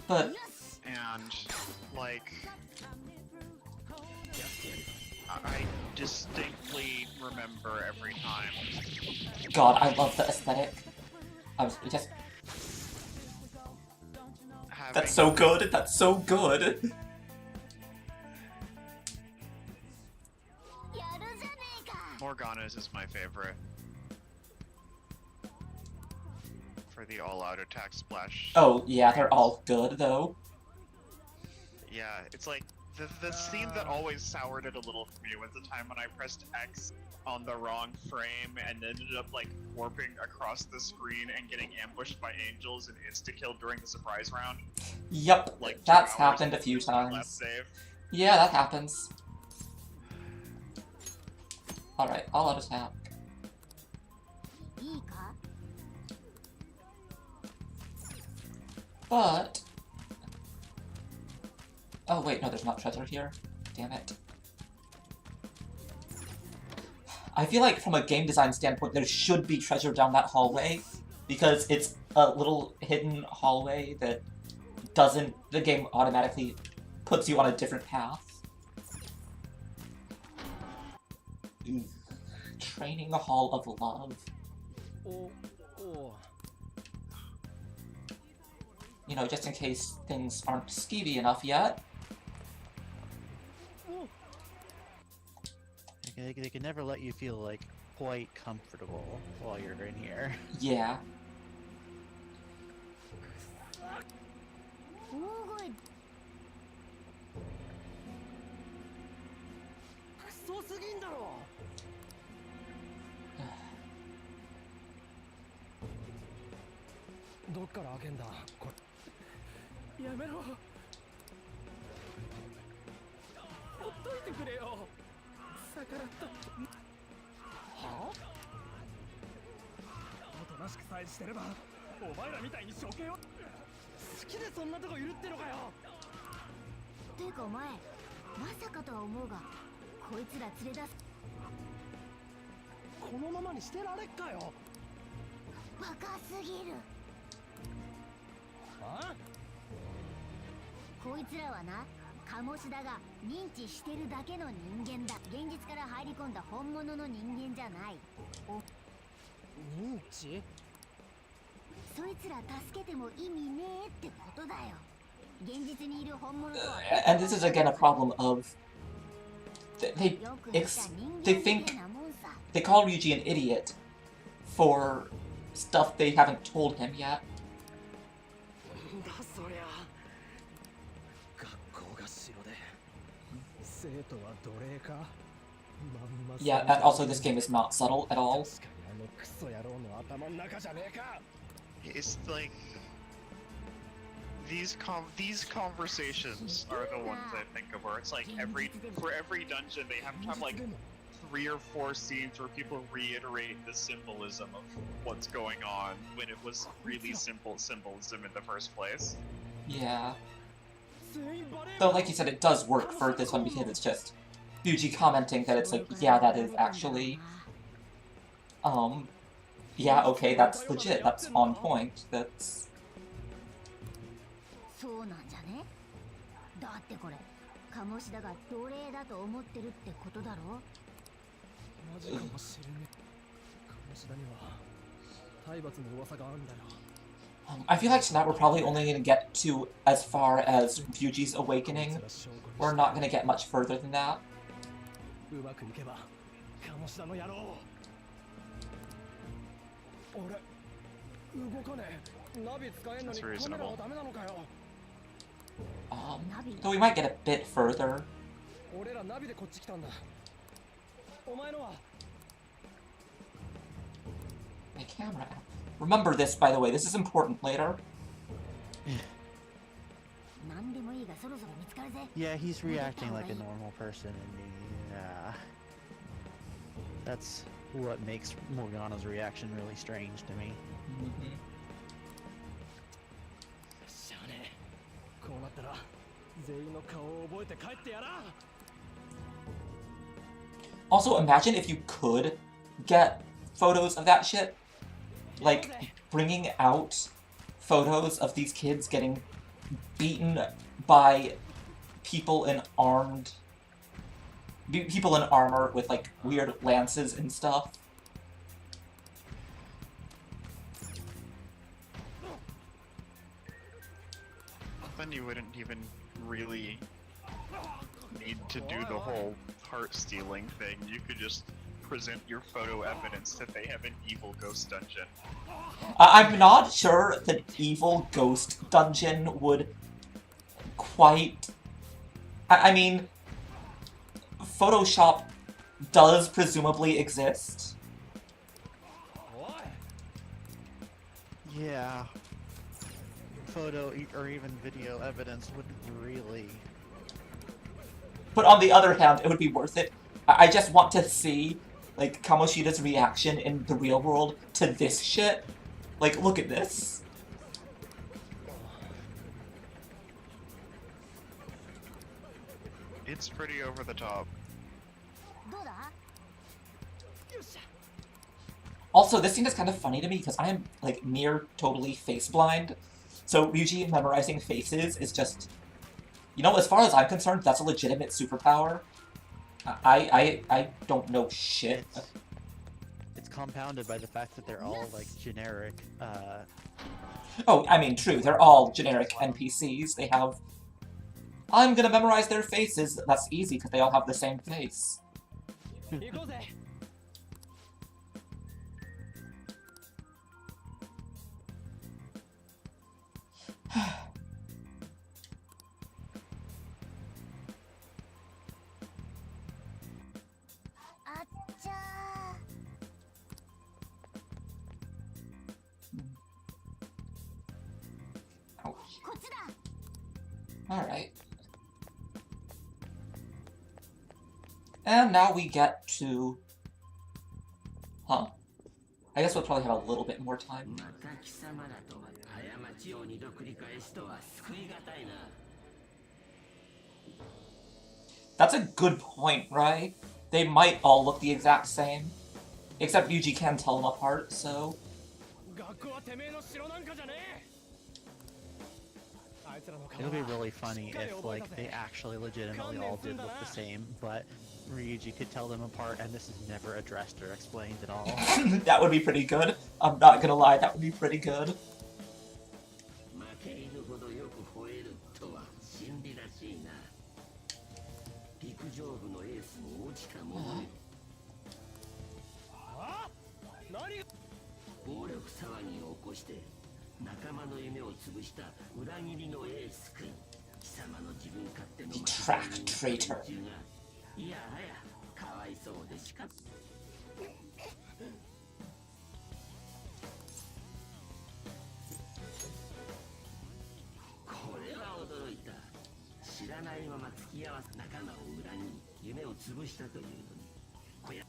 S1: But...
S3: And, like... I distinctly remember every time.
S1: God, I love the aesthetic. I was just... That's so good, that's so good!
S3: Morgana's is my favorite. For the all-out attack splash.
S1: Oh, yeah, they're all good, though.
S3: Yeah, it's like, the scene that always soured it a little for me was the time when I pressed X on the wrong frame and ended up, like, warping across the screen and getting ambushed by angels and insta-killed during the surprise round.
S1: Yep,
S3: Like,
S1: that's happened a few times.
S3: Save.
S1: Yeah, that happens. Alright, all-out attack. But... Oh wait, no, there's not treasure here. Damn it. I feel like from a game design standpoint, there should be treasure down that hallway, because it's a little hidden hallway that doesn't... The game automatically puts you on a different path. Training the Hall of Love. You know, just in case things aren't skeevy enough yet.
S2: They can never let you feel, like, quite comfortable while you're in here.
S1: Yeah. And this is again a problem of... They think... They call Ryuji an idiot for stuff they haven't told him yet. Yeah, and also this game is not subtle at all.
S3: It's like these conversations are the ones I think of where it's like for every dungeon they have to have like 3 or 4 scenes where people reiterate the symbolism of what's going on when it was really simple symbolism in the first place.
S1: Yeah. Though, like you said, it does work for this one because it's just Yuji commenting that it's like, yeah, that is actually, yeah, okay, that's legit, that's on point, that's...
S6: そうなんじゃね。だってこれ、鴨志田が奴隷だと思ってるってことだろ。
S9: マジかもしれねえ。鴨志田には体罰の噂があるんだよ。
S1: I feel like tonight we're probably only going to get to as far as Ryuji's awakening. We're not going to get much further than that.
S3: That's reasonable.
S1: Though we might get a bit further. My camera app. Remember this, by the way, this is important later.
S2: Yeah, he's reacting like a normal person, and yeah. That's what makes Morgana's reaction really strange to me.
S1: Also, imagine if you could get photos of that shit. Like, bringing out photos of these kids getting beaten by people in people in armor with, like, weird lances and stuff.
S3: Then you wouldn't even really need to do the whole heart stealing thing. You could just present your photo evidence that they have an evil ghost dungeon.
S1: I'm not sure the evil ghost dungeon would quite... I mean, Photoshop does presumably exist.
S2: Yeah. Photo or even video evidence wouldn't really...
S1: But on the other hand, it would be worth it. I just want to see, like, Kamoshida's reaction in the real world to this shit. Like, look at this.
S3: It's pretty over the top.
S1: Also, this scene is kind of funny to me because I am, like, near totally face blind. So Ryuji memorizing faces is just... You know, as far as I'm concerned, that's a legitimate superpower. I don't know shit.
S2: It's compounded by the fact that they're all, like, generic,
S1: Oh, I mean, true, they're all generic NPCs. They have... I'm gonna memorize their faces. That's easy, because they all have the same face. Alright. And now we get to... Huh. I guess we'll probably have a little bit more time. That's a good point, right? They might all look the exact same. Except Yuji can tell them apart, so...
S2: It would be really funny if, like, they actually legitimately all did look the same, but Ryuji could tell them apart and this is never addressed or explained at all.
S1: That would be pretty good. I'm not gonna lie, that would be pretty good. The track traitor.
S9: いやはやかわいそうでしかこれは驚いた。知らないまま付き合わせ仲間を裏に夢を潰したというのにこや違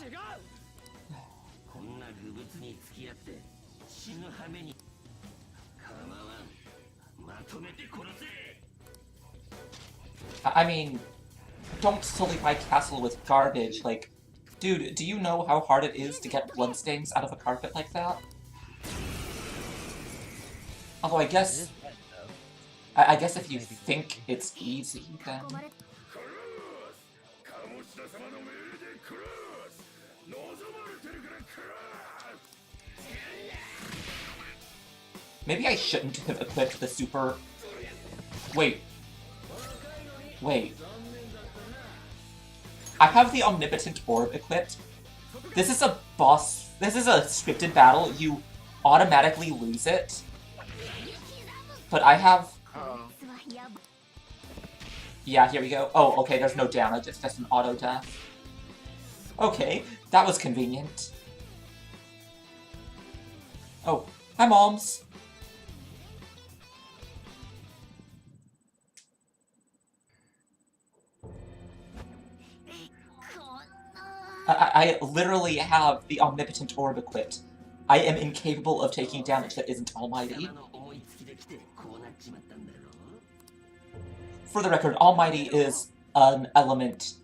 S9: う。こんな愚物に付き合って死ぬ羽目に構わん。まとめて殺せ。
S1: I mean, don't sully my castle with garbage. Like, dude, do you know how hard it is to get bloodstains out of a carpet like that? Although I guess if you think it's easy, then... Maybe I shouldn't have equipped the super... Wait. I have the Omnipotent Orb equipped. This is a boss... This is a scripted battle. You automatically lose it. But I have... Yeah, here we go. Oh, okay, there's no damage. It's just an auto death. Okay, that was convenient. Oh, hi, Moms. I literally have the Omnipotent Orb equipped. I am incapable of taking damage that isn't almighty. For the record, almighty is an element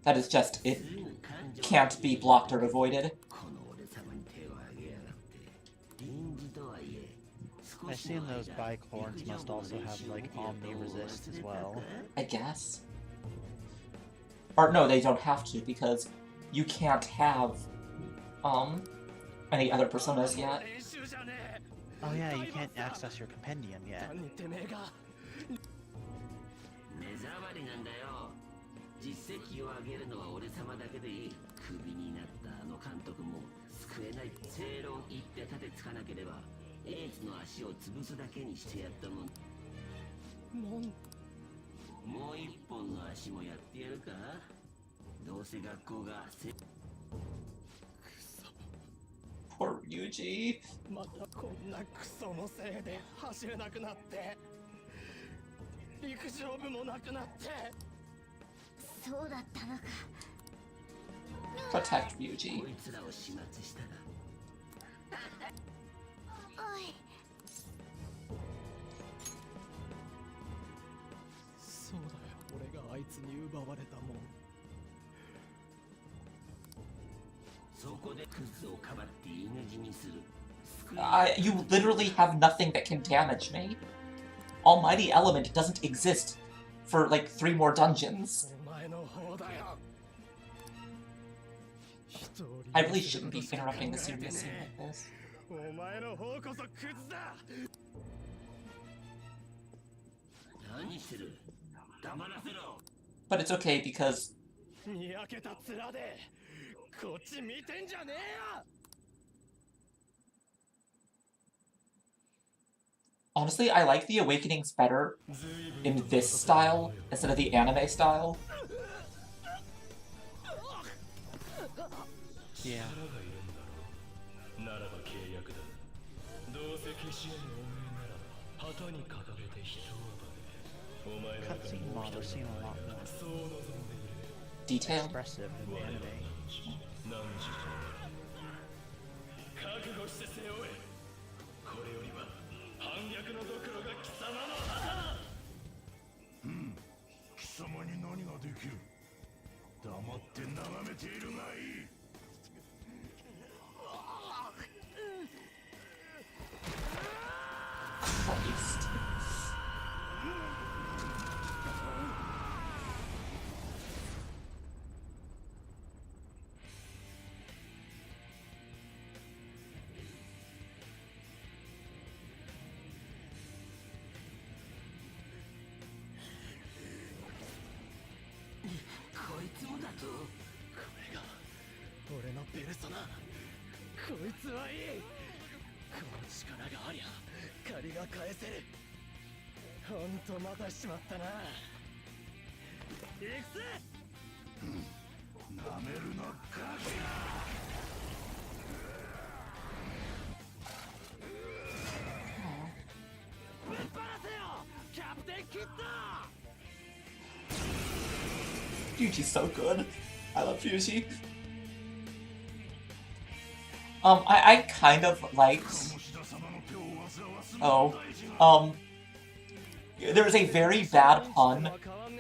S1: that is just, it can't be blocked or avoided.
S2: I assume those bicorns must also have, like, omni-resist as well.
S1: I guess. Or no, they don't have to, because you can't have, any other personas yet.
S2: Oh yeah, you can't access your compendium yet.
S1: Poor Ryuji. Protect Ryuji. You literally have nothing that can damage me. Almighty Element doesn't exist for like 3 more dungeons. I really shouldn't be interrupting the serious scene like this. But it's okay because... Honestly, I like the Awakenings better in this style instead of the anime style.
S2: Yeah. Cutscene models seem a lot more
S1: detailed,
S2: expressive in the anime.
S1: Christ. Ryuji's so good. I love Ryuji. I kind of liked... there was a very bad pun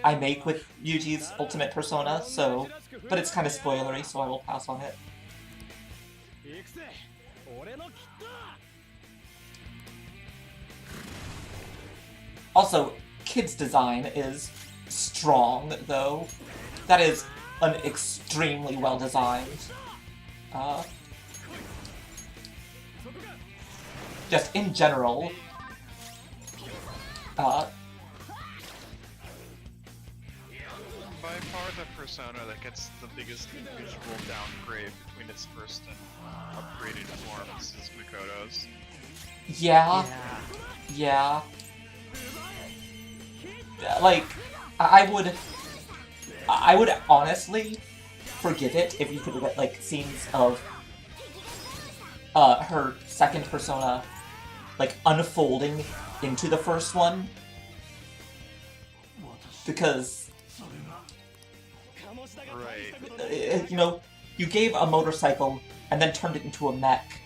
S1: I make with Ryuji's ultimate persona, so... But it's kind of spoilery, so I will pass on it. Also, Kid's design is strong, though. That is an extremely well-designed. Just in general.
S3: By far the persona that gets the biggest visual downgrade between its first and upgraded forms is Mikoto's.
S1: Yeah. Like, I would honestly forgive it if you could get, like, scenes of her second persona, like, unfolding into the first one. Because...
S3: Right.
S1: You know, you gave a motorcycle and then turned it into a mech.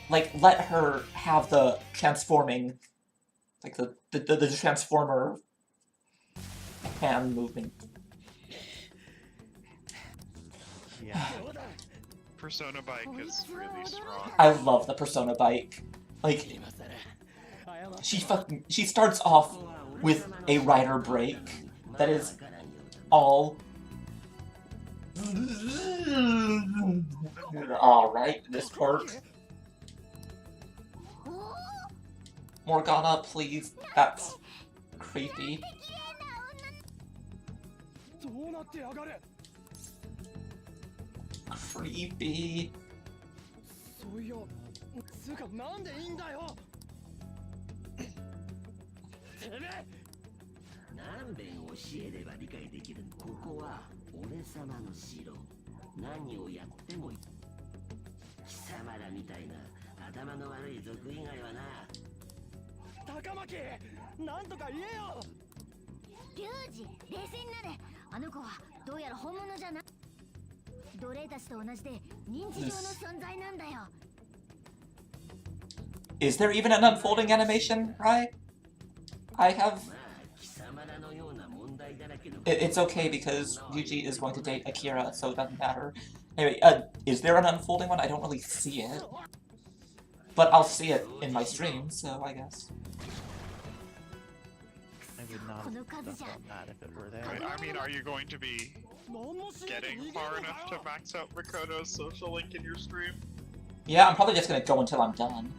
S1: Like, let her have the transforming, like, the transformer hand movement.
S2: Yeah.
S3: Persona bike is really strong.
S1: I love the persona bike. Like, she starts off with a rider brake that is all... Alright, this part. Morgana, please. That's creepy. Creepy.
S9: そういや、つうかなんでいいんだよ。てめえ。
S18: 何遍教えれば理解できる。ここは俺様の城。何をやってもいい。貴様らみたいな頭の悪い族以外はな。
S9: 高巻、なんとか言えよ。
S6: リュウジ、冷静になれ。あの子はどうやら本物じゃない。奴隷たちと同じで認知症の存在なんだよ。
S1: Is there even an unfolding animation, right? I have... It's okay because Yuji is going to date Akira, so it doesn't matter. Anyway, is there an unfolding one? I don't really see it. But I'll see it in my stream, so I guess.
S2: I would not have done that if it were there.
S3: Right, I mean, are you going to be getting far enough to max out Mikoto's social link in your stream?
S1: Yeah, I'm probably just gonna go until I'm done.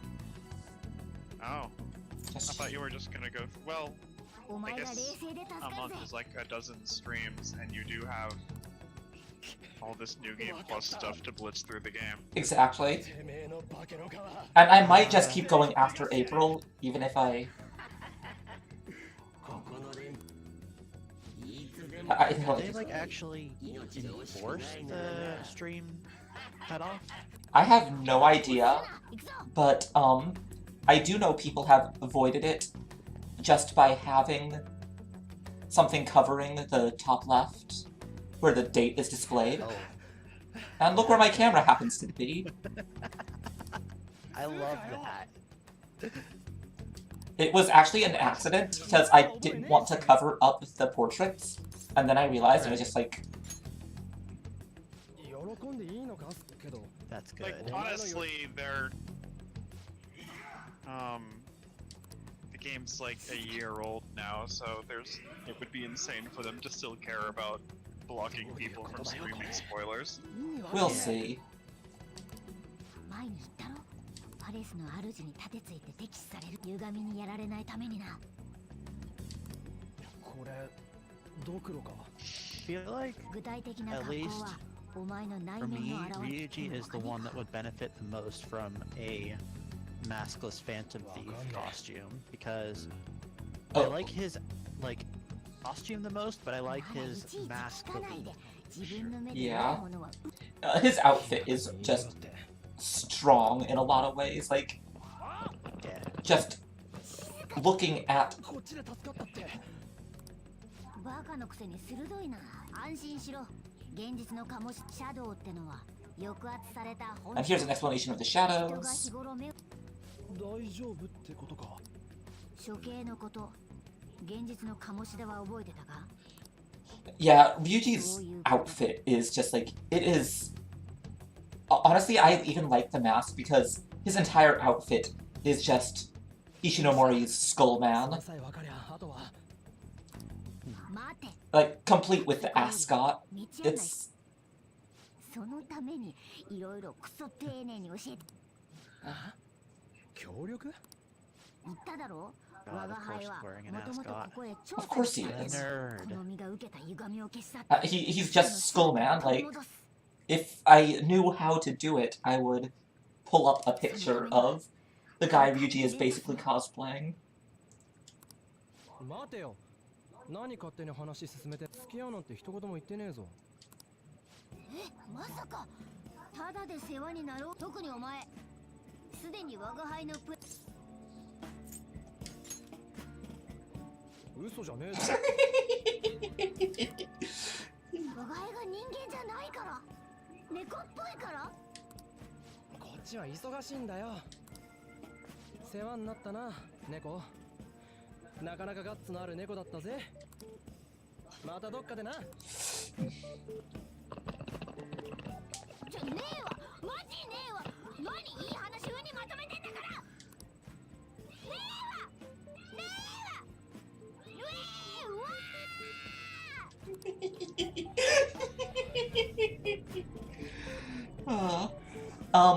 S3: Oh. I thought you were just gonna go... Well, I guess a month is like a dozen streams, and you do have all this New Game Plus stuff to blitz through the game.
S1: Exactly. And I might just keep going after April, even if I...
S2: Did they, like, actually enforce the stream cutoff?
S1: I have no idea, but, I do know people have avoided it just by having something covering the top left, where the date is displayed.
S2: Oh.
S1: And look where my camera happens to be.
S2: I love that.
S1: It was actually an accident, because I didn't want to cover up the portraits, and then I realized it was just like...
S2: That's good.
S3: Like, honestly, they're... the game's like a year old now, so it would be insane for them to still care about blocking people from streaming spoilers.
S1: We'll see.
S6: 前に言ったろ？パレスの主に盾ついて敵視される歪みにやられないためにな。
S9: これドクロか。
S2: I feel like,
S6: 具体的な
S2: at
S6: 格好
S2: least
S6: はお前の内
S2: for
S6: 面
S2: me,
S6: の表れ。
S2: Ryuji is the one that would benefit the most from a maskless Phantom Thief costume, because I like his, like, costume the most, but I like his mask the least.
S1: Yeah. His outfit is just strong in a lot of ways. Like, just looking at.
S6: バカのくせに鋭いな。安心しろ。現実のカモシシャドウってのは抑圧された本
S1: And here's an explanation of the shadows.
S9: 大丈夫ってことか。
S6: 処刑のこと、現実のカモシダは覚えてたか?
S1: Yeah, Ryuji's outfit is just like, it is... Honestly, I even like the mask because his entire outfit is just Ishinomori's Skull Man. Like, complete with the ascot. It's...
S6: そのためにいろいろクソ丁寧に教えて。
S9: 協力？
S6: 言っただろ? 我が輩はもともとここへ調
S1: Of
S6: 査
S1: course
S6: し
S1: he
S6: て
S1: is.
S6: この身が受けた歪みを消し去って。
S1: He's just Skullman. Like, if I knew how to do it, I would pull up a picture of the guy Ryuji is basically cosplaying.
S9: 待てよ。何勝手に話進めて付き合うなんて一言も言ってねえぞ。
S6: まさかただで世話になろう。特にお前すでに我が輩の
S9: 嘘じゃねえぞ。
S6: 我が輩が人間じゃないから、猫っぽいから。
S9: こっちは忙しいんだよ。世話になったな、猫。なかなかガッツのある猫だったぜ。またどっかでな。
S6: じゃねえわ、マジねえわ。何いい話風にまとめてんだから。ねえわ、ねえわ。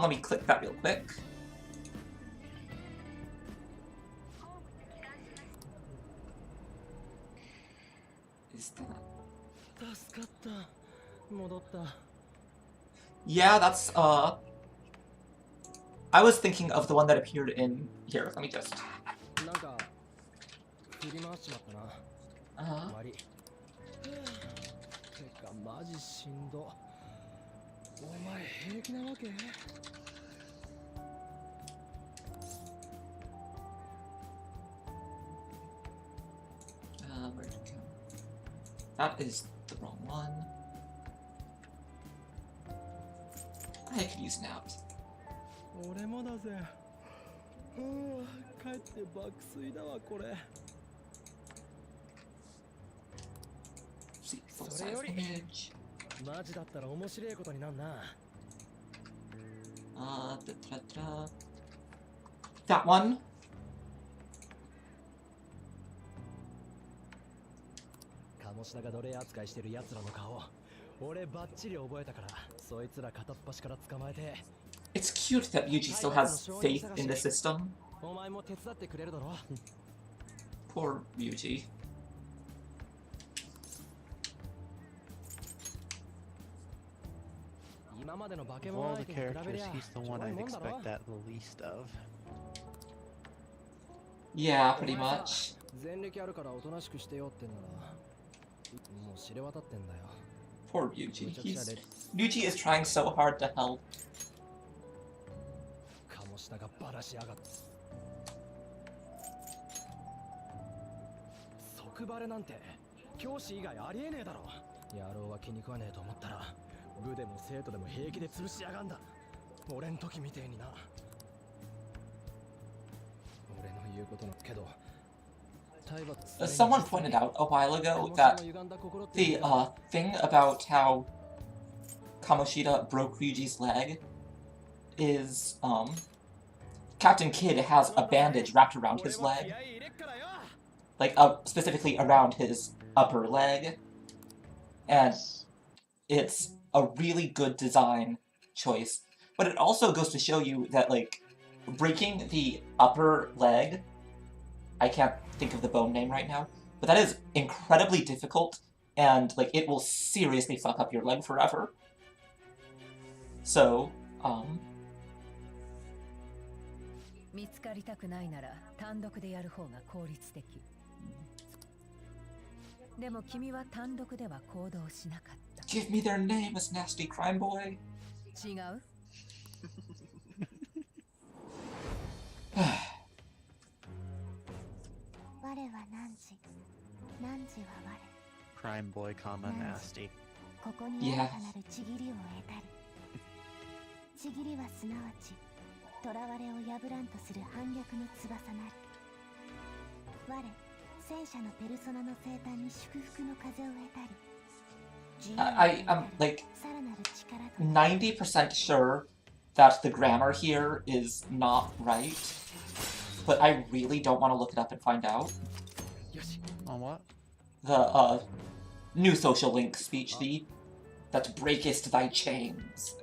S1: Let me click that real quick. Is that?
S9: 助かった。戻った。
S1: Yeah, that's I was thinking of the one that appeared in here. Let me just.
S9: なんか振り回しちまったな。終わり。てかマジしんど。お前平気なわけ?
S1: Where'd it go? That is the wrong one. I could use naps.
S9: 俺もだぜ。帰って爆睡だわこれ。それよりマジだったら面白いことになんな。
S1: That one.
S9: 鴨志田が奴隷扱いしてる奴らの顔、俺バッチリ覚えたから、そいつら片っ端から捕まえて。
S1: It's cute that Yuji still has faith in the system.
S9: お前も手伝ってくれるだろ。
S1: Poor Yuji.
S2: Of all the characters, he's the one I'd expect that the least of.
S1: Yeah, pretty much.
S9: 前歴あるからおとなしくしてよってんなら、もう知れ渡ってんだよ。
S1: Poor Ryuji. Ryuji is trying so hard to help.
S9: 鴨志田がバラしやがった。即バレなんて教師以外ありえねえだろ。野郎は気に食わねえと思ったら、部でも生徒でも平気で潰しやがんだ。俺ん時みてえにな。俺の言うことなんけど。
S1: Someone pointed out a while ago that the thing about how Kamoshida broke Ryuji's leg is Captain Kidd has a bandage wrapped around his leg, like specifically around his upper leg, and it's a really good design choice. But it also goes to show you that like breaking the upper leg, I can't think of the bone name right now, but that is incredibly difficult, and like it will seriously fuck up your leg forever. So,
S16: 見つかりたくないなら単独でやる方が効率的。でも君は単独では行動しなかった。
S1: Give me their name as nasty crime boy.
S16: 違う？
S6: 我は汝、汝は我。
S2: Crime boy, nasty.
S6: ここに新たなるちぎりを得たり。ちぎりはすなわち、囚われを破らんとする反逆の翼なり。我、戦車のペルソナの生誕に祝福の風を得たり。
S1: I am like 90% sure that the grammar here is not right, but I really don't want to look it up and find out.
S2: On what?
S1: The new social link speech D that breakest thy chains.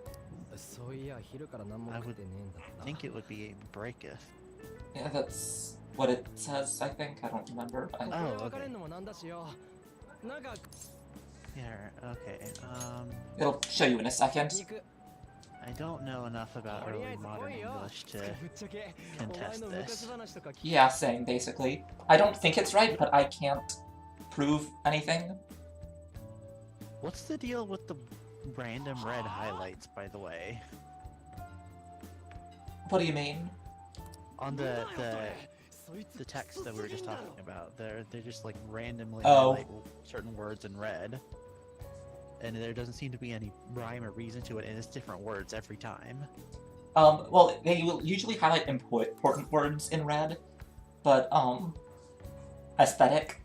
S2: I would think it would be breaketh.
S1: Yeah, that's what it says, I think. I don't remember.
S2: Oh, okay. Yeah, okay.
S1: It'll show you in a second.
S2: I don't know enough about early modern English to contest this.
S1: Yeah, same, basically. I don't think it's right, but I can't prove anything.
S2: What's the deal with the random red highlights, by the way?
S1: What do you mean?
S2: On the text that we were just talking about, they're just like randomly
S1: Oh.
S2: highlight certain words in red. And there doesn't seem to be any rhyme or reason to it, and it's different words every time.
S1: Well, they will usually highlight important words in red, but, aesthetic.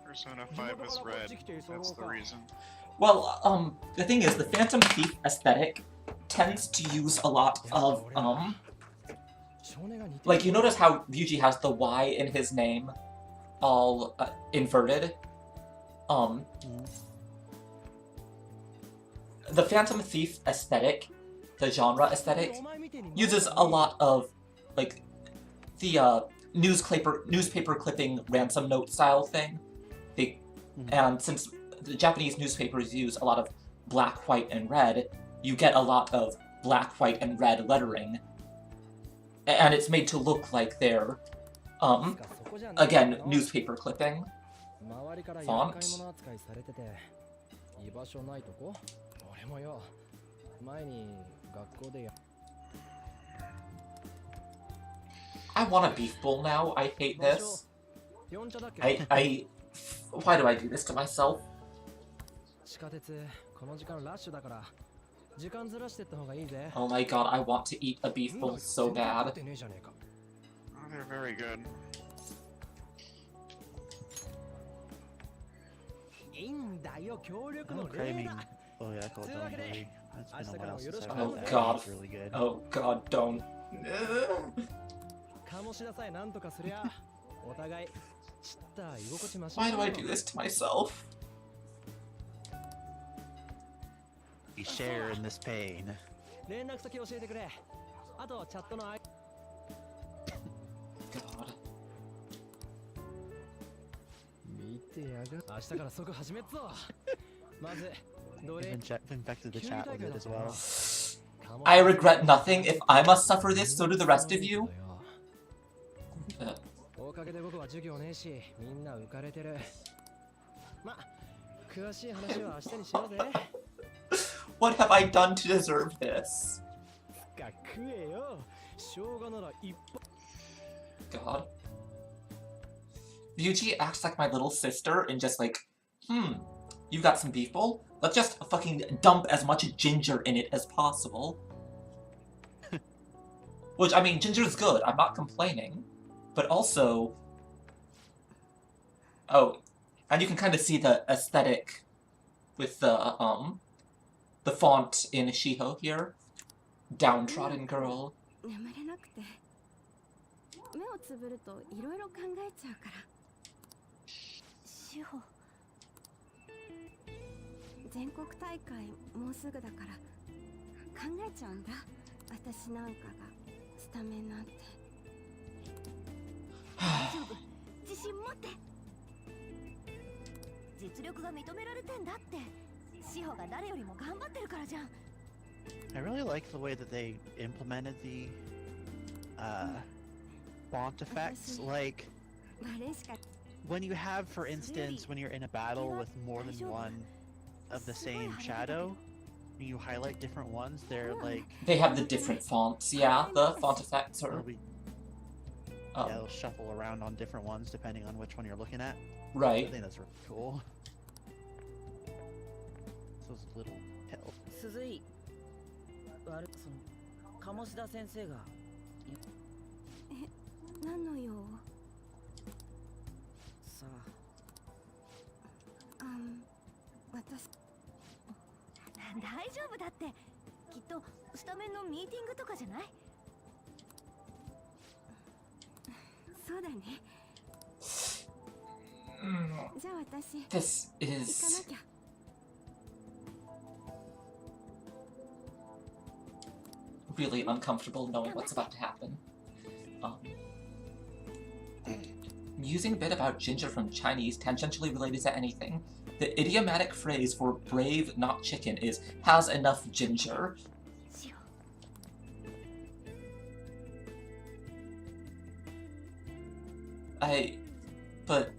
S3: Persona 5 is red. That's the reason.
S1: Well, the thing is, the Phantom Thief aesthetic tends to use a lot of, like, you notice how Ryuji has the Y in his name all inverted? The Phantom Thief aesthetic, the genre aesthetic, uses a lot of, like, the newspaper clipping ransom note style thing. And since the Japanese newspapers use a lot of black, white, and red, you get a lot of black, white, and red lettering. And it's made to look like they're, again, newspaper clipping. Font. I want a beef bowl now. I hate this. Why do I do this to myself? Oh my god, I want to eat a beef bowl so bad.
S3: Oh, they're very good.
S2: I'm craving Oyako Donburi. It's been a while since I've had
S1: Oh
S2: that.
S1: god.
S2: It's really good.
S1: Oh god, don't. Why do I do this to myself?
S2: We share in this pain.
S1: God.
S2: Infected the chat with it as well.
S1: I regret nothing. If I must suffer this, so do the rest of you. What have I done to deserve this? God. Ryuji acts like my little sister and just like, you got some beef bowl? Let's just fucking dump as much ginger in it as possible. Which, I mean, ginger's good, I'm not complaining. But also... Oh, and you can kind of see the aesthetic with the font in Shiho here. Downtrodden girl.
S19: 全国大会もうすぐだから考えちゃうんだ。私なんかがスタメンなんて。大丈夫。自信持って。実力が認められてんだって。志保が誰よりも頑張ってるからじゃん。
S2: I really like the way that they implemented the font effects. Like, when you have, for instance, when you're in a battle with more than one of the same shadow, you highlight different ones, they're like...
S1: They have the different fonts, yeah. The font effects are...
S2: Yeah, they'll shuffle around on different ones depending on which one you're looking at.
S1: Right.
S2: I think that's really cool. Those little help.
S20: 鈴井悪くその鴨志田先生が
S19: 何の用
S20: さ
S19: あ私
S6: 大丈夫だってきっとスタメンのミーティングとかじゃない
S19: そうだねじゃあ私
S1: This
S19: 行か
S1: is
S19: なきゃ
S1: really uncomfortable knowing what's about to happen. Musing a bit about ginger from Chinese, tangentially related to anything. The idiomatic phrase for brave, not chicken is has enough ginger. But...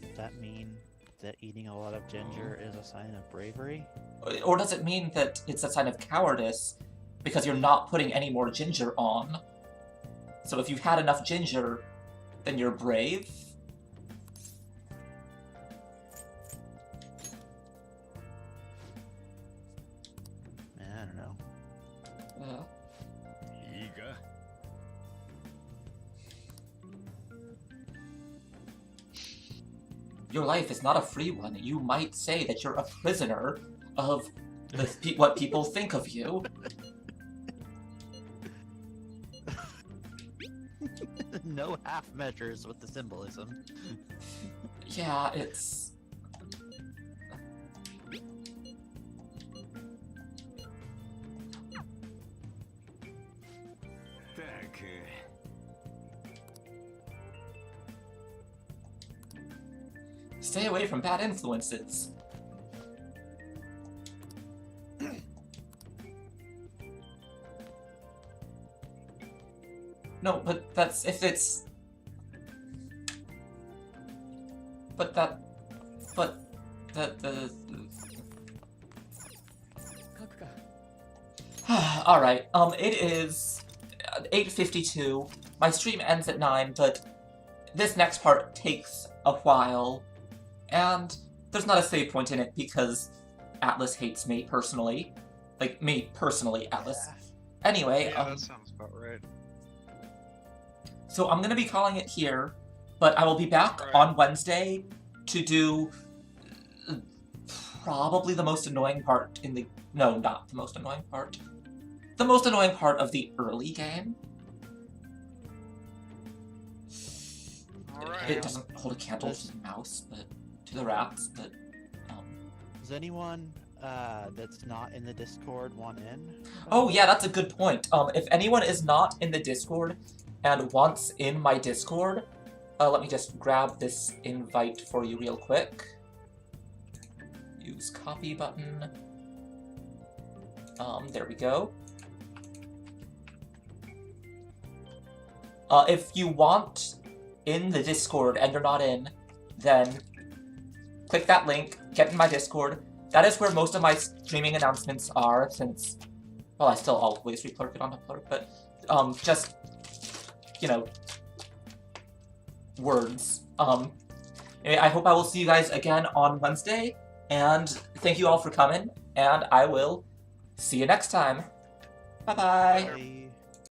S2: Does that mean that eating a lot of ginger is a sign of bravery?
S1: Or does it mean that it's a sign of cowardice because you're not putting any more ginger on? So if you've had enough ginger, then you're brave?
S2: I don't know.
S1: Your life is not a free one. You might say that you're a prisoner of what people think of you.
S2: No half measures with the symbolism.
S1: Yeah, it's... Stay away from bad influences. No, but that's if it's... But that... But... the... Alright, it is 8:52. My stream ends at 9, but this next part takes a while. And there's not a save point in it because Atlas hates me personally. Like, me personally, Atlas.
S3: Yeah.
S1: Anyway,
S3: yeah, that sounds about right.
S1: So I'm gonna be calling it here, but I will be back on Wednesday to do probably the most annoying part in the... No, not the most annoying part. The most annoying part of the early game. It doesn't hold a candle to the mouse, but to the rats, but...
S2: Does anyone that's not in the Discord want in?
S1: Oh yeah, that's a good point. If anyone is not in the Discord and wants in my Discord, let me just grab this invite for you real quick. Use copy button. There we go. If you want in the Discord and you're not in, then click that link, get in my Discord. That is where most of my streaming announcements are, since, well, I still always reclerk it on Upload, but, just, you know, words. Anyway, I hope I will see you guys again on Wednesday, and thank you all for coming, and I will see you next time. Bye-bye.
S2: Bye.